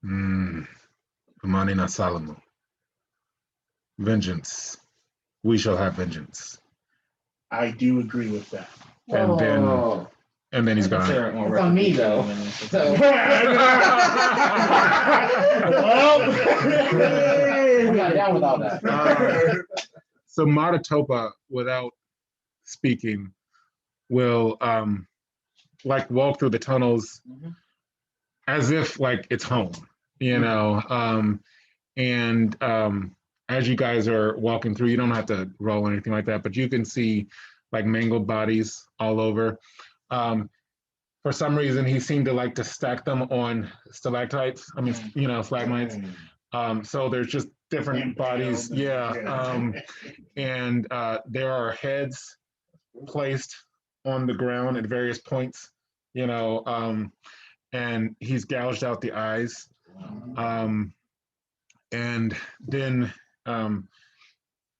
S1: Amani Nasalamu. Vengeance. We shall have vengeance.
S2: I do agree with that.
S1: And then he's gone.
S6: It's on me though. So. I'm not down with all that.
S1: So Manitopa, without speaking, will like walk through the tunnels as if like it's home, you know. And as you guys are walking through, you don't have to roll or anything like that, but you can see like mangled bodies all over. For some reason, he seemed to like to stack them on stalactites. I mean, you know, stalagmites. So there's just different bodies. Yeah. And there are heads placed on the ground at various points, you know, and he's gouged out the eyes. And then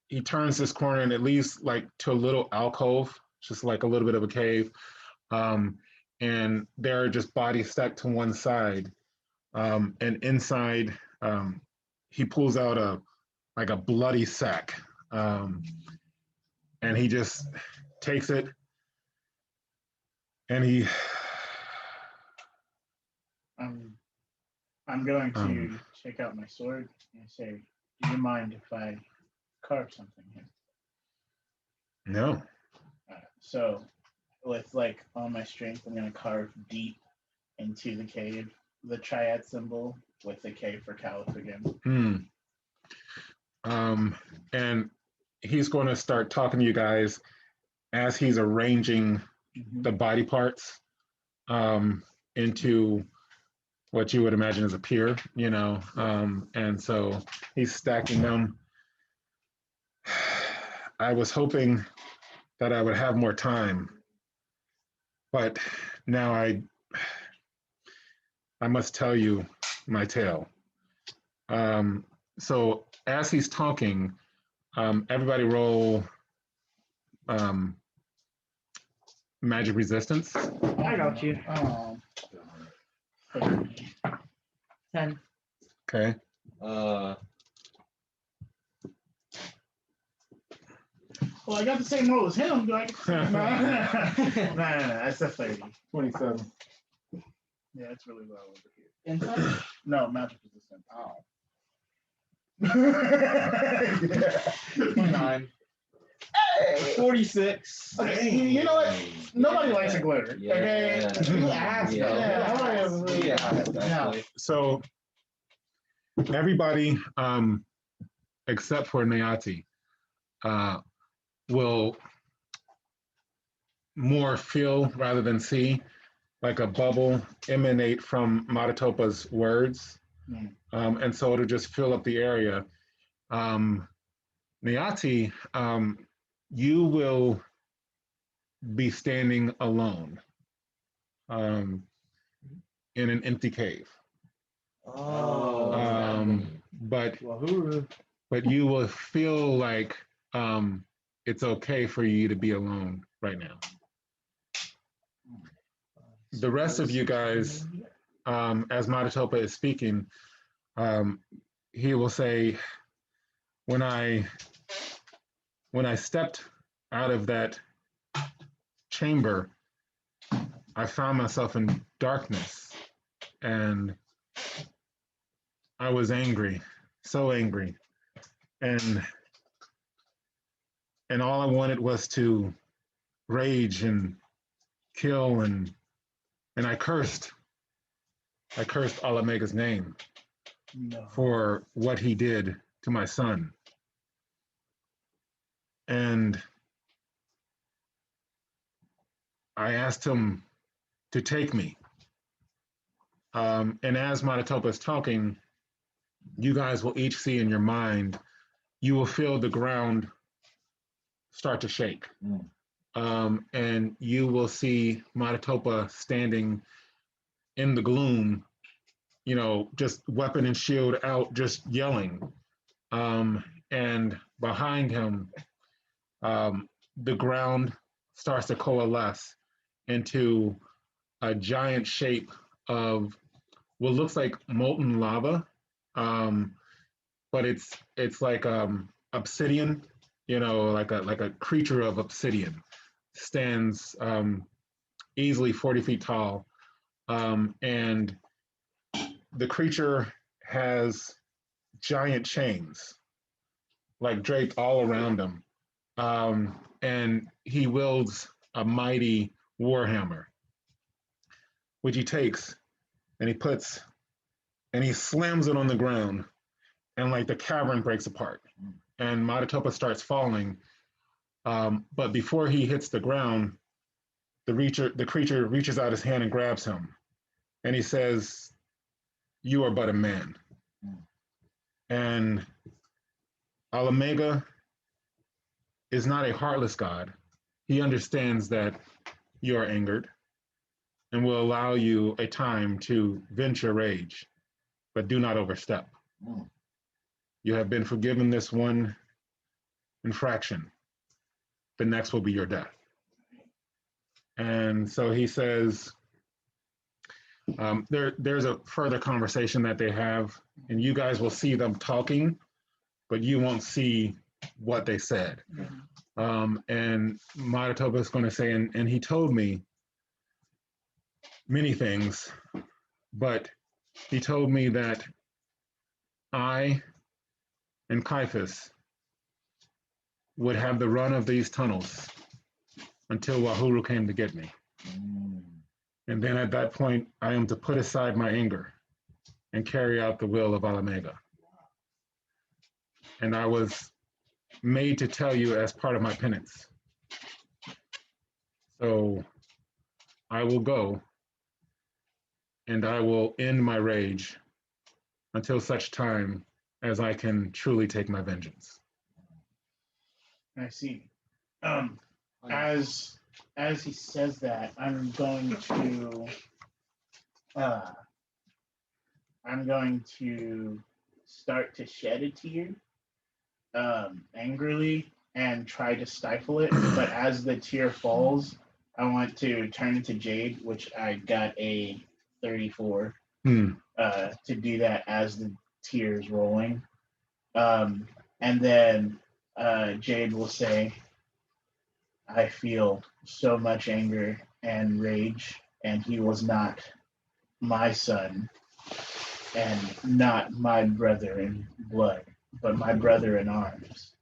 S1: he turns this corner and it leads like to a little alcove, just like a little bit of a cave. And there are just bodies stacked to one side. And inside, he pulls out a bloody sack. And he just takes it and he
S2: I'm going to take out my sword and say, do you mind if I carve something here?
S1: No.
S2: So with like all my strength, I'm going to carve deep into the cave, the triad symbol with the K for Kaliff again.
S1: And he's going to start talking to you guys as he's arranging the body parts into what you would imagine as a pier, you know. And so he's stacking them. I was hoping that I would have more time, but now I must tell you my tale. So as he's talking, everybody roll magic resistance.
S3: I got you. 10.
S1: Okay.
S2: Well, I got the same roll as him. Do I get no, that's a 30.
S4: 27.
S2: Yeah, it's really low over here.
S6: Inside?
S2: No, magic resistance.
S6: Oh.
S5: 9. 46.
S2: Okay, you know what? Nobody likes a glitter. Okay.
S6: You asked though.
S5: Yeah.
S1: So everybody, except for Nayati, will more feel rather than see, like a bubble emanate from Manitopa's words. And so it'll just fill up the area. Nayati, you will be standing alone in an empty cave. But you will feel like it's okay for you to be alone right now. The rest of you guys, as Manitopa is speaking, he will say, when I stepped out of that chamber, I found myself in darkness and I was angry, so angry. And all I wanted was to rage and kill and I cursed Alamega's name for what he did to my son. And I asked him to take me. And as Matatopa is talking, you guys will each see in your mind, you will feel the ground start to shake. And you will see Matatopa standing in the gloom, you know, just weapon and shield out, just yelling. And behind him, the ground starts to coalesce into a giant shape of what looks like molten lava, but it's like obsidian, you know, like a creature of obsidian, stands easily 40 feet tall, and the creature has giant chains, like draped all around him, and he wields a mighty warhammer, which he takes and he slams it on the ground, and like the cavern breaks apart, and Matatopa starts falling. But before he hits the ground, the creature reaches out his hand and grabs him, and he says, "You are but a man." And Alamega is not a heartless god. He understands that you are angered and will allow you a time to vent your rage, but do not overstep. You have been forgiven this one infraction. The next will be your death. And so he says, there's a further conversation that they have, and you guys will see them talking, but you won't see what they said. And Matatopa is going to say, and he told me many things, but he told me that I and Caiaphas would have the run of these tunnels until Wahuru came to get me. And then at that point, I am to put aside my anger and carry out the will of Alamega. And I was made to tell you as part of my penance. So I will go and I will end my rage until such time as I can truly take my vengeance.
S2: I see. As he says that, I'm going to start to shed a tear, angrily, and try to stifle it. But as the tear falls, I want to turn into Jade, which I got a 34 to do that as the tear is rolling. And then Jade will say, I feel so much anger and rage, and he was not my son and not my brother in blood, but my brother in arms.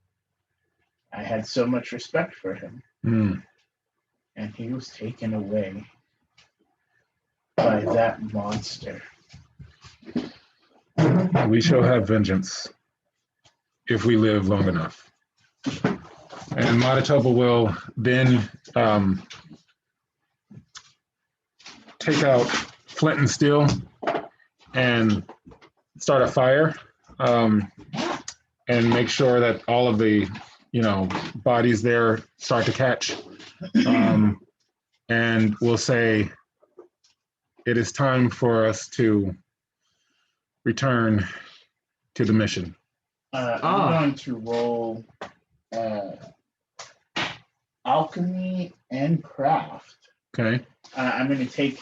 S2: I had so much respect for him, and he was taken away by that monster.
S1: We shall have vengeance if we live long enough. And Matatopa will then take out flint and steel and start a fire, and make sure that all of the, bodies there start to catch. And we'll say, it is time for us to return to the mission.
S2: I'm going to roll alchemy and craft.
S1: Okay.
S2: I'm going to take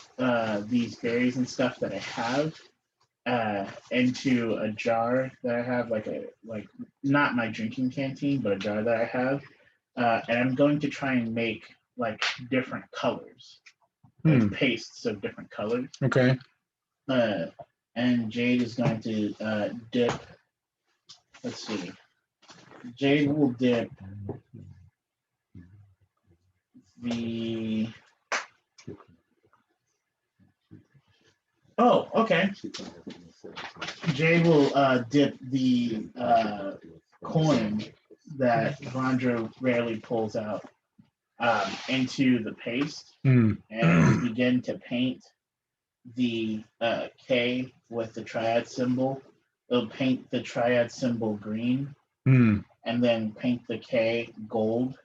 S2: these berries and stuff that I have into a jar that I have, like not my drinking canteen, but a jar that I have, and I'm going to try and make like different colors, like pastes of different colors.
S1: Okay.
S2: And Jade is going to dip. Let's see. Jade will dip the. Oh, okay. Jade will dip the coin that Vandra rarely pulls out into the paste
S1: Mm.
S2: and begin to paint the K with the triad symbol. It'll paint the triad symbol green,
S1: Mm.
S2: and then paint the K gold,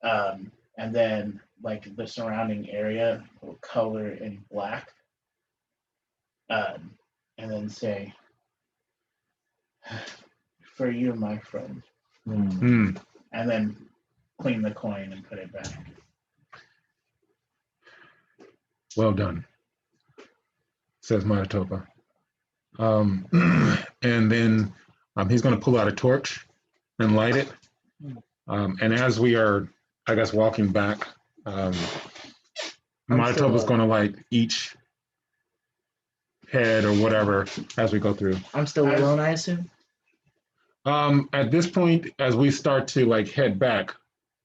S2: and then like the surrounding area will color in black, and then say, "For you, my friend,"
S1: Mm.
S2: and then clean the coin and put it back.
S1: Well done, says Manitoba. And then he's going to pull out a torch and light it. And as we are, I guess, walking back, Manitoba's going to light each head or whatever as we go through.
S3: I'm still alone, I assume.
S1: At this point, as we start to like head back,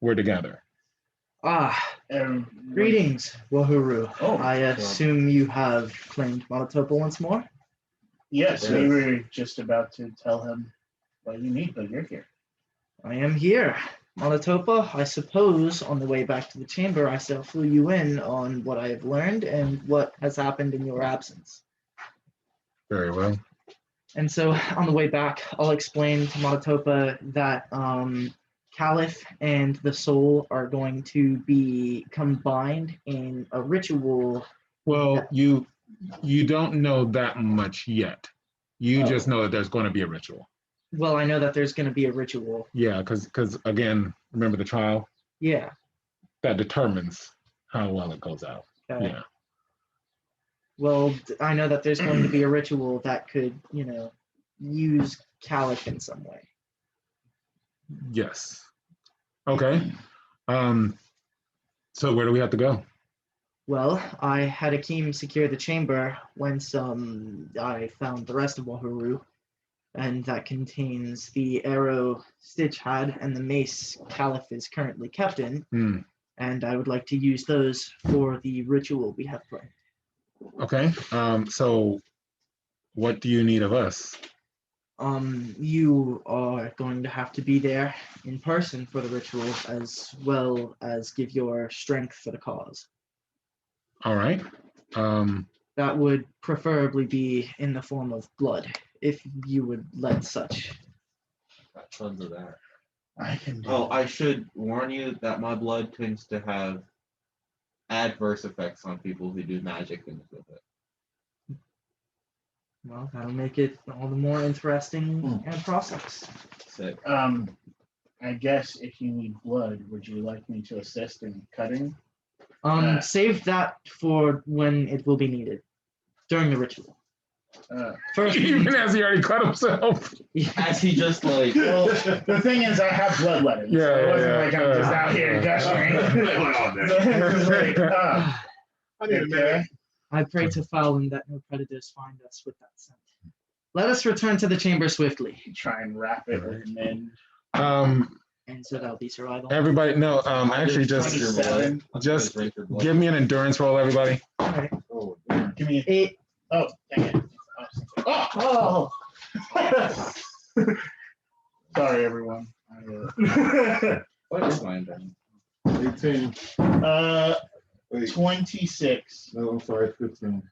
S1: we're together.
S3: Greetings, Wahuru.
S2: Oh,
S3: I assume you have claimed Malatopa once more?
S2: Yes, we were just about to tell him what you need, but you're here.
S3: I am here. Malatopa, I suppose on the way back to the chamber, I shall fill you in on what I have learned and what has happened in your absence.
S1: Very well.
S3: And so on the way back, I'll explain to Malatopa that Kaliff and the soul are going to be combined in a ritual.
S1: Well, you don't know that much yet. You just know that there's going to be a ritual.
S3: Well, I know that there's going to be a ritual.
S1: Yeah, because again, remember the trial?
S3: Yeah.
S1: That determines how well it goes out.
S3: Okay.
S1: Yeah.
S3: Well, I know that there's going to be a ritual that could, use Kaliff in some way.
S1: Yes. Okay. So where do we have to go?
S3: Well, I had Akeem secure the chamber whence I found the rest of Wahuru, and that contains the arrow Stitch had and the mace Kaliff is currently kept in, and I would like to use those for the ritual we have planned.
S1: Okay. So what do you need of us?
S3: You are going to have to be there in person for the ritual, as well as give your strength for the cause.
S1: All right.
S3: That would preferably be in the form of blood, if you would let such.
S5: Got tons of that.
S2: I can do
S5: Oh, I should warn you that my blood tends to have adverse effects on people who do magic things with it.
S3: Well, that'll make it all the more interesting and process.
S5: Sick.
S2: I guess if you need blood, would you like me to assist in cutting?
S3: Save that for when it will be needed during the ritual. First,
S1: Even as he already cut himself.
S5: As he just like.
S2: Well, the thing is, I have bloodletting.
S1: Yeah,
S2: so it wasn't
S1: yeah,
S2: like I'm just out here gushing.
S4: I need a minute.
S3: I pray to Fallon that no predators find us with that scent. Let us return to the chamber swiftly.
S2: Try and wrap it with men.
S3: And so that'll be survival.
S1: Everybody, no, actually just give me an endurance roll, everybody.
S3: All right.
S4: Oh,
S2: Give me
S3: 8.
S2: Oh, dang it. Oh. Sorry, everyone.
S5: What is mine then?
S4: 18.
S2: 26.
S4: No, I'm sorry, 15.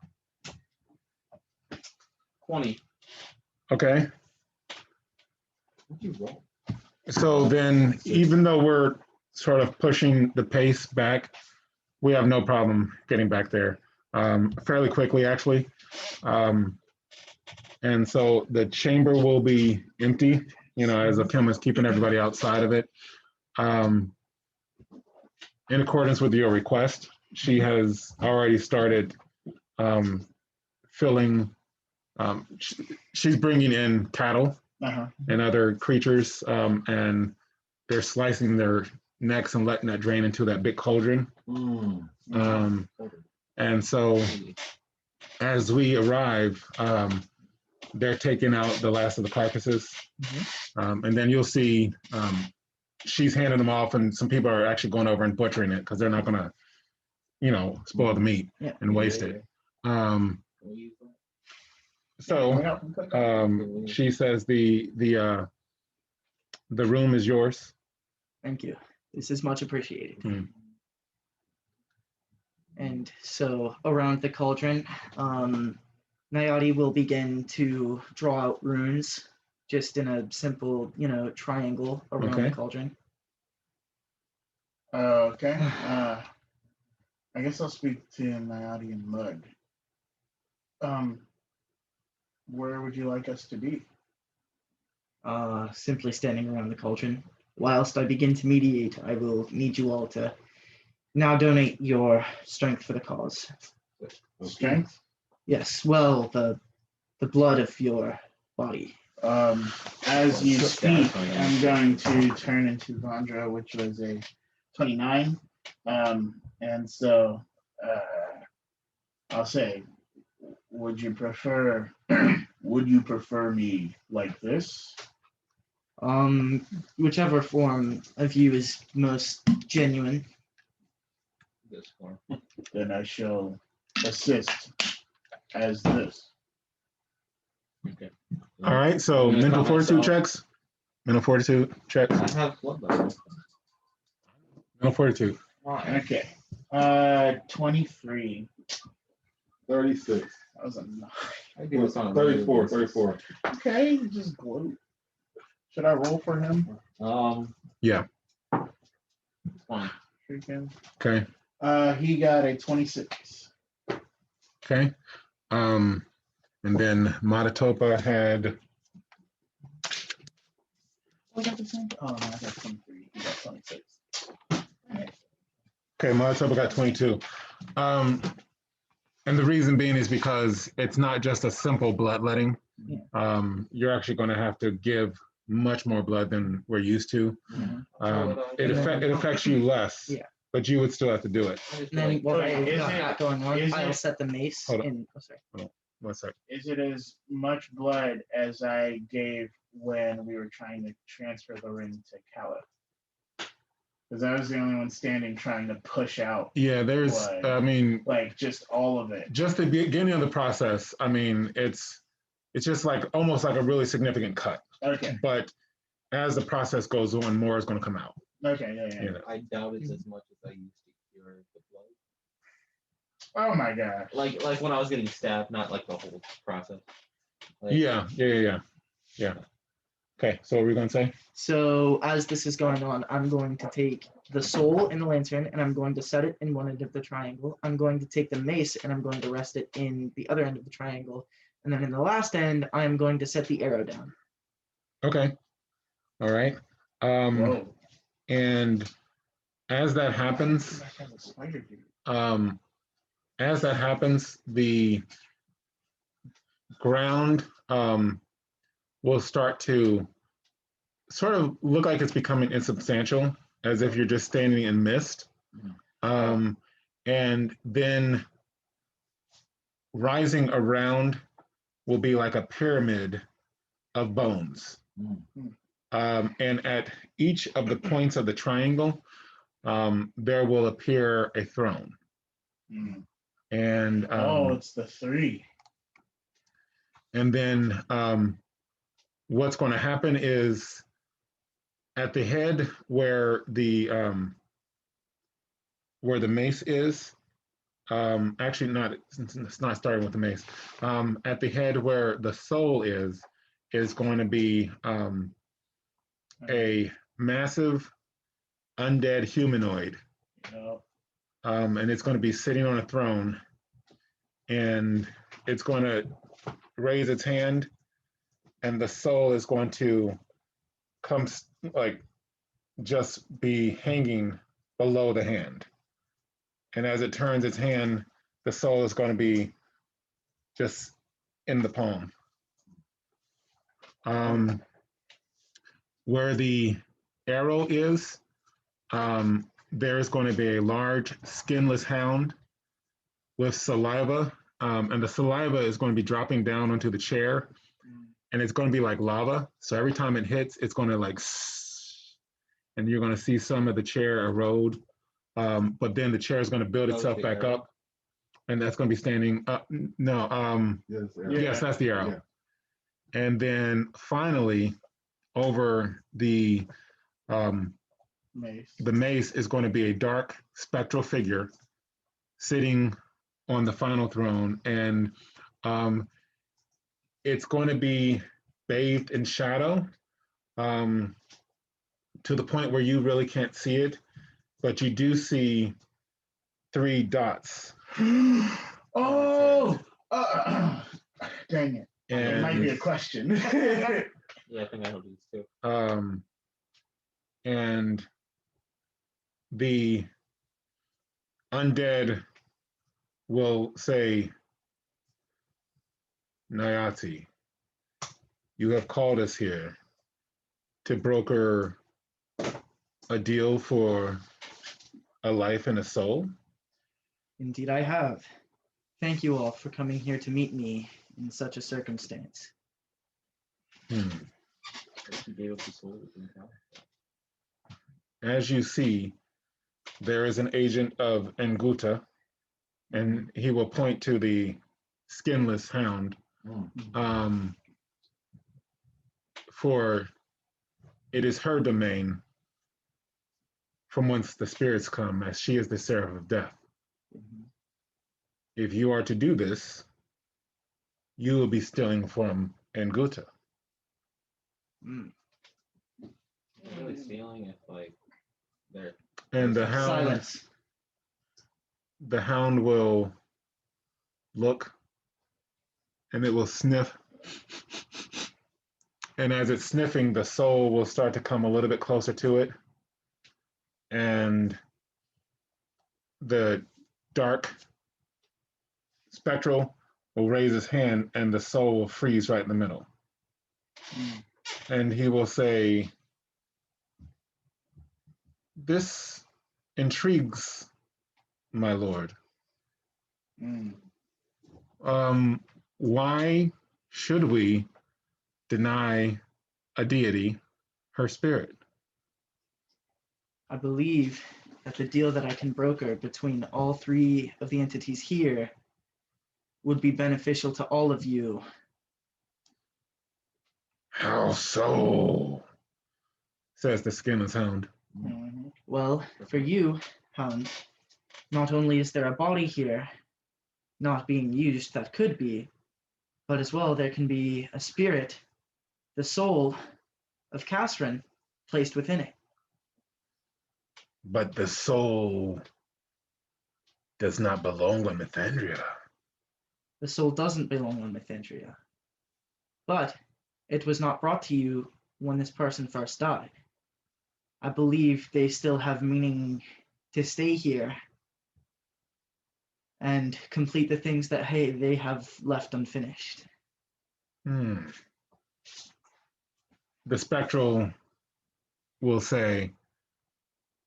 S5: 20.
S1: Okay.
S5: What'd you roll?
S1: So then, even though we're sort of pushing the pace back, we have no problem getting back there fairly quickly, actually. And so the chamber will be empty, as Akim is keeping everybody outside of it. In accordance with your request, she has already started filling, she's bringing in cattle and other creatures, and they're slicing their necks and letting that drain into that big cauldron. And so as we arrive, they're taking out the last of the carcasses. And then you'll see she's handing them off, and some people are actually going over and butchering it because they're not going to, spoil the meat and waste it. So she says the room is yours.
S3: Thank you. This is much appreciated.
S1: Hmm.
S3: And so around the cauldron, Nayati will begin to draw out runes just in a simple, triangle around the
S1: Okay.
S3: cauldron.
S2: Okay. I guess I'll speak to Nayati and Mud. Where would you like us to be?
S3: Simply standing around the cauldron. Whilst I begin to mediate, I will need you all to now donate your strength for the cause.
S2: Strength?
S3: Yes, well, the blood of your body.
S2: As you speak, I'm going to turn into Vandra, which was a 29. And so I'll say, would you prefer me like this?
S3: Whichever form of you is most genuine.
S5: This form.
S2: Then I shall assist as this.
S5: Okay.
S1: All right. So
S5: I'm gonna
S1: mental
S5: cut
S1: fortitude
S5: myself.
S1: checks. Mental fortitude checks.
S5: I have bloodline.
S1: Mental fortitude.
S2: Okay. 23.
S4: 36.
S2: That was a 9.
S5: I do this on a
S4: 34.
S5: regular basis.
S4: 34.
S2: Okay, just gloat. Should I roll for him?
S1: Yeah.
S5: Fine.
S2: Freaking.
S1: Okay.
S2: He got a 26.
S1: Okay. And then Matatopa had.
S2: Was that the same? Oh, no, I got 23. He got 26.
S1: Okay, Matatopa got 22. And the reason being is because it's not just a simple bloodletting.
S3: Yeah.
S1: You're actually going to have to give much more blood than we're used to. It affects you less,
S3: Yeah.
S1: but you would still have to do it.
S3: And then while I
S2: is
S3: got
S2: it-
S3: that going on,
S2: is
S3: I'll
S2: it-
S3: set the mace
S1: Hold on.
S3: in. Oh, sorry.
S1: 1 sec.
S2: Is it as much blood as I gave when we were trying to transfer the ring to Kaliff? Because I was the only one standing trying to push out,
S1: Yeah, there's,
S2: Blood.
S1: I mean,
S2: like, just all of it.
S1: just the beginning of the process, I mean, it's just like almost like a really significant cut.
S2: Okay.
S1: But as the process goes on, more is going to come out.
S2: Okay, yeah.
S1: Yeah.
S5: I doubt it's as much as I used to cure the blood.
S2: Oh my gosh.
S5: Like when I was getting stabbed, not like the whole process. Like,
S1: Yeah. Okay, so what were we going to say?
S3: So as this is going on, I'm going to take the soul in the lantern and I'm going to set it in one end of the triangle. I'm going to take the mace and I'm going to rest it in the other end of the triangle. And then in the last end, I'm going to set the arrow down.
S1: Okay. All right.
S2: Whoa.
S1: And as that happens,
S2: That has a spider dude.
S1: the ground will start to sort of look like it's becoming insubstantial, as if you're just standing in mist. And then rising around will be like a pyramid of bones. And at each of the points of the triangle, there will appear a throne.
S2: Mm.
S1: And
S2: It's the 3.
S1: and then what's going to happen is at the head where the mace is, actually not, it's not starting with the mace. At the head where the soul is going to be a massive undead humanoid. And it's going to be sitting on a throne, and it's going to raise its hand, and the soul is going to come, like, just be hanging below the hand. And as it turns its hand, the soul is going to be just in the palm. Where the arrow is, there is going to be a large skinless hound with saliva, and the saliva is going to be dropping down onto the chair, and it's going to be like lava. So every time it hits, it's going to like, and you're going to see some of the chair erode, but then the chair is going to build itself back up, and that's going to be standing up. No, yes, that's the arrow. Yeah. And then finally, over the
S2: Mace.
S1: the mace is going to be a dark spectral figure sitting on the final throne, and it's going to be bathed in shadow to the point where you really can't see it, but you do see 3 dots.
S2: Oh, dang it! It might be a
S1: And
S2: question.
S5: Yeah, I think I heard these too.
S1: and the undead will say, Nayati, you have called us here to broker a deal for a life and a soul.
S3: Indeed, I have. Thank you all for coming here to meet me in such a circumstance.
S5: She gave up the soul.
S1: As you see, there is an agent of Nguta, and he will point to the skinless hound. For it is her domain from whence the spirits come, as she is the seraph of death. If you are to do this, you will be stealing from Nguta.
S5: I'm really stealing if like they're
S1: And the
S3: Silence.
S1: hound will look, and it will sniff. And as it's sniffing, the soul will start to come a little bit closer to it. And the dark spectral will raise his hand, and the soul will freeze right in the middle. And he will say, "This intrigues, my lord. Why should we deny a deity her spirit?"
S3: I believe that the deal that I can broker between all 3 of the entities here would be beneficial to all of you.
S1: "How so?" says the skinless hound.
S3: Well, for you, Hound, not only is there a body here not being used that could be, but as well there can be a spirit, the soul of Cavern, placed within it.
S1: But the soul does not belong on Mythendria.
S3: The soul doesn't belong on Mythendria, but it was not brought to you when this person first died. I believe they still have meaning to stay here and complete the things that, hey, they have left unfinished.
S1: The spectral will say,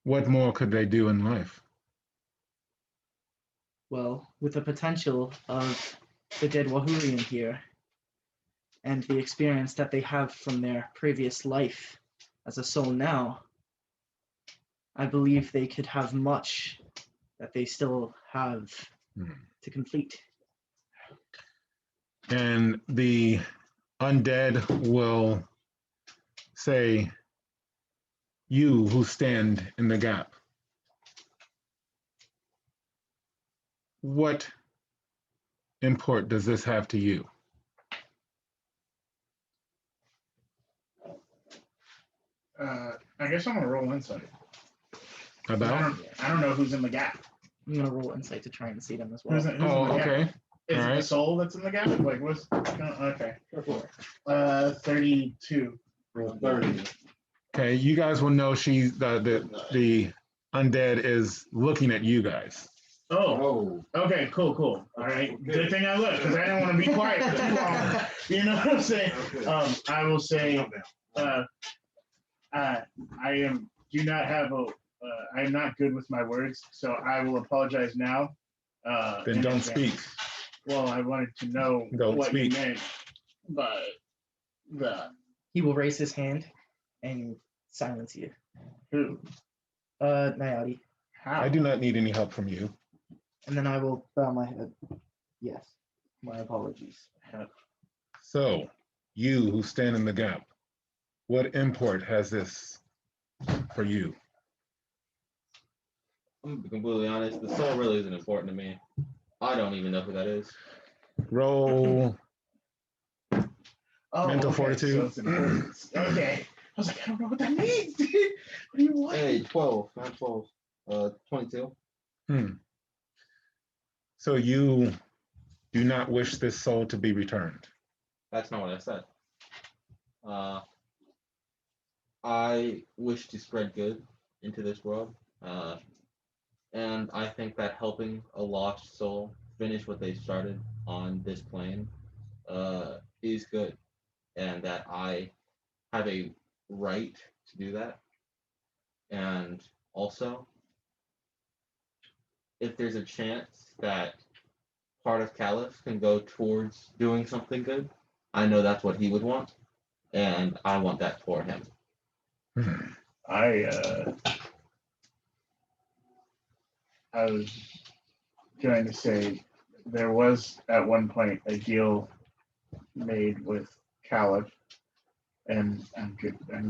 S1: what more could they do in life?
S3: Well, with the potential of the dead Wahurian here and the experience that they have from their previous life as a soul now, I believe they could have much that they still have to complete.
S1: And the undead will say, you who stand in the gap, what import does this have to you?
S2: I guess I'm gonna roll insight.
S1: About?
S2: I don't know who's in the gap.
S3: I'm going to roll insight to try and see them as well.
S2: Who's in the
S1: Oh,
S2: gap?
S1: okay.
S2: Is it
S1: Alright.
S2: the soul that's in the gap? Like what's okay. 32.
S4: Roll 30.
S1: Okay, you guys will know the undead is looking at you guys.
S2: Oh. Okay, cool. All right. Good thing I looked because I didn't want to be quiet for too long. You know what I'm saying?
S4: Okay.
S2: I will say I am not good with my words, so I will apologize now.
S1: Then don't speak.
S2: Well, I wanted to know
S1: Don't
S2: what
S1: speak.
S2: you meant by the
S3: He will raise his hand and silence you.
S2: who.
S3: Nayati.
S2: How?
S1: I do not need any help from you.
S3: And then I will bow my head. Yes. My apologies.
S1: So, you who stand in the gap, what import has this for you?
S5: I'm gonna be completely honest. The soul really isn't important to me. I don't even know who that is.
S1: Roll
S2: Oh,
S1: mental
S2: okay,
S1: fortitude.
S2: So it's important. Okay. I was like, I don't know what that means, dude. What do you want?
S5: Hey, 12, not 12. 22.
S1: So you do not wish this soul to be returned.
S5: That's not what I said. I wish to spread good into this world. And I think that helping a lost soul finish what they started on this plane is good. And that I have a right to do that. And also, if there's a chance that part of Kaliff can go towards doing something good, I know that's what he would want. And I want that for him.
S2: I was going to say there was at one point a deal made with Kaliff and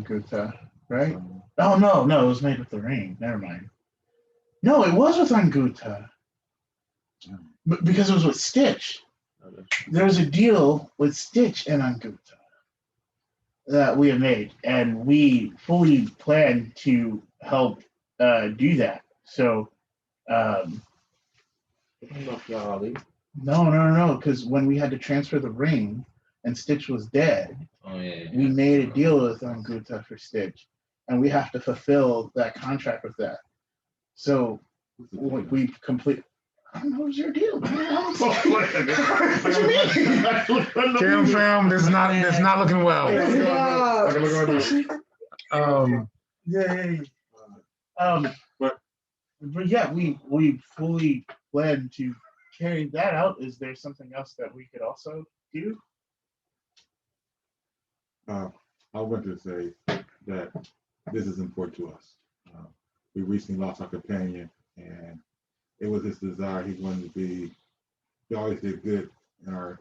S2: Guta, right? Oh no, it was made with the ring. Never mind. No, it was with Anguta. Because it was with Stitch. There was a deal with Stitch and Anguta that we have made, and we fully plan to help do that. So, no, because when we had to transfer the ring and Stitch was dead, we made a deal with Anguta for Stitch, and we have to fulfill that contract with that. So we've complete. I don't know, what was your deal? What do you mean?
S1: Cam fam, this is not looking well.
S2: But yeah, we fully plan to carry that out. Is there something else that we could also do?
S4: I want to say that this is important to us. We recently lost our companion, and it was his desire. He wanted to be. He always did good in our.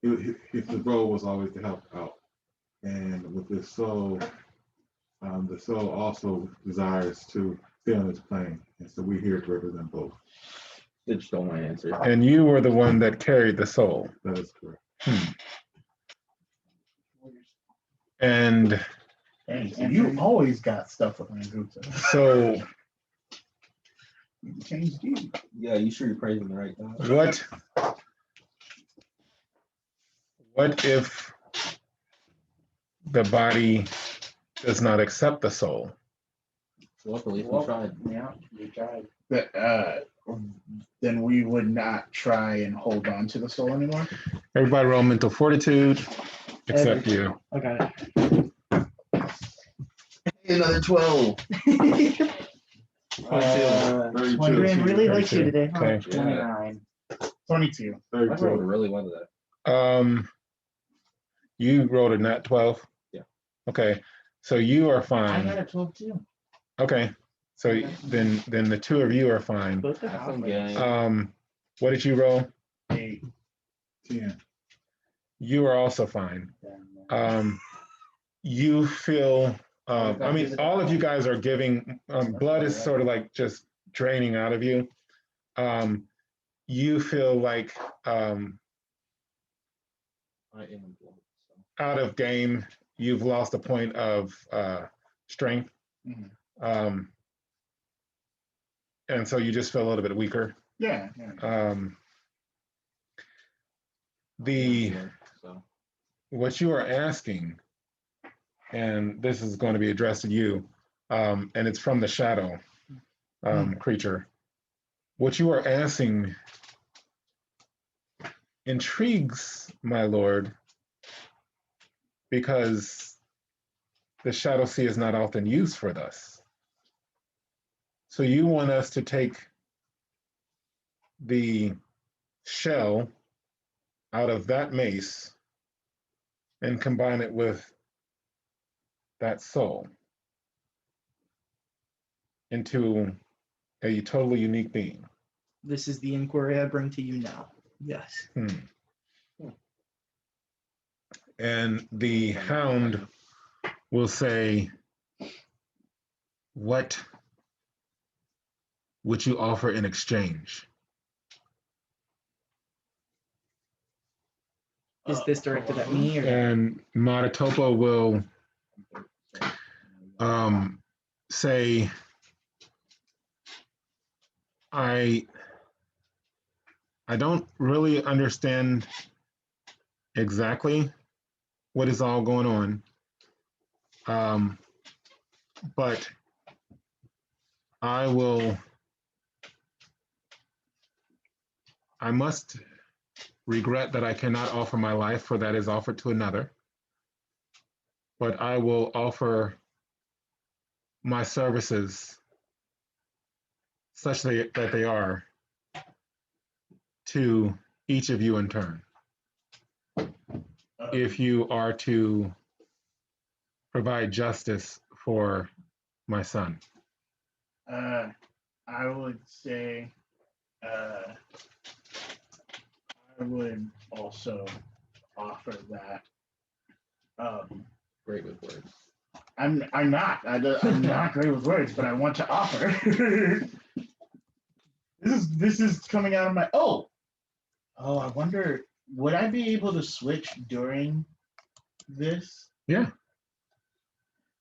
S4: His role was always to help out, and with this soul, the soul also desires to stay on this plane, and so we're here to represent both.
S5: Stitch stole my answer.
S1: And you were the one that carried the soul.
S4: That is correct.
S1: And
S2: you always got stuff with Anguta.
S1: so
S2: You changed you.
S5: Yeah, you sure you're praising the right guy?
S1: what if the body does not accept the soul?
S5: So at least we tried.
S2: Yeah, we tried. But then we would not try and hold on to the soul anymore.
S1: Everybody roll mental fortitude, except you.
S3: Okay.
S5: Another 12.
S3: 22. Graham really likes you today, huh?
S1: Okay.
S3: 29.
S2: 22.
S5: I rolled really well to that.
S1: You rolled a nat 12?
S5: Yeah.
S1: Okay. So you are
S3: I
S1: fine.
S3: got a 12 too.
S1: Okay. So then the two of you are fine.
S3: Both are
S5: That's some
S3: halflings.
S5: gang.
S1: What did you roll?
S2: 8.
S4: 10.
S1: You are also fine. You feel, I mean, all of you guys are giving, blood is sort of like just draining out of you. You feel like
S5: I am blood. So.
S1: out of game, you've lost a point of strength.
S2: Mhm.
S1: And so you just feel a little bit weaker.
S2: Yeah.
S5: So.
S1: What you are asking, and this is going to be addressed to you, and it's from the shadow creature. What you are asking intrigues my lord, because the shadow sea is not often used for this. So you want us to take the shell out of that mace and combine it with that soul into a totally unique being.
S3: This is the inquiry I bring to you now. Yes.
S1: And the hound will say, what would you offer in exchange?
S3: Is this directed at me or?
S1: And Matatopa will say, I don't really understand exactly what is all going on, but I must regret that I cannot offer my life, for that is offered to another. But I will offer my services, such that they are, to each of you in turn. If you are to provide justice for my son.
S2: I would say I would also offer that.
S5: Great with words.
S2: I'm not great with words, but I want to offer. This is coming out of my I wonder, would I be able to switch during this?
S1: Yeah.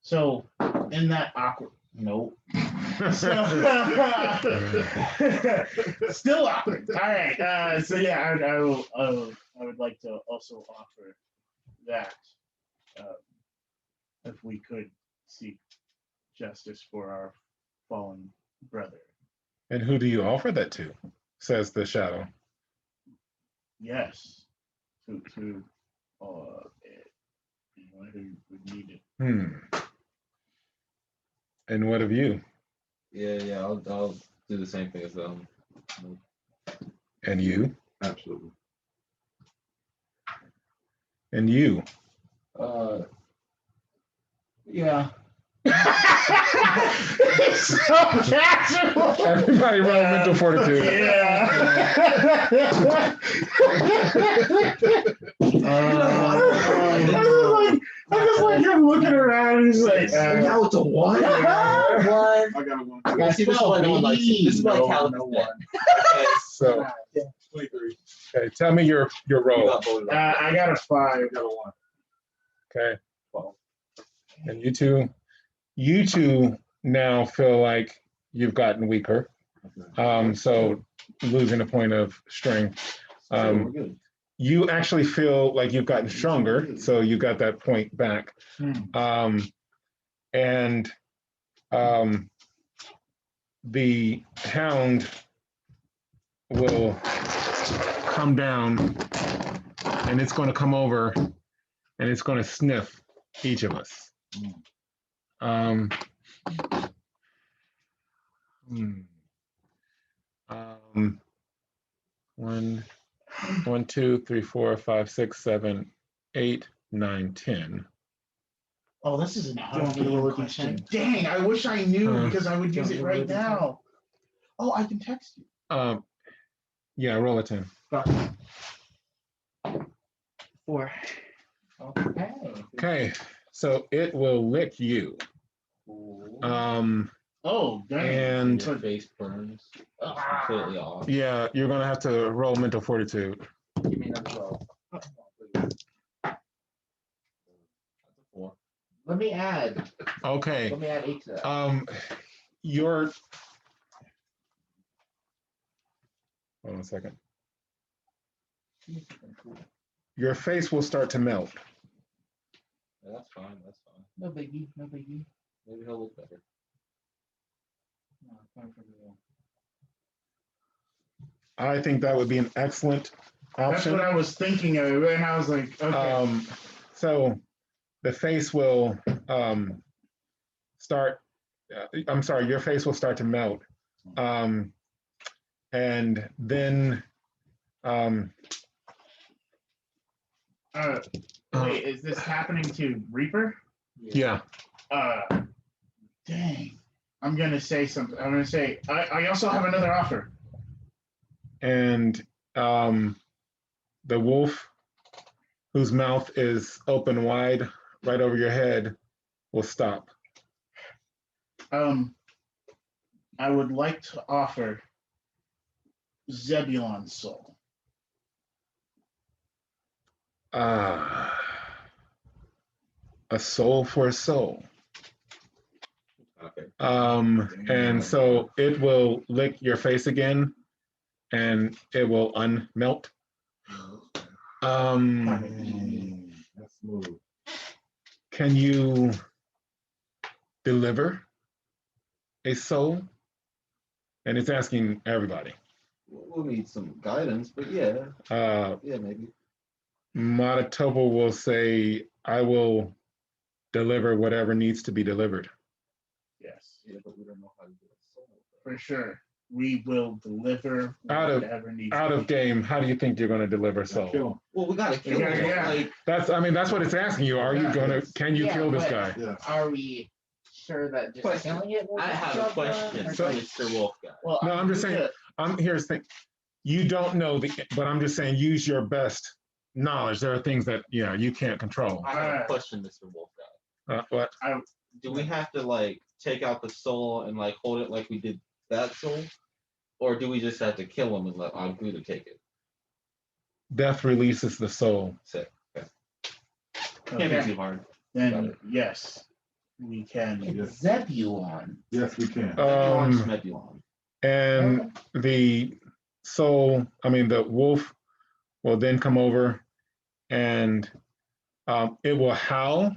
S2: So in that awkward so, still awkward. All right. So yeah, I would like to also offer that if we could seek justice for our fallen brother.
S1: And who do you offer that to? Says the shadow.
S2: Yes, to anyone who would need it.
S1: And what of you?
S5: Yeah, I'll do the same thing as them.
S1: And you?
S4: Absolutely.
S1: And you?
S5: Yeah.
S2: So casual.
S1: Everybody roll mental fortitude.
S2: Yeah. I just like him looking around. He's like,
S5: now it's a one.
S2: One.
S4: I got a one.
S5: Yeah, see, this is why no one likes it. This is why
S2: No,
S5: Califf
S2: no
S5: is dead.
S2: one.
S1: So,
S4: 23.
S1: okay, tell me your
S5: You
S1: roll.
S5: got voted out.
S2: I got a 5.
S4: I got a 1.
S1: Okay.
S4: 12.
S1: And you two now feel like you've gotten weaker. So losing a point of strength.
S5: So we're good.
S1: You actually feel like you've gotten stronger, so you got that point back. And the hound will come down, and it's going to come over, and it's going to sniff each of us. One, 2, 3, 4, 5, 6, 7, 8, 9, 10.
S2: Oh, this is an
S3: you want me to
S2: hard
S3: roll a
S2: question.
S3: D10?
S2: Dang, I wish I knew because I would
S3: do you
S2: use
S3: want
S2: it
S3: me to roll a
S2: right
S3: D10?
S2: now. Oh, I can text you.
S1: Yeah, roll a 10.
S3: 4.
S2: Okay.
S1: Okay, so it will lick you.
S2: Oh, dang.
S1: And
S5: Your face burns. It's completely off.
S1: yeah, you're gonna have to roll mental fortitude.
S6: Give me another 12.
S5: That's a 4.
S6: Let me add
S1: Okay.
S6: 8 to that.
S1: Your hold on a second. Your face will start to melt.
S5: Yeah, that's fine. That's fine.
S6: No biggie, no biggie.
S5: Maybe he'll look better.
S6: No, it's fine for me.
S1: I think that would be an excellent
S2: That's
S1: option.
S2: what I was thinking of, and I was like, okay.
S1: So the face will start. I'm sorry, your face will start to melt, and then.
S2: Wait, is this happening to Reaper?
S1: Yeah.
S2: Dang. I'm gonna say something. I'm gonna say I also have another offer.
S1: And the wolf, whose mouth is open wide right over your head, will stop.
S2: I would like to offer Zebulon's soul.
S1: A soul for a soul.
S5: Okay.
S1: And so it will lick your face again, and it will unmelt.
S4: That's smooth.
S1: Can you deliver a soul? And it's asking everybody.
S5: We'll need some guidance, but yeah, maybe.
S1: Manitoba will say, I will deliver whatever needs to be delivered.
S2: Yes,
S5: Yeah, but we don't know how to do it.
S2: for sure. We will deliver
S1: Out of-
S2: whatever needs
S1: Out
S2: to
S1: of
S2: be.
S1: game, how do you think you're going to deliver a soul?
S4: Kill him.
S5: Well, we gotta kill him.
S2: Yeah.
S5: Like,
S1: That's what it's asking you. Are you gonna? Can you
S6: Yeah,
S1: kill this
S6: but-
S1: guy?
S4: Yeah.
S6: Are we sure that just
S5: Question.
S6: killing it will
S5: I have a
S6: job done,
S5: question
S6: or
S5: for
S6: like-
S5: Mr. Wolf guy.
S2: Well,
S1: No, I'm just saying. Here's the thing. You don't know but I'm just saying use your best knowledge. There are things that you can't control.
S5: I have a question, Mr. Wolf guy.
S1: What?
S5: Do we have to like take out the soul and like hold it like we did that soul? Or do we just have to kill him and let Agbuda take it?
S1: Death releases the soul.
S5: Sick. Okay. Can't be too hard.
S2: Then yes, we can.
S6: It's Zebulon.
S4: Yes, we can.
S5: Zebulon.
S1: And the soul, the wolf will then come over and it will howl.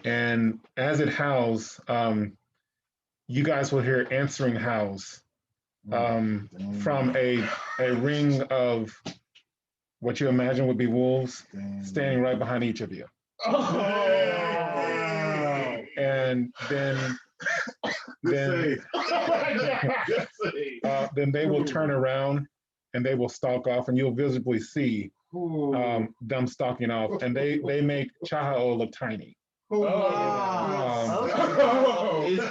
S1: And as it howls, you guys will hear answering howls from a ring of what you imagine would be wolves standing right behind each of you.
S2: Oh,
S1: And then
S4: Good save.
S1: then they will turn around and they will stalk off, and you'll visibly see them stalking off, and they make Chahao look tiny.
S5: He's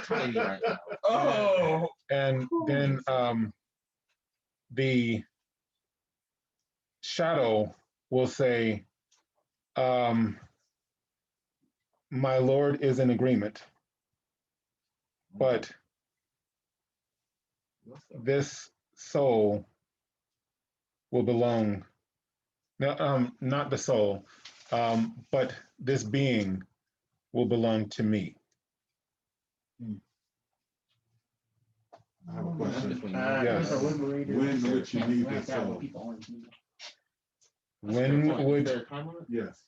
S5: tiny right now.
S2: Oh,
S1: And then the shadow will say, my lord is in agreement, but this soul will belong, not the soul, but this being will belong to me.
S4: I have a question.
S1: Yes.
S4: When would you need this soul?
S1: When would
S4: Yes.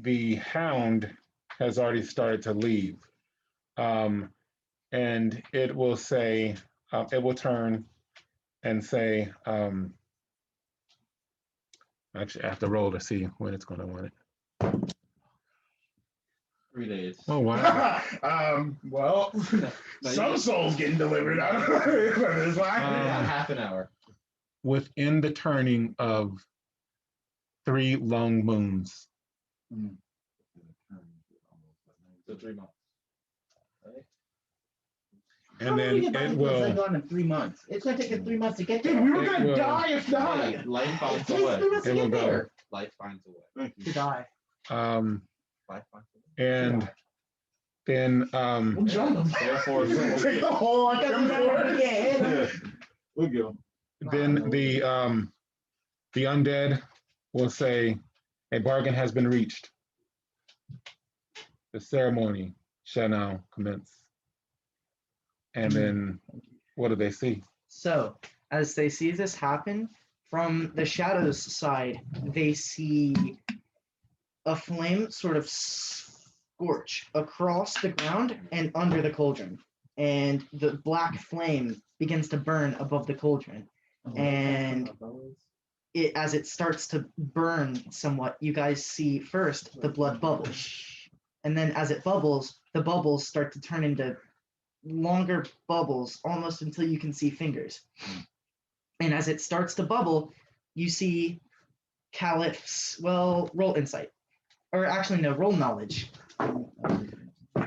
S1: the hound has already started to leave, and it will say, it will turn and say, actually, I have to roll to see when it's going to want it.
S5: 3 days.
S1: Oh, wow.
S2: well, some souls getting delivered. I don't know. It's like-
S5: Half an hour.
S1: Within the turning of 3 long moons.
S5: So 3 months. Right?
S1: And then it will.
S6: Gone in 3 months. It's gonna take us 3 months to get
S2: Dude,
S6: there.
S2: we were
S1: It
S2: gonna
S1: will-
S2: die if not.
S5: Hey, life
S6: It
S5: finds
S6: takes
S5: a
S6: 3
S5: way.
S6: months to
S1: It will
S6: get
S1: go.
S6: there.
S5: Life finds a way.
S4: Thank
S3: To
S4: you.
S3: die.
S5: Life finds a way.
S1: And then
S2: We'll jump them.
S5: Therefore,
S2: Take the whole like
S4: Yeah. We'll go.
S1: then the undead will say, a bargain has been reached. The ceremony shall now commence. And then what do they see?
S3: So, as they see this happen, from the shadows side, they see a flame sort of scorch across the ground and under the cauldron. And the black flame begins to burn above the cauldron. And as it starts to burn somewhat, you guys see first the blood bubbles. And then as it bubbles, the bubbles start to turn into longer bubbles, almost until you can see fingers. And as it starts to bubble, you see Kaliff's, well, roll insight. Or actually, no, roll knowledge.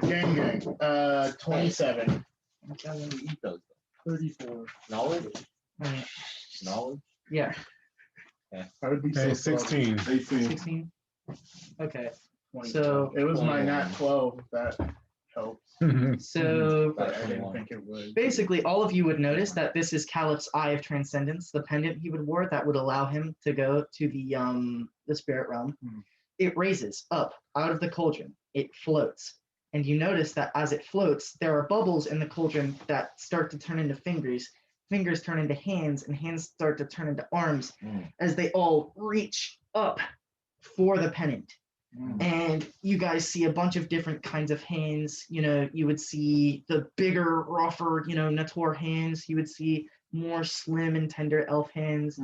S2: Gang. 27.
S5: how do you eat those?
S3: 34.
S5: Knowledge?
S3: Right.
S5: Knowledge?
S3: Yeah,
S2: I would be
S1: Hey,
S2: so
S1: 16.
S4: 18.
S3: 16. Okay,
S2: sorry.
S3: so
S2: It was my nat 12 that. helps,
S3: So
S2: but I didn't think it would.
S3: basically, all of you would notice that this is Caliph's Eye of Transcendence, the pendant he would wear that would allow him to go to the spirit realm. It raises up out of the cauldron. It floats. And you notice that as it floats, there are bubbles in the cauldron that start to turn into fingers. Fingers turn into hands, and hands start to turn into arms as they all reach up for the pennant. And you guys see a bunch of different kinds of hands. You know, you would see the bigger, rougher, Nator hands. You would see more slim and tender elf hands.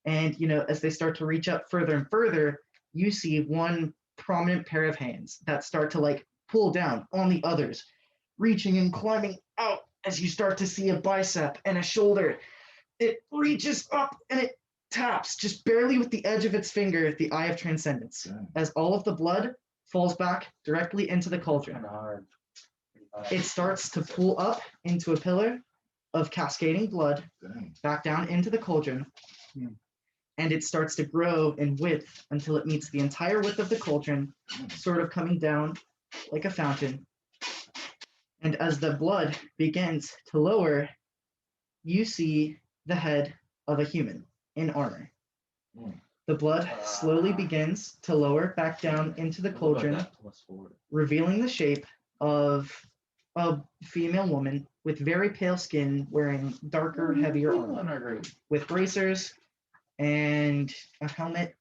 S3: And, as they start to reach up further and further, you see one prominent pair of hands that start to pull down on the others, reaching and climbing out as you start to see a bicep and a shoulder. It reaches up and it taps just barely with the edge of its finger the Eye of Transcendence as all of the blood falls back directly into the cauldron. It starts to pull up into a pillar of cascading blood back down into the cauldron, and it starts to grow in width until it meets the entire width of the cauldron, sort of coming down like a fountain. And as the blood begins to lower, you see the head of a human in armor. The blood slowly begins to lower back down into the cauldron, revealing the shape of a female woman with very pale skin, wearing darker, heavier armor, with bracers and a helmet.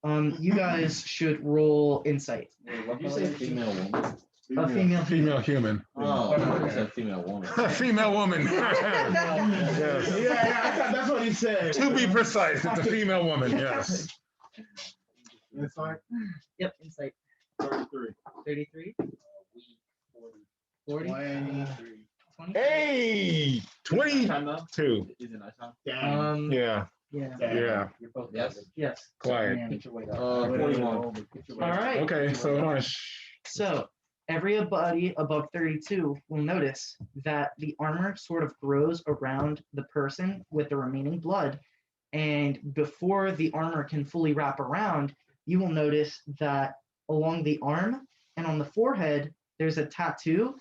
S3: You guys should roll insight.
S5: Did you say female woman?
S3: A female
S1: human.
S5: Oh, I said female woman.
S1: Female woman. Yes.
S2: Yeah, I thought that's what he said.
S1: To be precise, it's a female woman. Yes.
S4: Insight.
S3: Yep, insight.
S4: 33.
S3: 33. 40.
S2: 23.
S3: 20.
S1: Hey, 22.
S5: Is it nice time?
S2: Damn.
S1: Yeah.
S3: Yeah.
S1: Yeah.
S6: You're both
S5: Yes.
S3: Yes.
S1: Quiet.
S2: Man.
S6: Get your weight up.
S5: 41.
S3: All right.
S1: Okay, so
S3: So everybody above 32 will notice that the armor sort of grows around the person with the remaining blood. And before the armor can fully wrap around, you will notice that along the arm and on the forehead, there's a tattoo,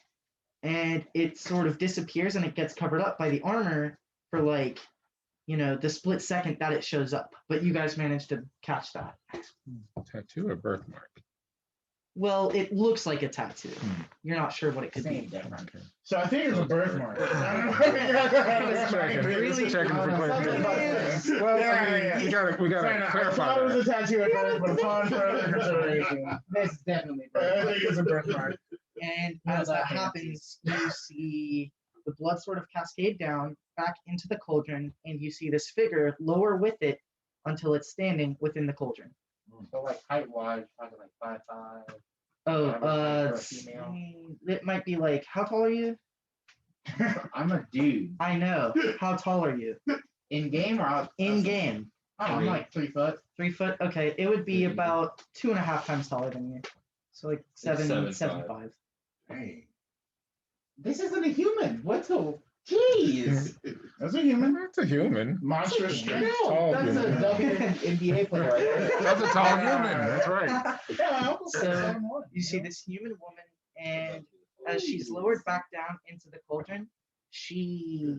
S3: and it sort of disappears and it gets covered up by the armor for the split second that it shows up. But you guys managed to catch that.
S1: tattoo or birthmark?
S3: Well, it looks like a tattoo. You're not sure what it could be.
S2: So I think it's a birthmark.
S1: Checking for clarification. Well,
S2: Yeah.
S1: we gotta
S2: I
S1: clarify
S2: thought it was
S1: that.
S2: a tattoo at first, but upon further consideration,
S6: This is definitely.
S2: I think it's a birthmark.
S3: And
S6: No,
S3: as that
S6: that
S3: happens, you see the blood sort of cascade down back into the cauldron, and you see this figure lower with it until it's standing within the cauldron.
S6: So height wise, probably 5'5".
S3: Oh,
S6: For a female.
S3: it might be how tall are you?
S6: I'm a dude.
S3: I know. How tall are you?
S6: In game or out?
S3: In game.
S6: I'm 3 foot.
S3: 3 foot? Okay, it would be about 2.5 times taller than you. So 7'5".
S2: Hey,
S6: This isn't a human. What's a? Jeez.
S2: that's a human.
S1: That's a human.
S2: Monstrous strength.
S1: Tall
S6: That's a
S1: human.
S6: WNBA player right there.
S1: That's a tall human. That's right.
S2: Yeah,
S3: So you see this human woman, and as she's lowered back down into the cauldron, she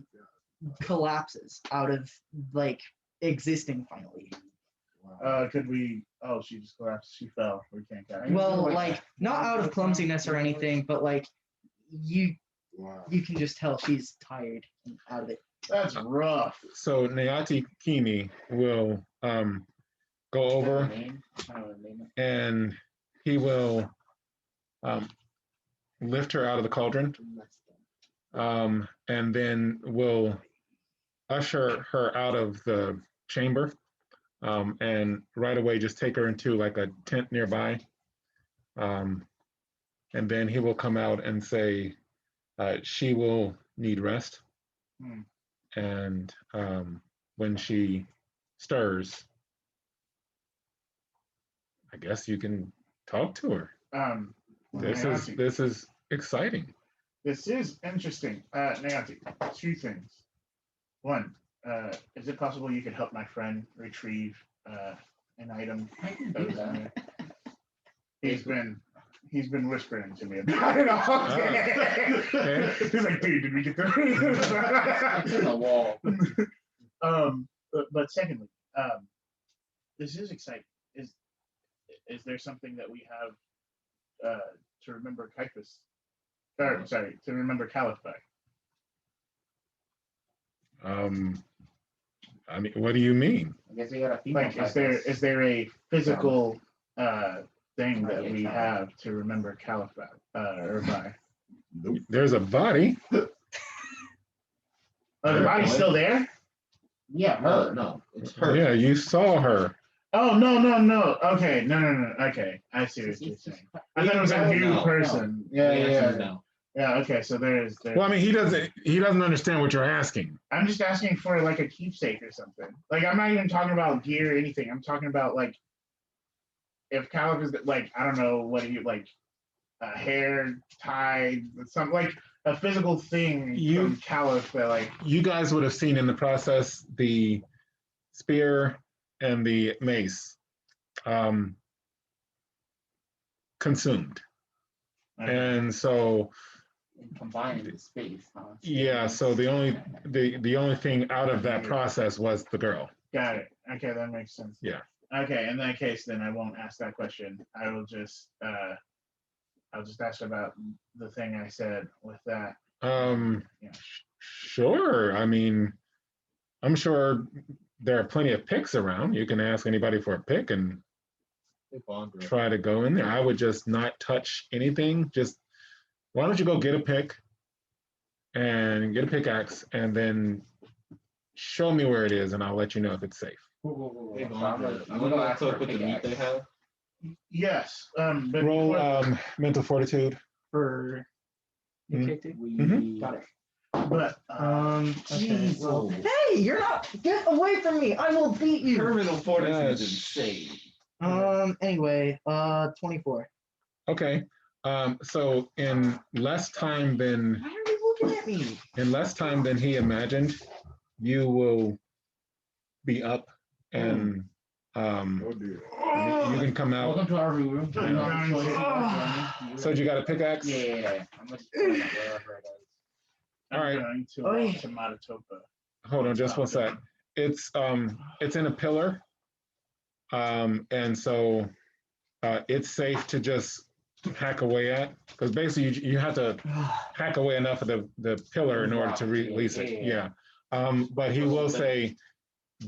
S3: collapses out of existing finally.
S2: could we? Oh, she just collapsed. She fell. We can't catch her.
S3: Well, not out of clumsiness or anything, but you can just tell she's tired and out of it.
S2: That's rough.
S1: So Nayati Kini will go over and he will lift her out of the cauldron, and then will usher her out of the chamber, and right away just take her into a tent nearby, and then he will come out and say she will need rest, and when she stirs, I guess you can talk to her. This is exciting.
S2: This is interesting. Nayati, 2 things. One, is it possible you could help my friend retrieve an item? He's been He's been whispering to me about it all day.
S1: okay.
S2: He's like, dude, did we get the
S5: It's in the wall.
S2: but secondly, this is exciting. Is there something that we have to remember Caiaphas? Or, sorry, to remember Kaliff by?
S1: I mean, what do you mean?
S6: I guess we got a female.
S2: Like, is there a physical thing that
S6: Might be a
S2: we
S6: child.
S2: have to remember Kaliff by? Or by?
S1: There's a body.
S2: Oh, the body's still there?
S6: Yeah, her.
S5: No, it's her.
S1: Yeah, you saw her.
S2: Oh, no. Okay, no. Okay, I see what you're saying. I thought it was a new
S5: No.
S2: person.
S5: The
S2: Yeah.
S5: answer is no.
S2: Yeah, okay, so there's
S1: Well, I mean, he doesn't understand what you're asking.
S2: I'm just asking for like a keepsake or something. Like, I'm not even talking about gear or anything. I'm talking about like if Kaliff is like, I don't know, what do you like, a hair tied, something like a physical thing from Kaliff that like.
S1: You guys would have seen in the process the spear and the mace consumed. And so
S6: Combined in space, huh?
S1: yeah, so the only thing out of that process was the girl.
S2: Got it. Okay, that makes sense.
S1: Yeah.
S2: Okay, in that case, then I won't ask that question. I will just I'll just ask about the thing I said with that. Yeah.
S1: Sure. I mean, I'm sure there are plenty of picks around. You can ask anybody for a pick and try to go in there. I would just not touch anything. Just why don't you go get a pick and get a pickaxe and then show me where it is and I'll let you know if it's safe.
S5: Hey,
S6: So I'm
S5: Vandra,
S6: gonna
S5: you want
S6: ask
S5: to
S6: for
S5: cook with the meat
S6: pickaxe.
S5: they have?
S2: Yes. But
S1: Roll
S2: before-
S1: mental fortitude.
S3: For you
S1: Mhm.
S3: kicked it?
S1: Mhm.
S3: Got it.
S2: but
S3: Okay. Well, hey, you're not. Get away from me! I will beat you.
S5: Terminal fortitude
S1: Yes.
S5: is insane.
S3: Anyway, 24.
S1: Okay. So in less time than
S3: Why are you looking at me?
S1: he imagined, you will be up and
S4: Oh dear.
S1: you can come out.
S6: Welcome to our room.
S1: So you got a pickaxe?
S6: Yeah. I'm gonna just put it wherever it is.
S2: I'm
S1: All right.
S2: going to
S3: Oi.
S2: Matatopa.
S1: Hold on just one sec. It's in a pillar. And so it's safe to just hack away at, because basically you have to hack away enough of the pillar in order to release it. Yeah. But he will say,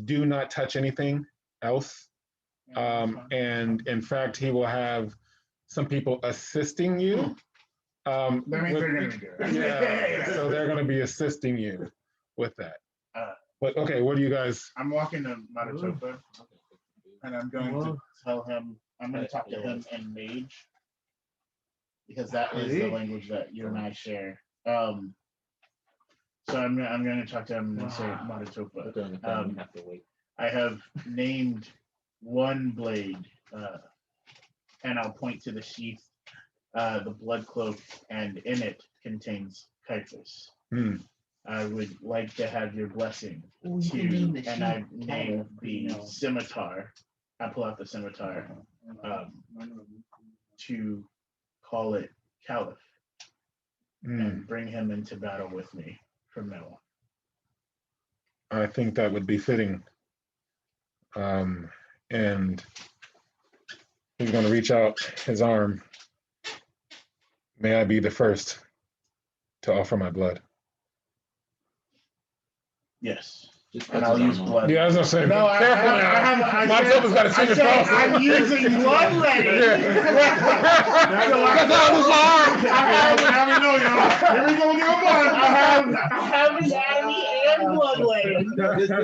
S1: do not touch anything else. And in fact, he will have some people assisting you.
S2: That means
S1: with-
S2: they're gonna do it.
S1: yeah, so they're going to be assisting you with that. But okay, what do you guys?
S2: I'm walking to Matatopa and I'm going to
S3: Whoa.
S2: tell him, I'm going to talk to him in Mage, because that is the language that you and I share. So I'm going to talk to him and say
S5: But during the
S2: Matatopa.
S5: thing, you have to wait.
S2: I have named one blade, and I'll point to the sheath, the blood cloak, and in it contains Caiaphas.
S1: Hmm.
S2: I would like to have your blessing
S3: Oh, you
S2: to,
S3: can name the
S2: and I
S3: sheep
S2: name the
S3: Cavern.
S2: scimitar. I pull out the scimitar to call it Kaliff and bring him into battle with me from now on.
S1: I think that would be fitting. And he's going to reach out his arm. May I be the first to offer my blood.
S2: Yes.
S5: Just
S2: And
S5: put
S2: I'll
S5: his
S2: use
S5: arm on.
S2: blood.
S1: Yeah, I was going to say,
S2: No, I
S1: my
S2: said-
S1: Topa's got to
S2: I
S1: see
S2: said
S1: across.
S2: I'm using bloodletting.
S4: Now we know, y'all. Here we go, give him one.
S2: I have anatomy and bloodletting,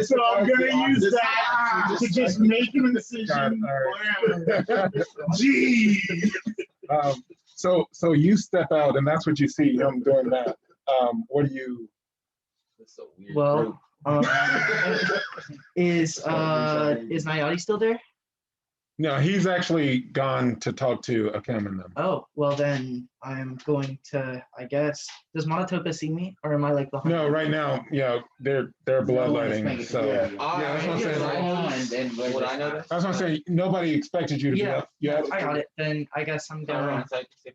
S2: so I'm gonna use that to just make an incision. Gee.
S1: So you step out, and that's what you see him doing that. What do you?
S5: That's so weird.
S3: Well, is Nayati still there?
S1: No, he's actually gone to talk to Akim and them.
S3: Oh, well then I'm going to, I guess, does Monotopa see me or am I like the hunter?
S1: No, right now, yeah, they're bloodlighting. So
S6: Yeah.
S1: that's what I'm saying.
S5: Would I know this?
S1: I was gonna say nobody expected you to be
S3: Yeah,
S1: up. Yeah,
S3: I got it. Then I guess I'm gonna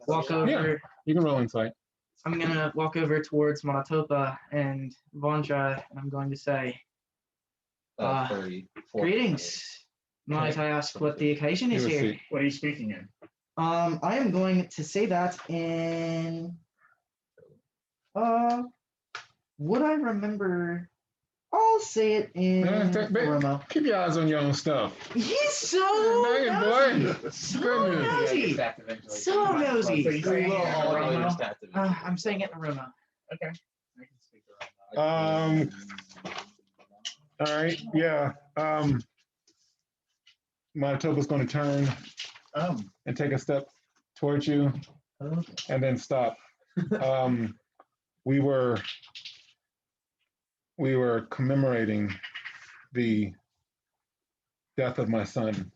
S3: walk over.
S1: Yeah. you can roll insight.
S3: I'm gonna walk over towards Monotopa and Vandra, and I'm going to say,
S5: 34.
S3: greetings. Might I ask what the occasion is
S1: You will
S3: here?
S1: see.
S2: What are you speaking in?
S3: I am going to say that in. Would I remember? I'll say it in Oromo.
S1: Keep your eyes on your own stuff.
S3: He's so
S1: Dang it, boy.
S3: so
S1: Goodness.
S3: nosy. So nosy.
S2: So you're saying
S3: I'm saying it in Oromo.
S2: Okay.
S1: All right, yeah. Monotopa's going to turn and take a step towards you, and then stop. We were commemorating the death of my son,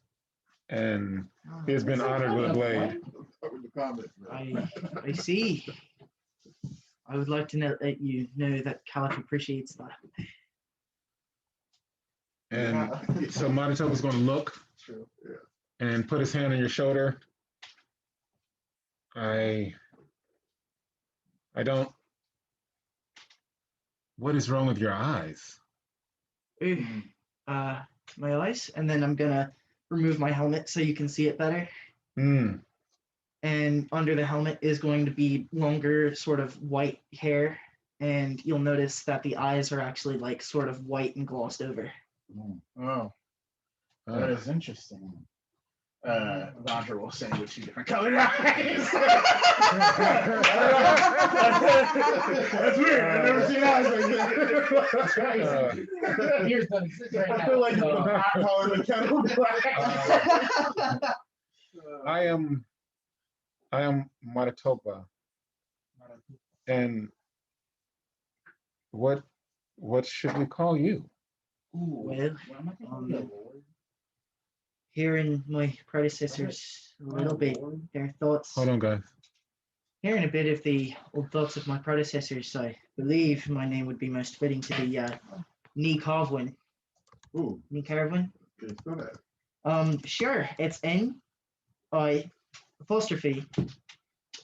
S1: and he has been honored with a blade.
S3: I see. I would like to let you know that Kaliff appreciates that.
S1: And so Monotopa's going to look and put his hand on your shoulder. I don't. What is wrong with your eyes?
S3: Ooh, my eyes, and then I'm gonna remove my helmet so you can see it better.
S1: Mm.
S3: And under the helmet is going to be longer, sort of white hair, and you'll notice that the eyes are actually like sort of white and glossed over.
S2: Oh, that is interesting. Vandra will say with 2 different colored eyes. That's weird. I've never seen eyes like that. That's crazy.
S6: Here's the exist right
S2: I
S6: now.
S2: feel like the hot color the kettle black.
S1: I am Monotopa, and what should we call you?
S3: Well, hearing my predecessors a little bit, their thoughts.
S1: Hold on, guys.
S3: Hearing a bit of the old thoughts of my predecessors, I believe my name would be most fitting to be Ni Carvwin.
S4: Ooh,
S3: Ni Carvwin?
S4: can you spell that?
S3: Sure. It's N-I apostrophe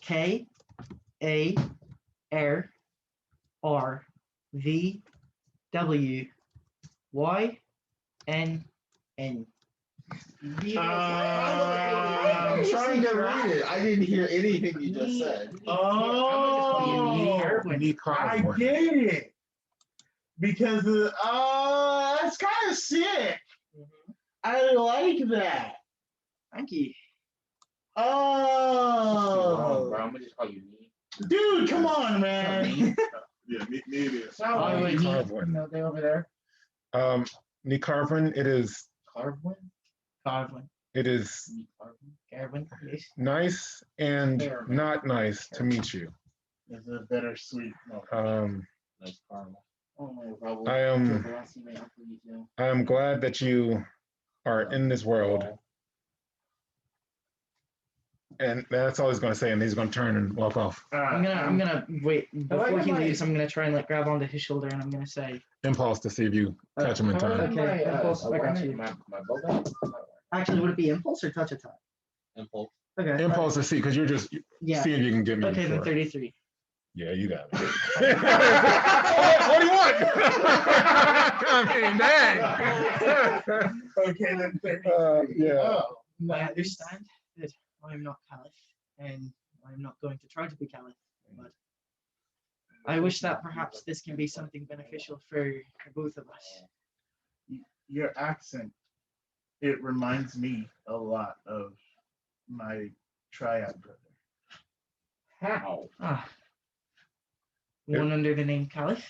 S3: K-A-R-R-V-W-Y-N-N.
S5: I'm trying to read it. I didn't hear anything you just said.
S2: Oh, I get it. Because that's kind of sick. I like that.
S3: Thank you.
S2: Oh,
S6: Bro, I'm gonna just call you me.
S2: dude, come on, man.
S4: Yeah, me it is.
S1: Ni Carvwin.
S6: They over there.
S1: Ni Carvwin, it is
S6: Carvwin?
S3: Carvwin.
S1: it is
S3: Carvin. Yes.
S1: nice and not nice to meet you.
S2: It's a bittersweet moment.
S5: Nice caramel.
S6: Oh,
S1: I am glad that you are in this world. And that's all he's going to say, and he's going to turn and walk off.
S3: I'm gonna wait before he leaves. I'm gonna try and like grab onto his shoulder, and I'm gonna say,
S1: Impulse to see if you catch him in time.
S3: Okay, impulse, I got you.
S6: My bow bag?
S3: Actually, would it be impulse or touch attack?
S5: Impulse.
S3: Okay.
S1: Impulse to see, because you're just
S3: Yeah.
S1: seeing if you can get me.
S3: Okay, then
S1: before.
S3: 33.
S1: Yeah, you got it. What do you want? I mean, dang.
S2: Okay, then 30.
S1: Yeah.
S3: I understand that I am not Kaliff, and I am not going to try to be Kaliff, but I wish that perhaps this can be something beneficial for both of us.
S2: Your accent, it reminds me a lot of my triad brother.
S6: How?
S3: Ah. One under the name Kaliff?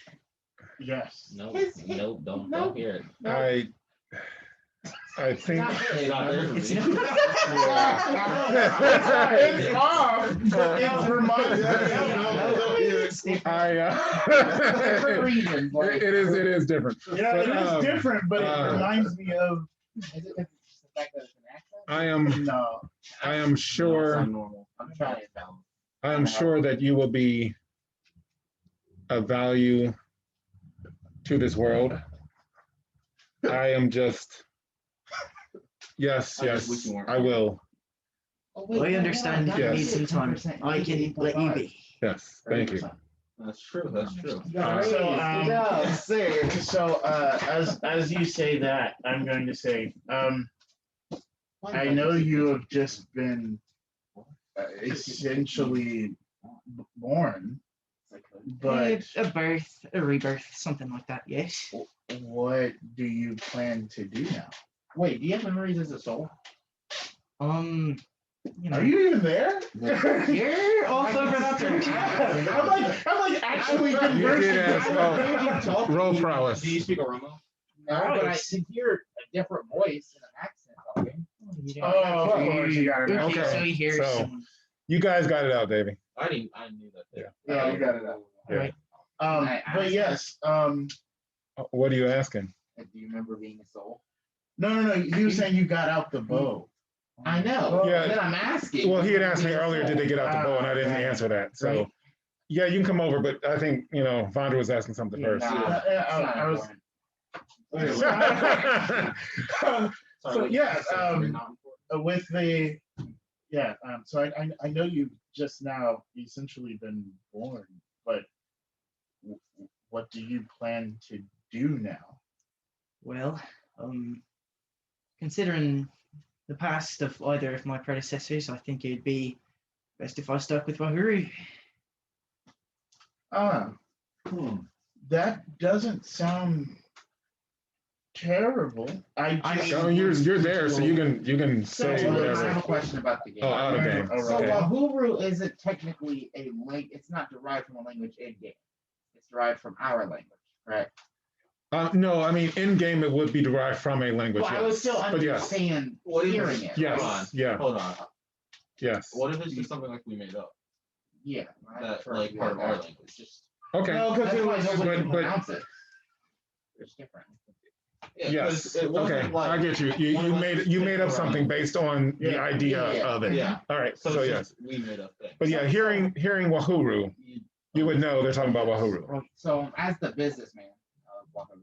S2: Yes.
S5: No, don't hear it.
S1: I think
S5: It's not there for
S3: It's
S5: me.
S3: not.
S2: It's off, but it reminds me.
S1: It is different.
S2: Yeah, it is different, but it reminds me of.
S6: Is it the fact that it's an accent?
S1: I am
S2: No.
S5: It's
S1: sure
S5: not normal.
S6: I'm trying to tell.
S1: I am sure that you will be of value to this world. I am just yes,
S5: I just wish
S1: yes,
S5: you weren't.
S1: I will.
S2: Oh,
S3: I understand if you
S1: Yes.
S3: need some time. I can let you be.
S1: Yes, thank you.
S5: That's true. That's true.
S2: So, as you say that, I'm going to say, I know you have just been essentially born, but
S3: A birth, a rebirth, something like that, yes.
S2: what do you plan to do now?
S6: Wait, do you have memories as a soul?
S3: You know,
S2: Are you even there?
S3: you're off over that direction.
S2: I'm like actually
S1: You
S2: conversing.
S1: did ask, roll prowess.
S5: Do you speak Oromo?
S6: No, but I can hear a different voice and an accent talking.
S2: Oh, of course, you got it.
S3: Okay,
S1: Okay,
S3: so he hears
S1: so-
S3: some.
S1: You guys got it out, Davey.
S5: I knew that.
S1: Yeah.
S2: Yeah, you got it out.
S1: Yeah.
S3: Right.
S2: But yes,
S1: What are you asking?
S6: Do you remember being a soul?
S2: no. You were saying you got out the bow.
S6: I know.
S1: Yeah.
S6: And then I'm asking.
S1: Well, he had asked me earlier, did they get out the bow, and I didn't answer that. So,
S3: Right.
S1: yeah, you can come over, but I think Vandra was asking something
S3: Yeah,
S1: first.
S6: Nah, it's not
S2: I was.
S6: important.
S2: So yeah,
S5: You're not important.
S2: with the so I know you've just now essentially been born, but what do you plan to do now?
S3: Well, considering the past of either of my predecessors, I think it'd be best if I stuck with Wahuru.
S2: That doesn't sound terrible. I
S3: mean,
S1: You're there, so you can say
S6: I have a
S1: whatever.
S6: question about the game.
S1: Oh, out of game.
S6: So
S1: Okay.
S6: Wahuru isn't technically a it's not derived from a language in game. It's derived from our language, right?
S1: No, I mean, in game it would be derived from a language.
S6: Well, I would
S1: yes.
S6: still
S1: But yes,
S6: understand
S5: What if
S6: hearing it.
S1: yes,
S5: Hold on.
S1: yeah,
S5: Hold on.
S1: yes.
S5: What if it's just something like we made up?
S6: Yeah.
S5: That like part of our language.
S6: Just
S1: Okay.
S2: No, because
S6: that's
S2: it
S6: why
S2: was
S6: nobody can
S1: but-
S6: pronounce it. It's different.
S5: Yeah,
S1: Yes.
S5: 'cause it wasn't
S1: Okay.
S5: like-
S1: I get you. You
S5: one of us
S1: made up
S5: picked
S1: something
S5: around.
S1: based on the
S2: Yeah.
S1: idea
S6: Yeah.
S1: of it.
S5: Yeah.
S1: All right.
S5: So,
S1: So
S5: it's
S1: yes.
S5: just, we made up things.
S1: But yeah, hearing Wahuru, you would know they're talking about Wahuru.
S6: So as the businessman of Wahuru,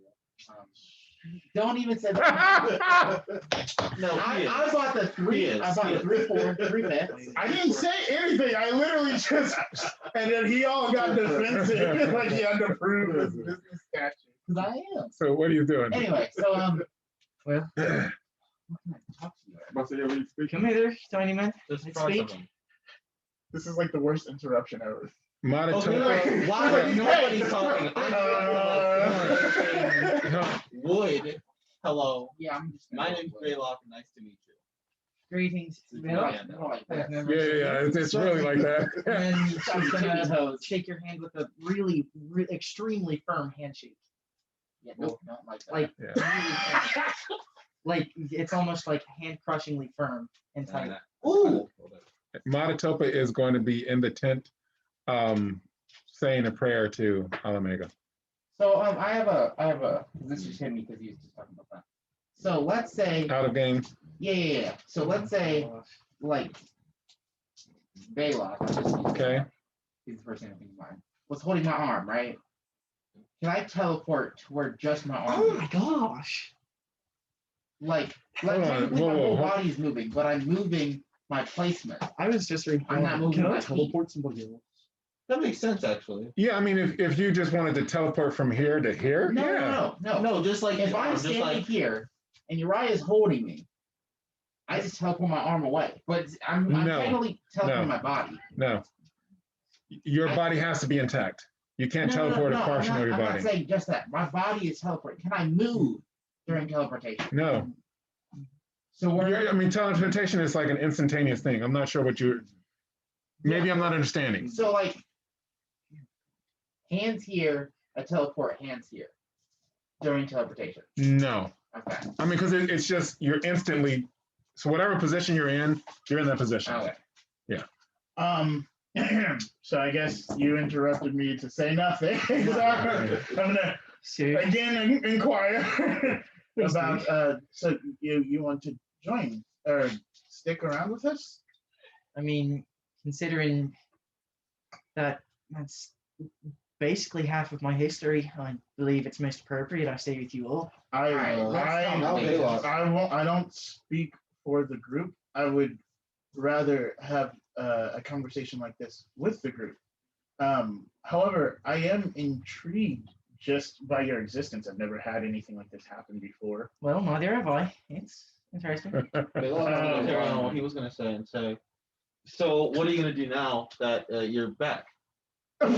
S6: don't even say that.
S5: No, he is.
S6: I bought the
S5: He
S6: three.
S5: is,
S6: I bought
S5: he
S6: the
S5: is.
S6: 3 bits.
S2: I didn't say anything. I literally just, and then he all got defensive, like he had to prove his business statue.
S6: Because I am.
S1: So what are you doing?
S6: Anyway, so
S3: Well,
S6: what can I talk to you about?
S4: Must have already speaking.
S3: come hither, tiny man.
S5: Just
S3: Let's
S5: try
S3: speak.
S5: something.
S2: This is like the worst interruption ever.
S1: Monotone.
S5: Why would nobody's talking? Wood. Hello.
S6: Yeah, I'm just.
S5: My name's Belac. Nice to meet you.
S3: Greetings,
S5: It's
S3: Bill.
S5: Ryan.
S6: More like
S3: I've
S6: that.
S3: never
S1: Yeah,
S3: seen
S1: yeah,
S3: you.
S1: it's really like that.
S3: And she's
S6: Tippy
S3: gonna
S6: toes.
S3: shake your hand with a really, extremely firm handshake.
S6: Yeah, nope, not like that.
S3: Like,
S1: Yeah.
S3: really firm. Like it's almost like hand crushingly firm and tight.
S6: Ooh.
S1: Monotopa is going to be in the tent, saying a prayer to Alamega.
S6: So I have a. This just hit me because he was just talking about that. So let's say.
S1: Out of game.
S6: Yeah. So let's say like Belac.
S1: Okay.
S6: He's the first thing I think of mine. Was holding my arm, right? Can I teleport to where just my arm?
S3: Oh
S6: is?
S3: my gosh.
S6: Like
S1: Hold on,
S6: technically
S1: whoa,
S6: my
S1: whoa,
S6: whole
S1: hold-
S6: body's moving, but I'm moving my placement.
S3: I was just reading.
S6: I'm not moving
S3: Can I
S6: my feet.
S3: teleport somebody else?
S5: That makes sense, actually.
S1: Yeah, I mean, if you just wanted to teleport from here to here,
S6: No,
S1: yeah.
S6: no.
S5: No, just like
S6: If I'm
S5: just
S6: standing
S5: like
S6: here and Uriah is holding me, I just teleport my arm away. But I'm
S1: No,
S6: technically teleporting
S1: no.
S6: my body.
S1: No. Your body has to be intact. You can't teleport a portion of your
S6: I'm not
S1: body.
S6: saying just that. My body is teleporting. Can I move during teleportation?
S1: No.
S6: So
S1: I mean, teleportation is like an instantaneous thing. I'm not sure what you're. Maybe I'm not understanding.
S6: So like hands here, I teleport hands here during teleportation.
S1: No.
S6: Okay.
S1: I mean, because it's just you're instantly. So whatever position you're in that position.
S6: Okay.
S2: So I guess you interrupted me to say nothing. So I'm gonna again inquire about. So you want to join or stick around with us?
S3: I mean, considering that that's basically half of my history, I believe it's most appropriate I stay with you all.
S2: I don't speak for the group. I would rather have a conversation like this with the group. However, I am intrigued just by your existence. I've never had anything like this happen before.
S3: Well, neither have I. It's interesting.
S5: What he was gonna say and say. So what are you gonna do now that you're back?
S2: Oh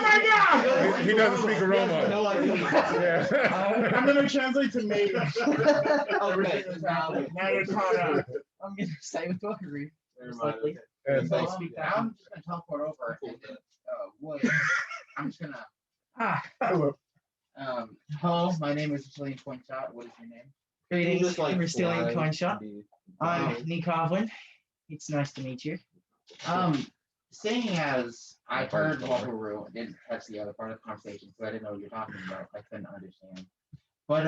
S2: my God!
S1: He doesn't speak Aroma.
S5: No idea.
S1: Yeah.
S2: I'm gonna translate to mage.
S5: Okay.
S2: Now you're caught up.
S3: I'm gonna stay with Wahuru.
S5: Never
S3: most
S5: mind,
S3: likely.
S1: And
S3: So I'll speak back.
S6: I'm just gonna teleport over. And, I'm just gonna. Hello, my name is Rastilian Coinshot. What is your name?
S3: Greetings,
S5: Just like
S3: Rastilian
S5: fly,
S3: Coinshot.
S5: be-
S3: I'm Nikovlin. It's nice to meet you.
S6: Seeing as I heard Wahuru, I didn't catch the other part of the conversation because I didn't know what you're talking about. I couldn't understand. But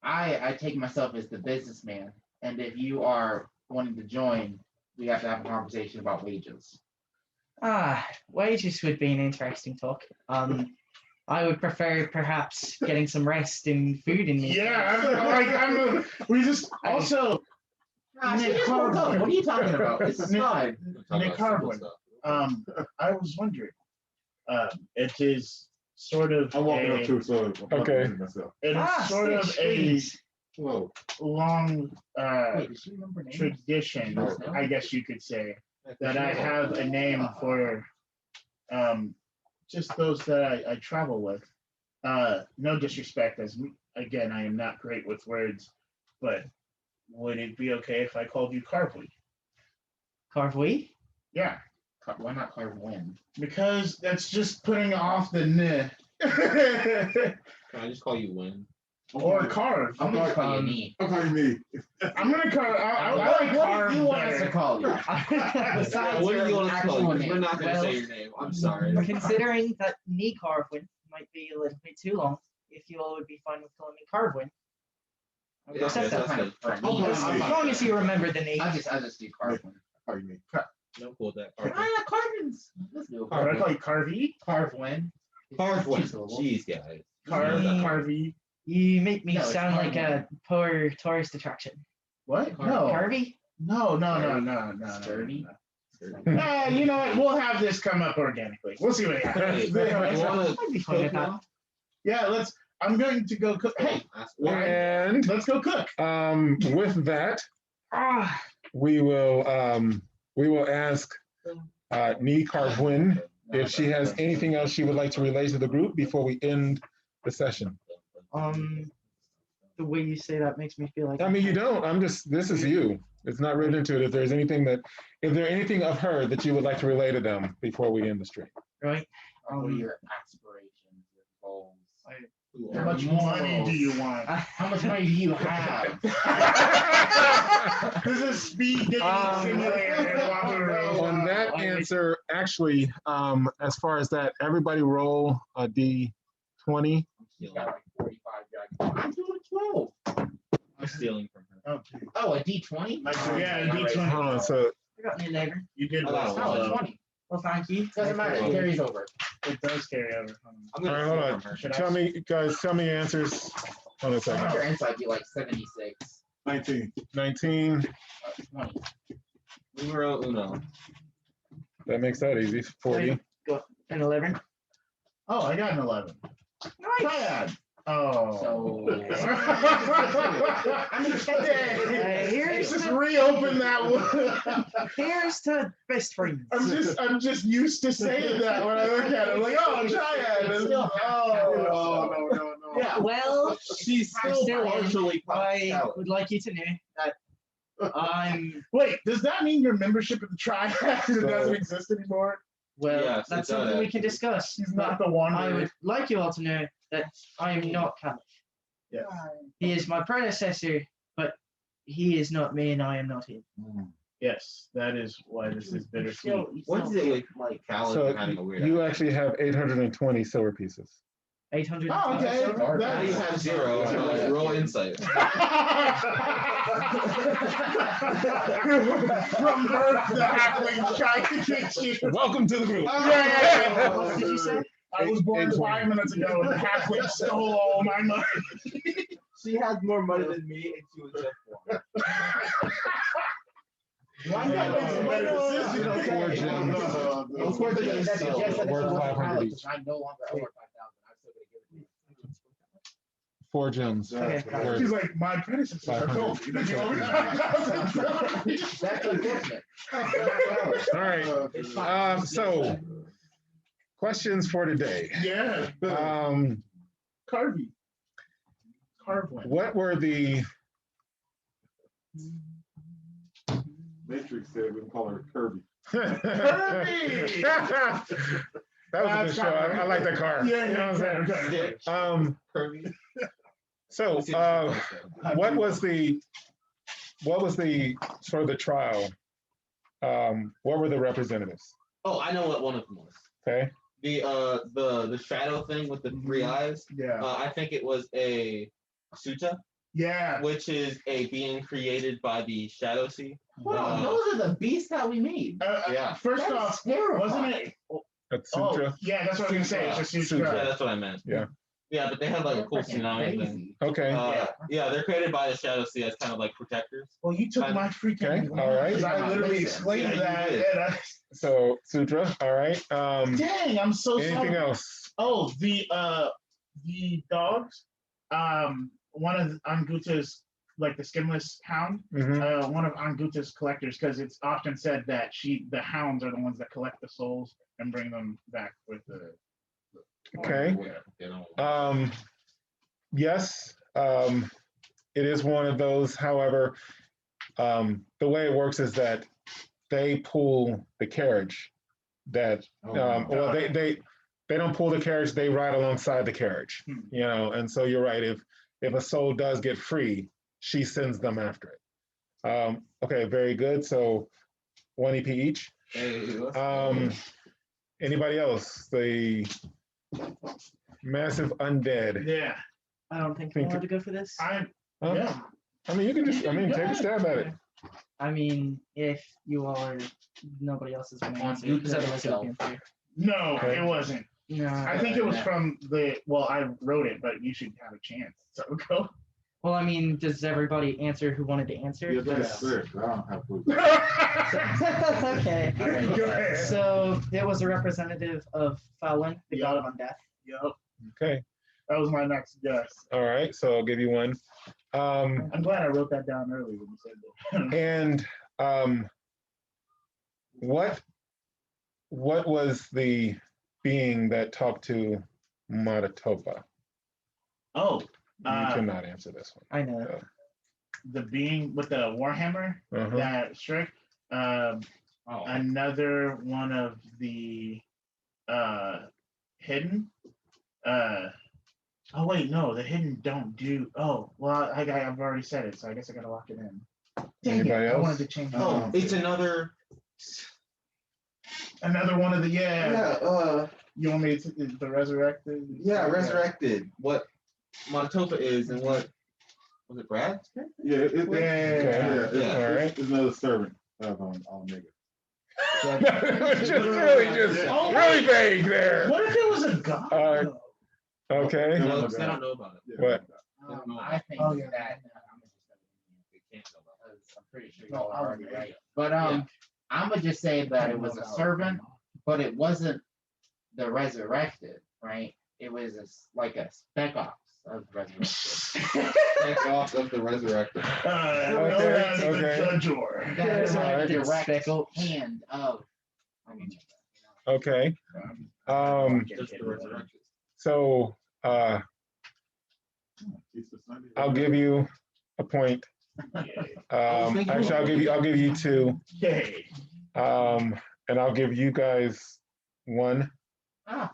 S6: I take myself as the businessman, and if you are wanting to join, we have to have a conversation about wages.
S3: Wages would be an interesting talk. I would prefer perhaps getting some rest and food in me.
S2: Yeah, we just also. Nick Harwood.
S6: What are you talking about? This is fine.
S2: Nick Harwood. I was wondering. It is sort of
S4: I'm walking up too, so I'm
S1: Okay.
S4: walking myself.
S2: it is sort of
S3: Stitch,
S2: a
S3: please.
S4: Whoa.
S2: long
S6: Wait, does she remember names?
S2: tradition, I guess you could say, that I have a name for just those that I travel with. No disrespect, as again, I am not great with words, but would it be okay if I called you Carvey?
S3: Carvey?
S2: Yeah,
S6: Why not carve wind?
S2: because that's just putting off the n.
S5: Can I just call you Win?
S2: Or carve.
S6: I'm gonna call you knee.
S4: I'm calling me.
S2: I'm gonna carve. I
S6: What
S2: like
S6: do
S2: carve
S6: you want us to
S2: better.
S6: call you?
S3: Besides
S5: What do
S3: your
S5: you want to call
S6: actual
S5: you? 'Cause we're
S6: name.
S5: not gonna
S3: Well,
S5: say your name. I'm sorry.
S3: Considering that knee Carvin might be a little bit too long, if you all would be fine with calling me Carvin, I would
S5: Yeah,
S3: accept
S5: that's
S3: that.
S5: good.
S6: For
S4: Oh,
S6: knee.
S4: that's
S3: As long as you remember the knee.
S6: I just do carve wind.
S4: Calling me.
S5: No, cool with that.
S6: Ah, carvins. Let's do
S2: Should I call you Carvey?
S6: carve wind.
S5: Carve Win.
S6: Jeez,
S5: Jeez, guys.
S2: Carvey.
S3: You make me
S6: No, it's
S3: sound like
S6: Carvin.
S3: a poor tourist attraction.
S2: What?
S6: Carvey.
S2: No.
S3: Carvey?
S2: No.
S6: Sturdy.
S2: You know what? We'll have this come up organically. We'll see what
S5: Hey,
S2: happens.
S5: you wanna
S3: I'd be fine with
S5: cook
S3: that.
S5: now?
S2: Yeah, let's. I'm going to go cook. Hey,
S1: And
S2: let's go cook.
S1: with that,
S3: Ah,
S1: we will ask Nee Carvin if she has anything else she would like to relay to the group before we end the session.
S3: the way you say that makes me feel like.
S1: I mean, you don't. This is you. It's not written into it. If there anything of her that you would like to relay to them before we end the stream.
S3: Right?
S6: What are your aspirations, your goals?
S2: How much money do you want?
S6: How much money do you have?
S2: This is speed dating simulator. Wahoo.
S1: On that answer, actually, as far as that, everybody roll a D20.
S6: You got like 45 guys. I'm doing 12.
S5: I'm stealing from her.
S6: Oh, a D20?
S2: Yeah, a D20.
S1: Hold on. So
S3: I got an 11.
S2: You did
S5: I got
S2: well.
S5: a
S6: Oh, a 20.
S3: Well, thank you.
S6: Doesn't matter. It carries over.
S2: It does carry over.
S5: I'm
S1: all right,
S5: gonna
S1: hold
S5: steal
S1: on.
S5: from her.
S2: Should I-
S1: Tell me answers. Hold on a
S6: I
S1: second.
S6: think your insight be like 76.
S4: 19.
S1: 19.
S6: 20.
S5: Numero uno.
S1: That makes that easy. 40.
S3: An 11.
S2: Oh, I got an 11.
S3: Nice.
S2: Triad. Oh.
S6: So.
S2: I'm excited.
S3: Here's
S2: Just
S3: the-
S2: reopen that one.
S3: Here's to best friends.
S2: I'm just used to saying that when I look at it. Like, oh, triad. Oh, no.
S6: Yeah.
S3: Well,
S5: She's still partially
S3: I
S5: out.
S3: would like you to know that I'm
S2: Wait, does that mean your membership in the triad doesn't exist anymore?
S3: well.
S5: Yes, it
S3: That's
S5: does,
S3: something we can
S5: actually.
S3: discuss.
S2: He's not
S3: but
S2: the one.
S3: I would like you all to know that I am not Kaliff.
S2: Yes.
S3: He is my predecessor, but he is not me, and I am not him.
S2: Yes, that is why this is bittersweet.
S5: What is it with like Kaliff
S1: So
S5: and having a weird
S1: you
S5: accent?
S1: actually have 820 silver pieces.
S3: 800.
S2: Oh, okay.
S5: Now you have 0. So roll insight.
S2: From birth, the halfling tried to trick you.
S1: Welcome to the group.
S2: Yeah.
S3: What did you say?
S2: I was born 5 minutes ago, and the halfling stole all my money.
S5: She has more money than me, and she was just born.
S2: Why not make some better decisions?
S1: Okay. 4 gems.
S6: Of course, that's suggested
S1: Worth
S6: that
S1: 500 each.
S6: I no longer owe her 5,000. I'm still gonna give it to you.
S1: 4 gems.
S3: Okay.
S2: She's like, my predecessors are
S1: 500.
S2: told me that you owe me 5,000.
S6: That's unfortunate.
S1: All right. So, questions for today.
S2: Yeah. Carvey. Carveling.
S1: What were the
S4: Matrix said we can call her Kirby.
S2: Kirby!
S1: That was a good show. I like that car.
S2: Yeah,
S1: You know what I'm saying?
S2: okay.
S5: Kirby.
S1: So, what was the sort of the trial? What were the representatives?
S5: Oh, I know what one of them was.
S1: Okay.
S5: The shadow thing with the 3 eyes.
S2: Yeah.
S5: I think it was a Suta,
S2: Yeah.
S5: which is a being created by the Shadow Sea.
S6: Wow, those are the beasts that we made.
S5: Yeah.
S2: First
S6: That's
S2: off,
S6: terrifying.
S2: wasn't it?
S1: That's
S2: Oh,
S1: Sutra.
S2: yeah, that's what I was gonna say. It's a
S1: Sutra.
S2: sutra.
S5: Yeah, that's what I meant.
S1: Yeah.
S5: Yeah, but they have like a cool
S6: Freaking
S5: tsunami thing.
S6: crazy.
S1: Okay.
S5: Yeah, they're created by the Shadow Sea as kind of like protectors.
S2: Well, you took my freaking.
S1: Okay, all right.
S2: Because I literally
S6: Listen.
S2: explained
S5: Yeah, you
S2: that.
S5: did.
S2: And
S1: So Sutra. All right.
S2: dang, I'm so
S1: Anything
S2: sorry.
S1: else?
S2: Oh, the dogs. One of Anguta's, like the skinless hound.
S1: Mhm.
S2: One of Anguta's collectors, because it's often said that the hounds are the ones that collect the souls and bring them back with the.
S1: Okay. Yes. It is one of those. However, the way it works is that they pull the carriage. That well, they don't pull the carriage. They ride alongside the carriage. You know, and so you're right. If a soul does get free, she sends them after it. Okay, very good. So 1 EP each. Anybody else? The massive undead.
S2: Yeah.
S3: I don't think I'm allowed to go for this.
S1: Huh?
S2: Yeah.
S1: I mean, you can just. I mean, take a stab at it.
S3: I mean, if you all are, nobody else is going to answer, because otherwise it would be unfair.
S2: No,
S1: Okay.
S2: it wasn't.
S3: No.
S2: I think it was from the. Well, I wrote it, but you should have a chance. So go.
S3: Well, I mean, does everybody answer who wanted to answer?
S4: Yeah, that's fair. I don't have to.
S3: Okay.
S2: Go ahead.
S3: So it was a representative of Falun, the god of undeath.
S2: Yep.
S1: Okay.
S2: That was my next guess.
S1: All right. So I'll give you one.
S2: I'm glad I wrote that down early when you said that.
S1: And what was the being that talked to Matatopa?
S2: Oh,
S1: You cannot answer this one.
S3: I know.
S2: the being with the warhammer
S1: Uh-huh.
S2: that struck. Another one of the hidden. Oh wait, no, the hidden don't do. Oh well, I've already said it, so I guess I gotta lock it in. Dang
S1: Anybody
S2: it, I
S1: else?
S2: wanted to change.
S5: Oh, it's another.
S2: Another one of the
S5: Yeah.
S2: You want me to the resurrected?
S5: Yeah, resurrected. What Montova is and what was it? Brad?
S4: Yeah,
S1: Okay. All right.
S4: It's another servant of Omega.
S1: Just really vague there.
S2: What if it was a god?
S1: Okay.
S5: No, they don't know about it.
S4: Yeah.
S1: What?
S6: I think
S2: Oh, yeah.
S6: that
S5: They can't know about it.
S6: I'm pretty sure y'all are already right. But I'm gonna just say that it was a servant, but it wasn't the resurrected, right? It was like a spec ops of resurrected.
S5: Thanks off of the resurrected.
S1: Okay.
S2: The judge.
S6: That is like
S3: Resurrected
S6: direct
S3: speckled.
S6: hand of.
S1: Okay.
S5: Just the resurrected.
S1: So I'll give you a point. Actually, I'll give you two.
S2: Yay.
S1: And I'll give you guys one.
S3: Not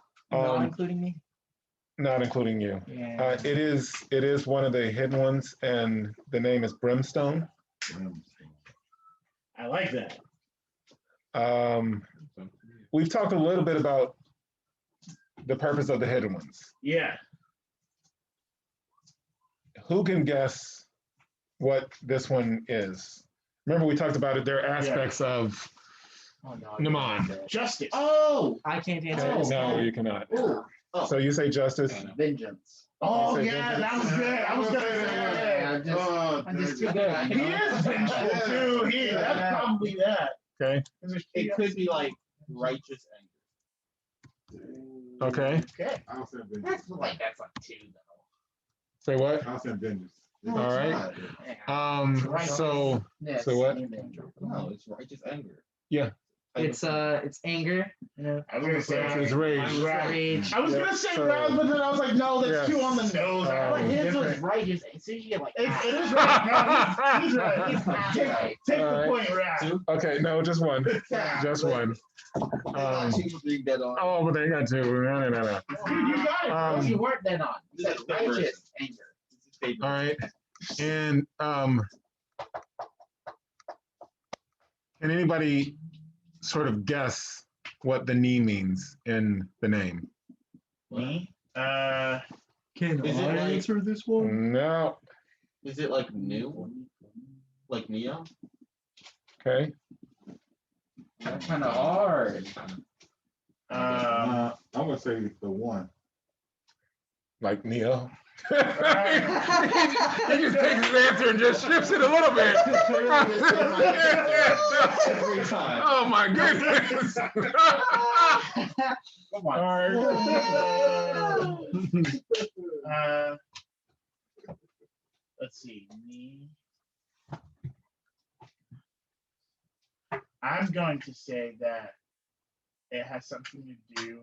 S3: including me.
S1: Not including you.
S3: Yeah.
S1: It is one of the hidden ones, and the name is Brimstone.
S2: I like that.
S1: We've talked a little bit about the purpose of the hidden ones.
S2: Yeah.
S1: Who can guess what this one is? Remember we talked about it. There are aspects of Naman.
S2: Justice.
S3: Oh, I can't answer
S1: Okay,
S3: this.
S1: no, you cannot.
S6: Ooh,
S1: So you say justice.
S6: vengeance.
S2: Oh,
S1: Say
S2: yeah,
S1: vengeance.
S2: that was good. I was going to say that.
S6: I'm just too good.
S2: He is vengeful, too. That's probably that.
S1: Okay.
S5: It could be like righteous anger.
S1: Okay.
S2: Okay.
S4: I'll send vengeance.
S6: That's like 2 though.
S1: Say what?
S4: I'll send vengeance.
S1: All right.
S6: Yeah.
S1: So
S6: Yes,
S1: so what?
S5: No, it's righteous anger.
S1: Yeah.
S3: It's anger. You know,
S2: I was going to say
S1: It's rage.
S3: rage.
S2: I was going to say
S1: So-
S2: wrath, but then I was like, no, that's
S1: Yes.
S2: too on the nose.
S6: But his was
S2: Different.
S6: righteous. So you get like
S2: It is right. No, he's right.
S6: He's half
S2: Take,
S6: right.
S2: take the
S1: Alright.
S2: point, wrath.
S1: Okay, no, just one. Just one.
S5: being dead on.
S1: Oh, but they got two. No.
S2: Dude, you got it.
S6: No, you weren't then on. You said
S5: This is the person.
S6: righteous anger.
S1: All right. And can anybody sort of guess what the knee means in the name?
S2: Me?
S3: Can
S5: Is it like-
S3: answer this
S1: No.
S5: Is it like new? Like Neo?
S1: Okay.
S6: That's kind of hard.
S4: I'm gonna say the one.
S1: Like Neo. He just takes his answer and just shifts it a little bit.
S5: Every time.
S1: Oh my goodness.
S6: Come on.
S1: All right.
S2: Let's see. Me. I'm going to say that it has something to do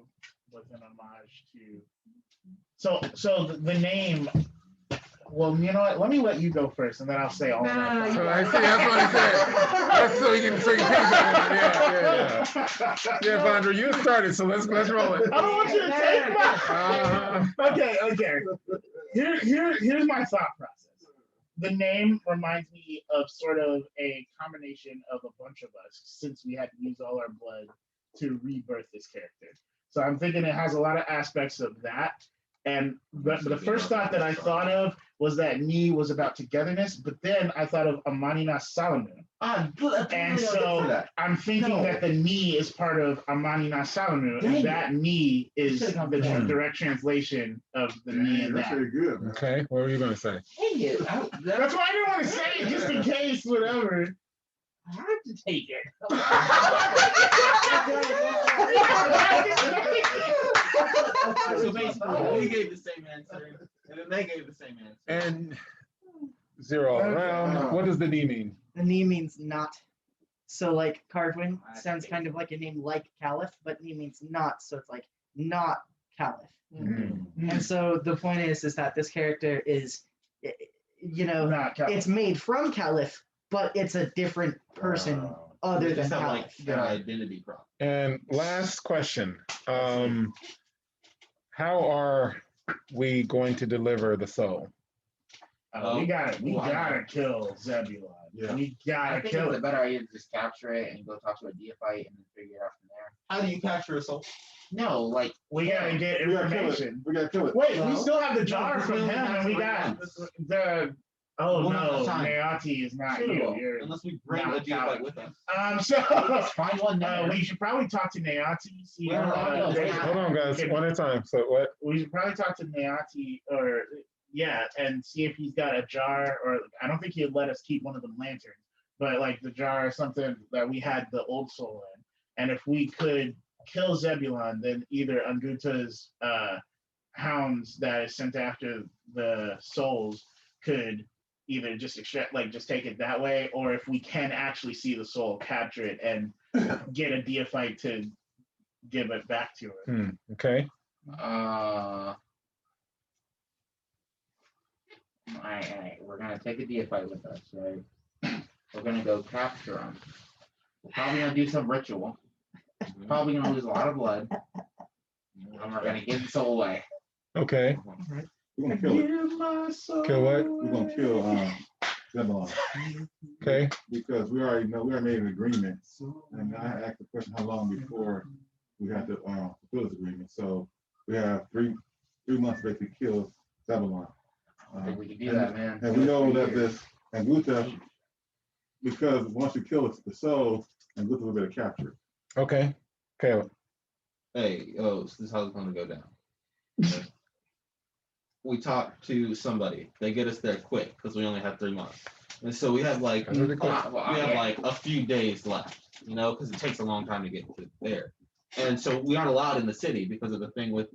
S2: with an homage to. So the name. Well, you know what? Let me let you go first, and then I'll say all that.
S1: So I see, that's what I said. That's so you can think about it. Yeah, Vandra, you started, so let's roll it.
S2: I don't want you to take my. Okay. Here's my thought process. The name reminds me of sort of a combination of a bunch of us, since we had to use all our blood to rebirth this character. So I'm thinking it has a lot of aspects of that. And the first thought that I thought of was that Ni was about togetherness, but then I thought of Amanina Salamu. And so I'm thinking that the Ni is part of Amanina Salamu, and that Ni is the direct translation of the Ni in
S4: That's
S2: that.
S4: very good.
S1: Okay, what were you going to say?
S6: Dang it.
S2: That's why I didn't want to say it, just in case, whatever.
S6: I have to take it.
S5: So basically, we gave the same answer, and then they gave the same answer.
S1: And 0 all around. What does the knee mean?
S3: The knee means not. So like Carvin sounds kind of like a name like Kaliff, but knee means not. So it's like not Kaliff. And so the point is that this character is, you know,
S2: Not Cal-
S3: it's made from Kaliff, but it's a different person other
S5: They
S3: than
S5: just have
S3: Kaliff.
S5: like an identity problem.
S1: And last question. How are we going to deliver the soul?
S2: we gotta kill Zebulon.
S4: Yeah.
S2: We
S6: I
S2: gotta
S6: think
S2: kill
S6: it's a
S2: it.
S6: better idea to just capture it and go talk to a deophyte and then figure it out from there.
S5: How do you capture a soul?
S6: No, like
S2: We gotta get
S4: We gotta kill it.
S2: information.
S4: We gotta kill it.
S2: Wait, we
S3: Well,
S2: still have the jar
S5: no,
S2: from
S5: we
S2: him,
S5: only
S2: and
S5: have
S2: we
S5: 3
S2: got
S5: months.
S2: the. Oh
S5: One at
S2: no,
S5: a time.
S2: Neati is not you. You're,
S5: Unless we bring
S2: not
S5: a deal
S2: Kaliff.
S5: with us.
S2: So
S6: let's find one there.
S2: we should probably talk to Neati. See,
S6: Well, no,
S1: Wait, hold on, guys. One at a time. So what?
S2: we should probably talk to Neati and see if he's got a jar, or I don't think he'd let us keep one of the lanterns, but like the jar or something that we had the old soul in. And if we could kill Zebulon, then either Anguta's hounds that is sent after the souls could either just extract, like just take it that way, or if we can actually see the soul, capture it and get a deophyte to give it back to her.
S1: Okay.
S6: We're gonna take a deophyte with us, right? We're gonna go capture him. We're probably gonna do some ritual. Probably gonna lose a lot of blood. And we're gonna give the soul away.
S1: Okay.
S4: We're gonna kill it.
S1: Kill what?
S4: We're gonna kill Zebulon.
S1: Okay.
S4: Because we already know, we already made an agreement. And I asked the question, how long before we have to fulfill this agreement? So we have three months basically to kill Zebulon.
S6: I think we can do that, man.
S4: And we know that this Anguta, because once you kill the soul, Anguta will be able to capture it.
S1: Okay. Caleb.
S5: Hey, this is how it's gonna go down. Okay. We talk to somebody. They get us there quick because we only have 3 months, and so we have like
S1: That's really quick.
S5: we have like a few days left, you know, because it takes a long time to get to there, and so we aren't allowed in the city because of the thing with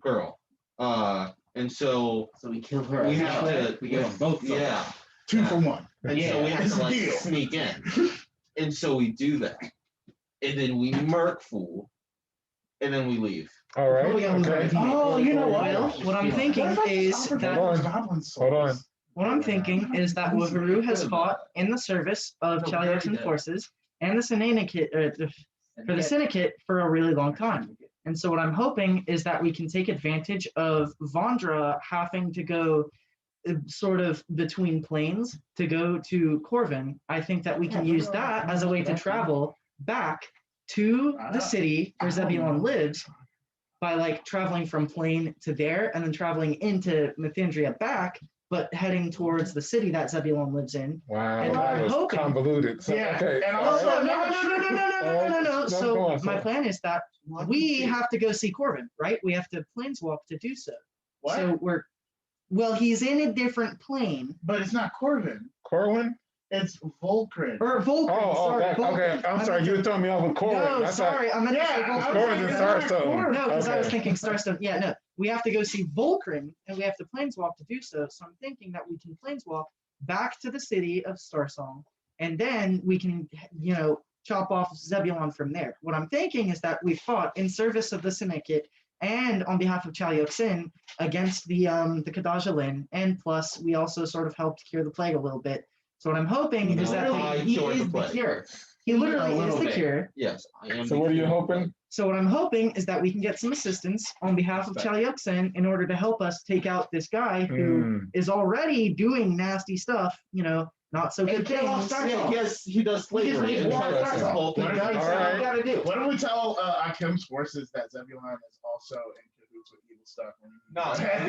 S5: girl, and so
S6: we kill her.
S5: we have to
S6: We give them both.
S5: yeah,
S2: 2 for 1.
S5: and so we have
S2: It's
S5: to
S2: a
S5: like
S2: deal.
S5: sneak in, and so we do that, and then we murk fool, and then we leave.
S1: All right.
S3: Okay.
S1: Okay.
S3: Oh, you know what?
S6: Well,
S3: What I'm thinking is that
S1: Hold on.
S3: what I'm thinking is that Wahuru has fought in the service of Chaluk'Sen forces and the syndicate for the syndicate for a really long time. And so what I'm hoping is that we can take advantage of Vandra having to go sort of between planes to go to Corvin. I think that we can use that as a way to travel back to the city where Zebulon lives by like traveling from plane to there and then traveling into Mithindria back, but heading towards the city that Zebulon lives in.
S1: Wow,
S3: And
S1: that
S3: I'm
S1: was
S3: hoping-
S1: convoluted. So,
S2: Yeah,
S1: okay.
S2: and
S1: all
S2: also-
S1: right.
S3: No.
S1: Go
S3: So
S1: on,
S3: my
S1: sir.
S3: plan is that we have to go see Corvin, right? We have to planeswalk to do so.
S2: What?
S3: So he's in a different plane.
S2: But it's not Corvin.
S1: Corwin?
S2: It's Volcrin.
S3: Or Vulcan, sorry.
S1: okay.
S3: Vulcan.
S1: I'm sorry, you were throwing me off with Corwin.
S3: No,
S1: I thought
S3: sorry, I meant to say
S2: Yeah,
S3: Vulcan.
S1: Corwin is Starstone.
S3: No, because I was
S1: Okay.
S3: thinking Starstone. Yeah, no. We have to go see Volcrin, and we have to planeswalk to do so. So I'm thinking that we can planeswalk back to the city of Starsong, and then we can, chop off Zebulon from there. What I'm thinking is that we fought in service of the Syndicate and on behalf of Chaluk'Sen against the Kadajalin, and plus we also sort of helped cure the plague a little bit. So what I'm hoping is that
S6: He
S5: cured the
S6: is the
S5: plague.
S6: cure.
S3: he literally
S6: A
S3: is
S6: little
S3: the
S6: bit.
S3: cure.
S5: Yes, I am.
S1: So what are you hoping?
S3: So what I'm hoping is that we can get some assistance on behalf of Chaluk'Sen in order to help us take out this guy who is already doing nasty stuff, not so good
S6: kill off
S3: things.
S6: Starsong.
S5: Yeah, he does slavery.
S6: made
S5: and
S6: war
S5: that's his
S6: Starsong.
S5: whole thing.
S2: What if we
S1: All
S2: tell-
S1: right.
S6: You gotta do.
S2: What do we tell Akim's forces that Zebulon is also in cahoots with evil stuff?
S5: No,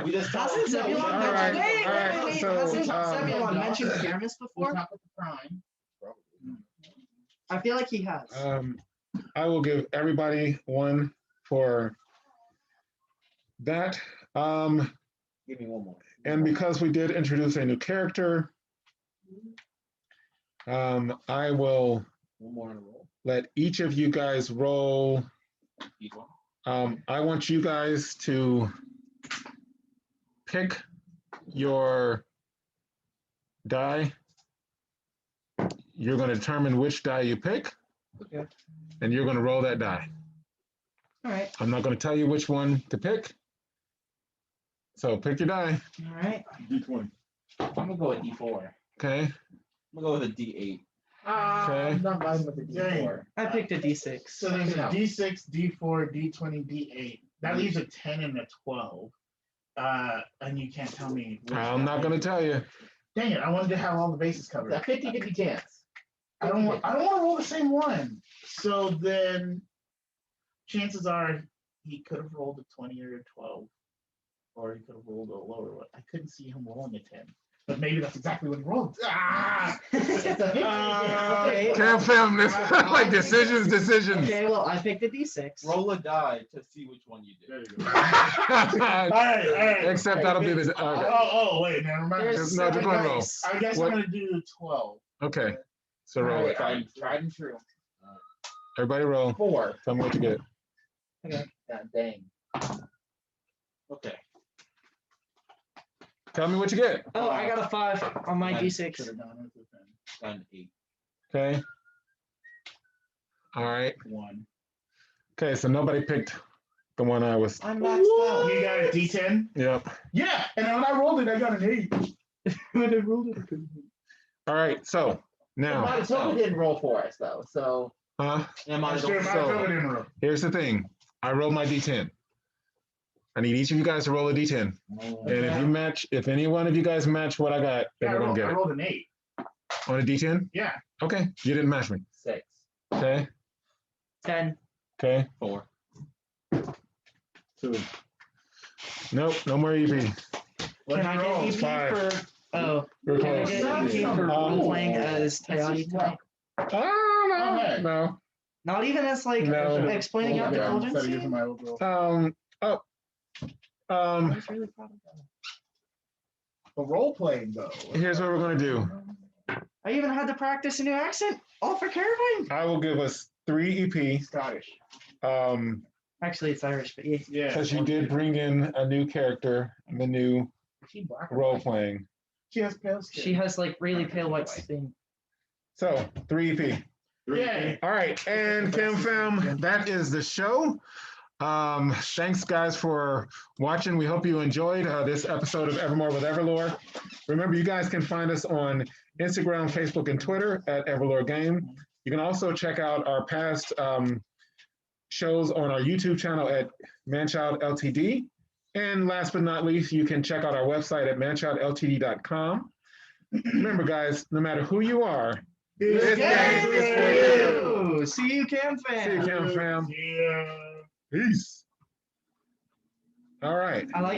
S5: we just tell
S3: Hasn't
S5: him.
S3: Zebulon
S1: all
S3: mentioned?
S1: right,
S3: Wait,
S1: all right,
S3: wait, wait.
S1: so,
S3: Hasn't Zebulon
S6: um,
S3: mentioned Pyramus
S6: We'll
S3: before?
S6: talk with the prime.
S3: I feel like he has.
S1: I will give everybody one for that.
S5: Give me one more.
S1: And because we did introduce a new character, I will
S5: One more in a row.
S1: let each of you guys roll.
S5: Keep on.
S1: I want you guys to pick your die. You're going to determine which die you pick,
S3: Okay.
S1: and you're going to roll that die.
S3: All right.
S1: I'm not going to tell you which one to pick. So pick your die,
S3: All right.
S4: D20.
S6: I'm gonna go with D4.
S1: okay?
S5: I'm gonna go with a D8.
S1: Okay.
S6: I'm not vibing with the D4.
S3: I picked a D6.
S2: So there's a D6, D4, D20, D8. That leaves a 10 and a 12. And you can't tell me. which
S1: I'm not
S2: die.
S1: going to tell you.
S2: Dang it! I wanted to have all the bases covered.
S6: A 50-50 chance.
S2: I don't want to roll the same one. So then, chances are he could have rolled a 20 or a 12, or he could have rolled a lower one. I couldn't see him rolling a 10, but maybe that's exactly what he rolled. Ah!
S6: It's a 50.
S3: Okay.
S1: Can't film this. Like decisions.
S3: Okay, well, I picked a D6.
S5: Roll a die to see which one you
S4: There
S5: did.
S4: you go.
S2: All right.
S1: Except that'll be the, okay.
S2: Oh, wait, never mind.
S3: There's
S1: No, just one roll.
S3: dice.
S2: I guess
S1: What-
S2: I'm gonna do 12.
S1: Okay, so roll it.
S6: Tried and true.
S1: Everybody roll.
S6: 4.
S1: Tell me what you get.
S6: God dang.
S5: Okay.
S1: Tell me what you get.
S3: Oh, I got a 5 on my D6.
S2: Should have gone with the 10.
S5: An 8.
S1: Okay. All right.
S2: 1.
S1: Okay, so nobody picked the one I was.
S3: I'm maxed out.
S2: You got a D10?
S1: Yep.
S2: Yeah, and when I rolled it, I got an 8. When I rolled it, I couldn't.
S1: All right, so now,
S6: Manitoba didn't roll for us though, so
S5: And mine
S2: That's true,
S5: don't.
S2: my
S1: so-
S2: cover didn't roll.
S1: here's the thing. I rolled my D10. I need each of you guys to roll a D10. And if you match, if any one of you guys match what I got, then
S2: Yeah,
S1: we're gonna
S2: I
S1: get it.
S2: rolled an 8.
S1: On a D10?
S2: Yeah.
S1: Okay, you didn't match me.
S6: 6.
S1: Okay,
S3: 10.
S1: okay,
S5: 4.
S1: 2. Nope, no more EP.
S3: Can I get EP
S1: 5.
S3: for? Oh,
S1: We're
S3: can I
S1: close.
S3: get EP for role playing as Tayati type?
S1: Oh, no.
S3: Not even as like
S1: No.
S3: explaining out the children's
S2: Instead of
S3: scene?
S2: using my old girl.
S1: Oh.
S3: I was really proud of that.
S2: The role playing though.
S1: Here's what we're gonna do.
S3: I even had to practice a new accent, all for Caravan.
S1: I will give us 3 EP.
S2: Scottish.
S3: Actually, it's Irish, but yeah.
S2: Yeah.
S1: Because you did bring in a new character in the new
S2: Is she black or
S1: role
S2: white?
S1: playing.
S2: She has pale skin.
S3: She has like really pale white skin.
S1: So 3 EP.
S2: Yeah.
S1: All right, and Cam Fam, that is the show. Thanks guys for watching. We hope you enjoyed this episode of Evermore with EverLore. Remember, you guys can find us on Instagram, Facebook, and Twitter at EverLore Game. You can also check out our past shows on our YouTube channel at ManChild Ltd. And last but not least, you can check out our website at manchildltd.com. Remember, guys, no matter who you are,
S2: This
S3: game is for you. See you, Cam Fam.
S1: see you, Cam Fam.
S2: Yeah.
S1: Peace. All right.
S3: I like